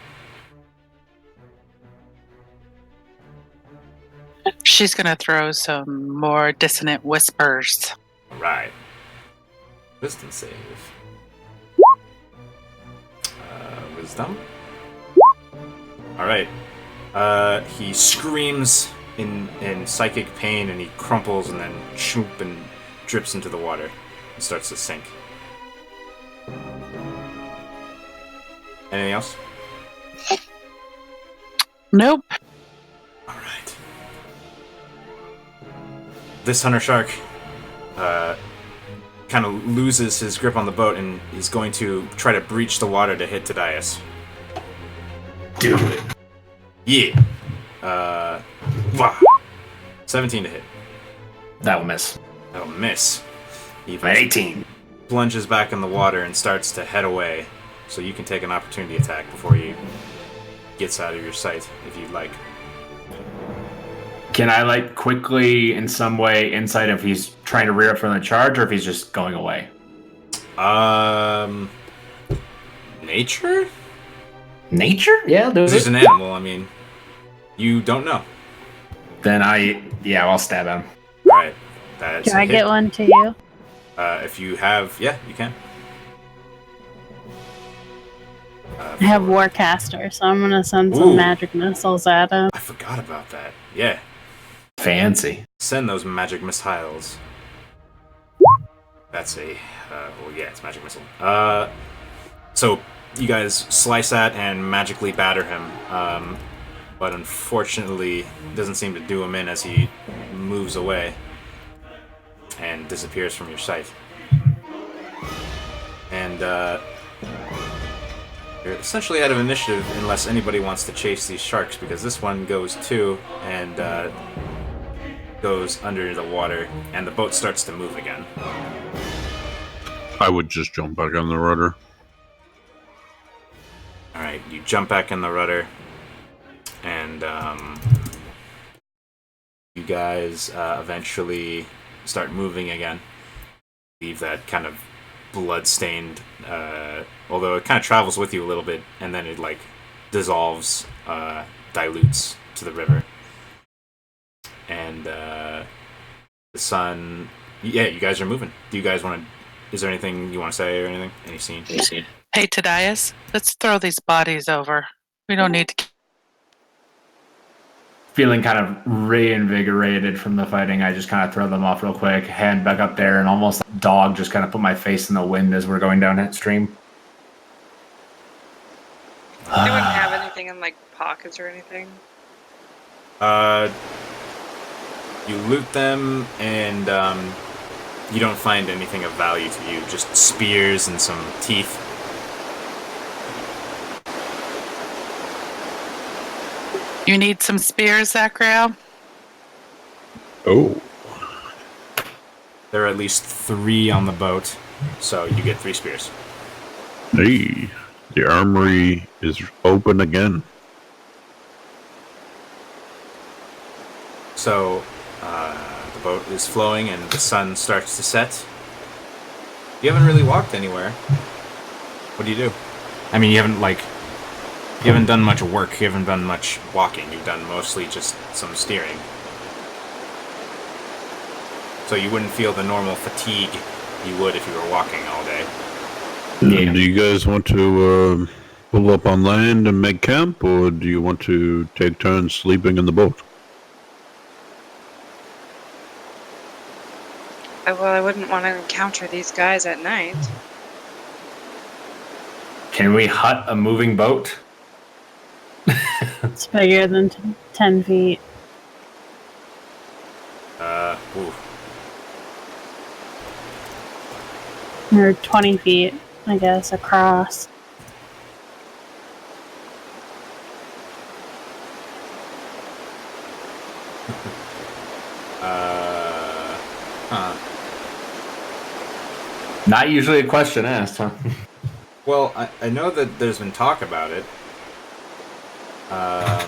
She's gonna throw some more dissonant whispers. Alright. Wisdom save. Wisdom? Alright. He screams in psychic pain and he crumples and then shoop and drips into the water and starts to sink. Anything else? Nope. Alright. This hunter shark kind of loses his grip on the boat and he's going to try to breach the water to hit Tudeira. Do it. Yeah. Wow. 17 to hit. That'll miss. That'll miss. He 18. plunges back in the water and starts to head away. So you can take an opportunity attack before he gets out of your sight, if you'd like. Can I, like, quickly, in some way, insight if he's trying to rear up from the charge or if he's just going away? Nature? Nature? Yeah, there's He's an animal, I mean, you don't know. Then I'll stab him. Right. That's Can a I hit. get one to you? If you have, yeah, you can. I have Warcaster, so I'm gonna send some Ooh. magic missiles at him. I forgot about that. Yeah. Fancy. Send those magic missiles. That's a, well, yeah, it's magic missile. So you guys slice at and magically batter him, but unfortunately doesn't seem to do him in as he moves away and disappears from your sight. And you're essentially out of initiative unless anybody wants to chase these sharks, because this one goes too and goes under the water, and the boat starts to move again. I would just jump back on the rudder. Alright, you jump back in the rudder, and you guys eventually start moving again. Leave that kind of blood-stained, although it kind of travels with you a little bit, and then it, like, dissolves, dilutes to the river. And the sun... Yeah, you guys are moving. Do you guys want to... Is there anything you want to say or anything? Any scene? Hey, Tudeira, let's throw these bodies over. We don't need to. Feeling kind of reinvigorated from the fighting, I just kind of throw them off real quick, hand back up there, and almost like a dog just kind of put my face in the wind as we're going down that stream. They wouldn't in like pockets or anything? You loot them, and you don't find anything of value to you. Just spears and some teeth. You need some spears, Zachariah? Oh, There are at least 3 on the boat, so you get 3 spears. hey, the armory is open again. So the boat is flowing, and the sun starts to set. You haven't really walked anywhere. What do you do? I mean, you haven't done much work. You haven't done much walking. You've done mostly just some steering. So you wouldn't feel the normal fatigue you would if you were walking all day. Yeah. Do you guys want to pull up on land and make camp, or do you want to take turns sleeping in the boat? Well, I wouldn't want to encounter these guys at night. Can we hut a moving boat? It's bigger than 10 feet. Ooh. Or 20 feet, I guess, across. Huh. Not usually a question asked, huh? Well, I know that there's been talk about it. I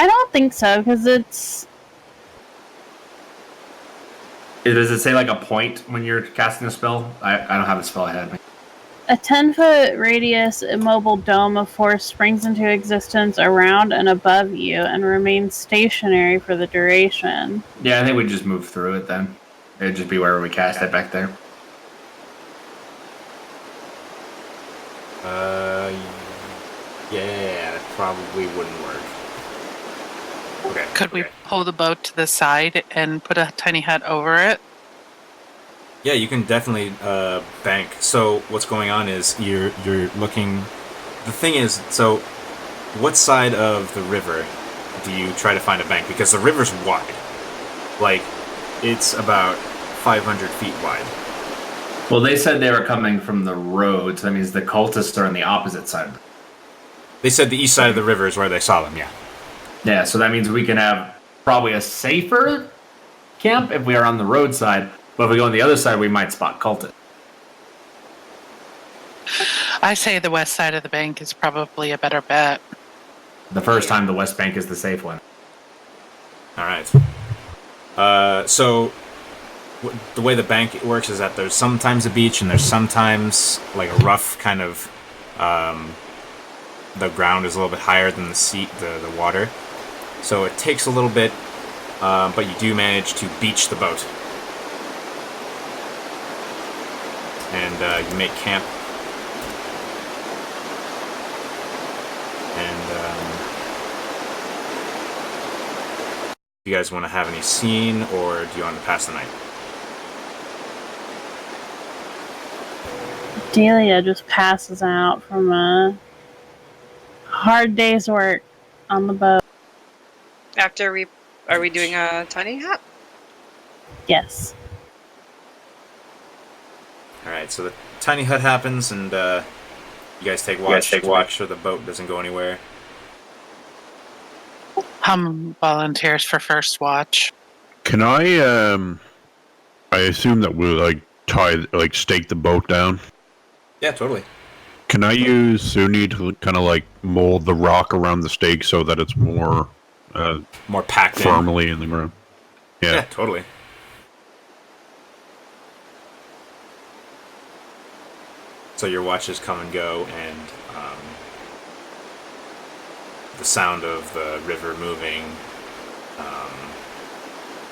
don't think so, because it's... Does it say like a point when you're casting a spell? I don't have a spell ahead of me. A 10-foot radius immobile dome of force springs into existence around and above you and remains stationary for the duration. Yeah, I think we just move through it then. It'd just be wherever we cast it back there. Yeah, that probably wouldn't work. Okay. Could we pull the boat to the side and put a tiny hut over it? Yeah, you can definitely bank. So what's going on is you're looking. The thing is, so what side of the river do you try to find a bank? Because the river's wide. Like, it's about 500 feet wide. Well, they said they were coming from the road, so that means the cultists are on the opposite side. They said the east side of the river is where they saw them, yeah. Yeah, so that means we can have probably a safer camp if we are on the road side, but if we go on the other side, we might spot cultists. I say the west side of the bank is probably a better bet. The first time, the West Bank is the safe one. All right. So the way the bank works is that there's sometimes a beach and there's sometimes like a rough kind of the ground is a little bit higher than the water, so it takes a little bit, but you do manage to beach the boat, and you make camp. And do you guys want to have any scene, or do you want to pass the night? Delia just passes out from a hard day's work on the boat. Are we doing a tiny hut? Yes. Alright, so the tiny hut happens, and you guys take watch to make sure the boat doesn't go anywhere. Volunteers for first watch. Can I assume that we'll stake the boat down? Yeah, totally. Can I use Suni to kind of mold the rock around the stake so that it's more More packed in. firmly in the ground? Yeah, Yeah. totally. So your watches come and go, and the sound of the river moving,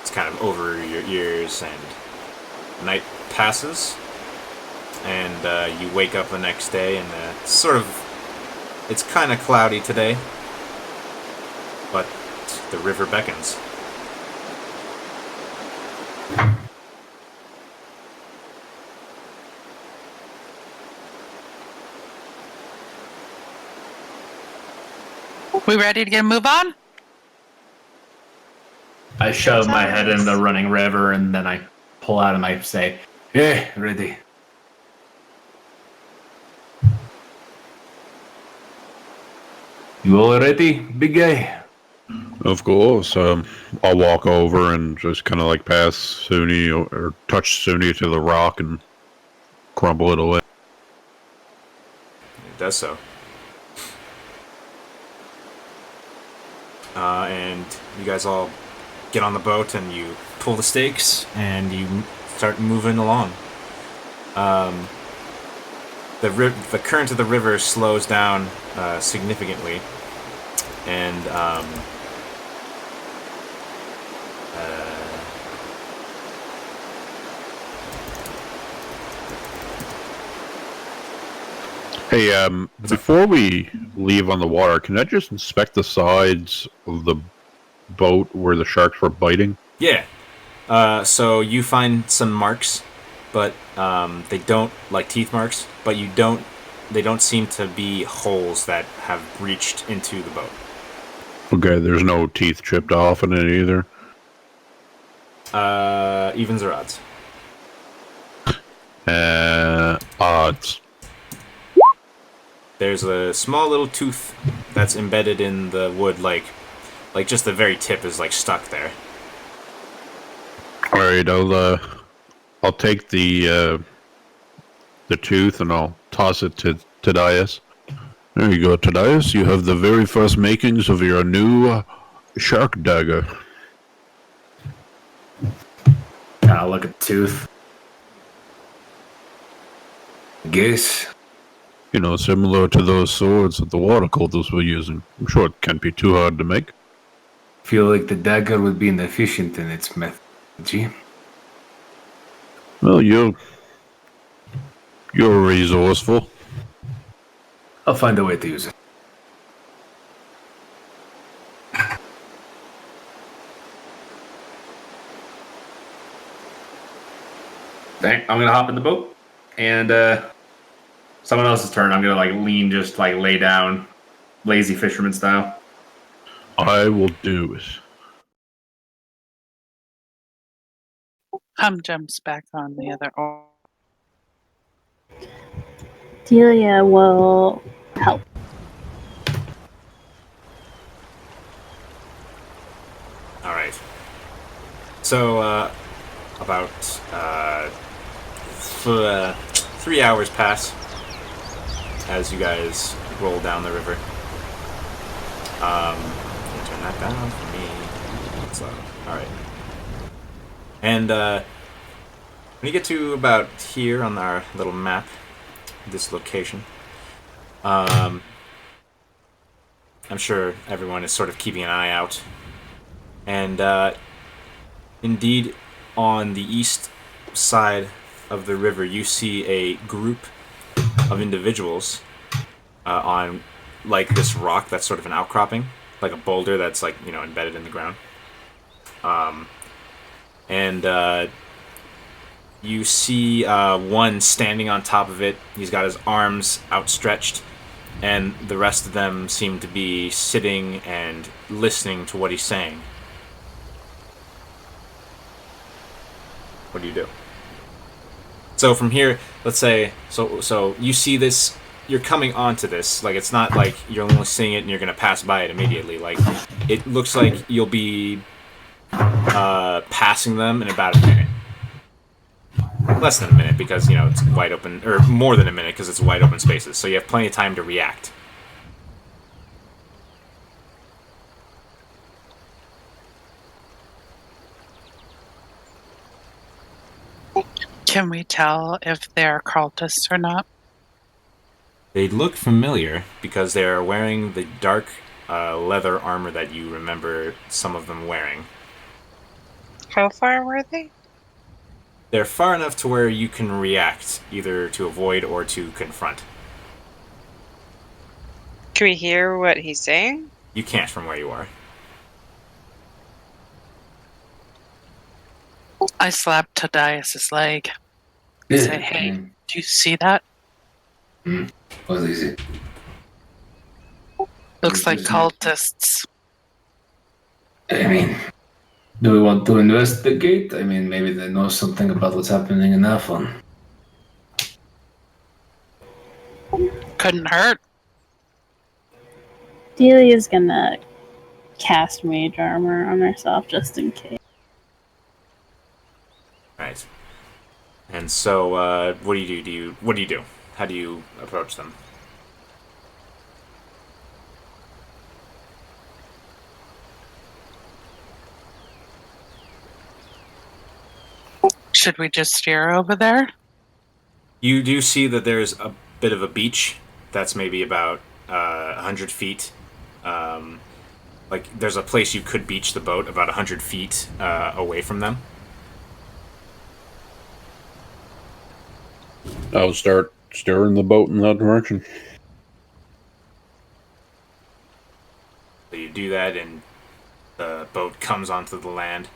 it's kind of over your ears, and night passes, and you wake up the next day, and it's kind of cloudy today, but the river beckons. We ready to get a move on? I shove my head in the running river and then I pull out and I say, "Yeah, ready." You all ready, big guy? Of course. I'll walk over and just kind of like pass Suni or touch Suni to the rock and crumble it away. It does so. And you guys all get on the boat and you pull the stakes and you start moving along. The current of the river slows down significantly, and Hey, before we leave on the water, can I just inspect the sides of the boat where the sharks were biting? yeah. So you find some marks, but they don't like teeth marks. But they don't seem to be holes that have reached into the boat. Okay, there's no teeth chipped off in it either. Evens or odds? Odds. There's a small little tooth that's embedded in the wood, like just the very tip is like stuck there. All right, I'll take the tooth and I'll toss it to Tadias. There you go, Tadias. You have the very first makings of your new shark dagger. Kind of look at the tooth. Guess. You know, similar to those swords that the water cultists were using. I'm sure it can't be too hard to make. Feel like the dagger would be inefficient in its methodology. Well, you're resourceful. I'll find a way to use it. Dang, I'm gonna hop in the boat, and someone else's turn. I'm gonna like lean, just like lay down, lazy fisherman style. I will do it. Jumps back on the other oar. Delia will help. All right. So about 3 hours pass as you guys roll down the river. Turn that down for me. Slow. All right. And when you get to about here on our little map, this location, I'm sure everyone is sort of keeping an eye out. And indeed, on the east side of the river, you see a group of individuals on like this rock that's sort of an outcropping, like a boulder that's like, you know, embedded in the ground. And you see one standing on top of it. He's got his arms outstretched, and the rest of them seem to be sitting and listening to what he's saying. What do you do? So from here, let's say, so you see this, you're coming onto this, like it's not like you're only seeing it and you're going to pass by it immediately. Like, it looks like you'll be passing them in about a minute. Less than a minute, because, you know, it's wide open, or more than a minute, because it's wide open spaces, so you have plenty of time to react. Can we tell if they're cultists or not? They look familiar because they are wearing the dark leather armor that you remember some of them wearing. How far were they? They're far enough to where you can react, either to avoid or to confront. Can we hear what he's saying? You can't from where you are. I slap Tadias' leg. Say, hey, do you see that? What is it? Looks like cultists. I mean, do we want to investigate? I mean, maybe they know something about what's happening in Afon. Couldn't hurt. Delia's gonna cast mage armor on herself just in case. Right. And so, what do you do? What do you do? How do you approach them? Should we just steer over there? You do see that there's a bit of a beach that's maybe about 100 feet. Like, there's a place you could beach the boat about 100 feet away from them. I'll start steering the boat in that direction. So you do that, and the boat comes onto the land.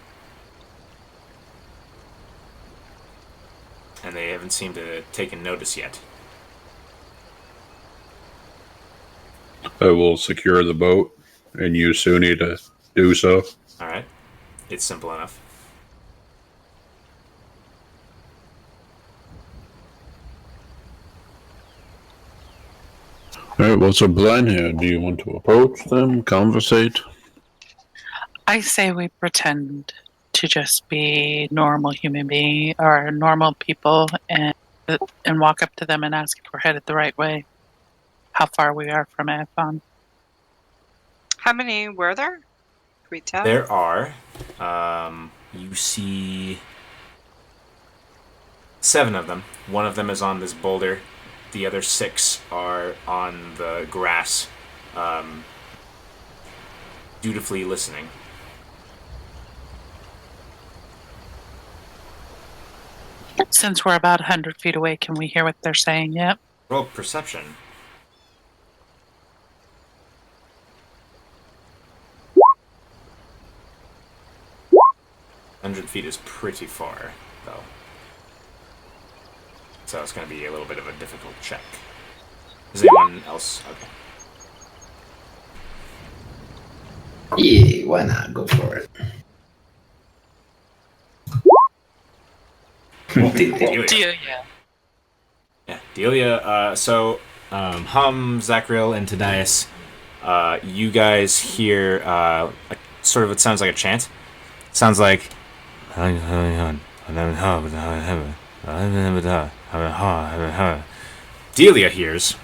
And they haven't seemed to have taken notice yet. I will secure the boat and use Suni to do so. Alright. It's simple enough. Alright, what's our plan here? Do you want to approach them, conversate? I say we pretend to just be normal human being or normal people and walk up to them and ask if we're headed the right way. How far we are from Afon. How many were there? Can we tell? There are, you see 7 of them. One of them is on this boulder. The other 6 are on the grass, dutifully listening. Since we're about 100 feet away, can we hear what they're saying yet? Roll perception. "100 feet is pretty far, though. So it's going to be a little bit of a difficult check. Is anyone else? Okay. Yeah, why not? Go for it. Delia. Yeah, Delia. So, Zachriel, and Tadias, you guys hear sort of, it sounds like a chant. It sounds like... Delia hears,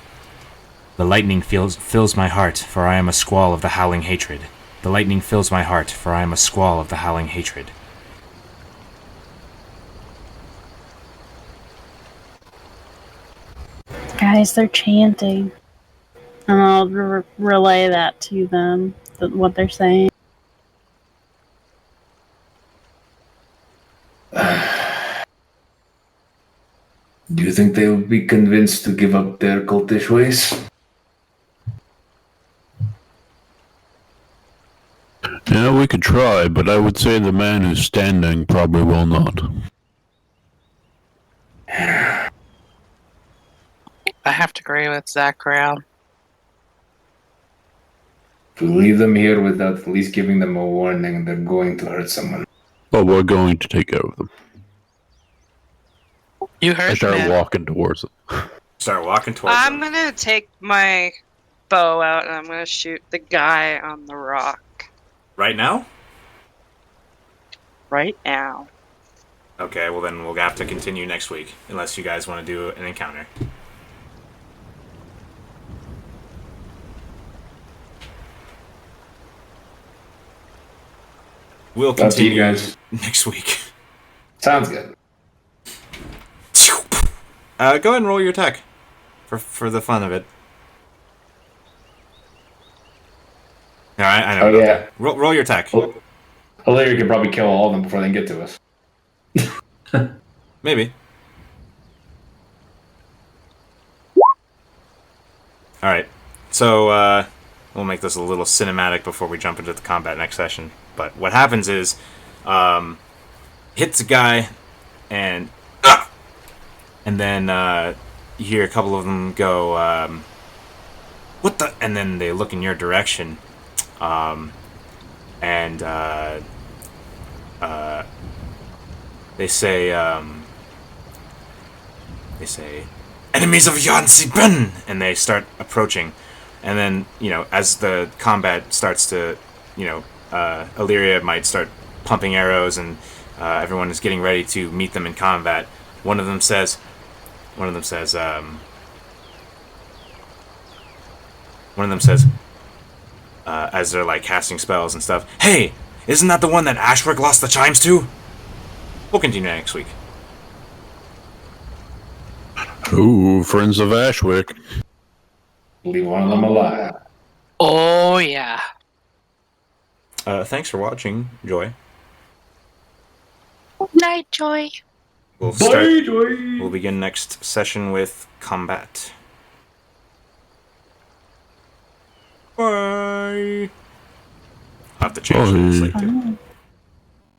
"The lightning fills my heart, for I am a squall of the howling hatred. The lightning fills my heart, for I am a squall of the howling hatred." Guys, they're chanting. And I'll relay that to them, what they're saying. Do you think they will be convinced to give up their cultish ways? Yeah, we could try, but I would say the man who's standing probably will not. I have to agree with Zachariah. To leave them here without at least giving them a warning, they're going to hurt someone. But we're going to take care of them. You I heard start me. walking towards them. Start walking towards I'm them. gonna take my bow out and I'm gonna shoot the guy on the rock Right now? right now. Okay, well then we'll have to continue next week, unless you guys want to do an encounter. We'll Up to you continue guys. next week. Sounds good. Go ahead and roll your attack for the fun of it. All right, I know. Oh, yeah. Roll your attack. Hilaria could probably kill all of them before they get to us. Maybe. All right. So we'll make this a little cinematic before we jump into the combat next session. But what happens is, hits a guy, and then you hear a couple of them go, what the? And then they look in your direction, and they say, enemies of Yansi Ben, and they start approaching, and then as the combat starts to, Illyria might start pumping arrows, and everyone is getting ready to meet them in combat. One of them says, as they're like casting spells and stuff, "Hey, isn't that the one that Ashwick lost the chimes to?" We'll continue next week. Ooh, friends of Ashwick. Leave one of them alive. Oh, yeah. Thanks for watching, Joy. Night, Joy. We'll begin next session with combat. Bye. I'll have to change this later.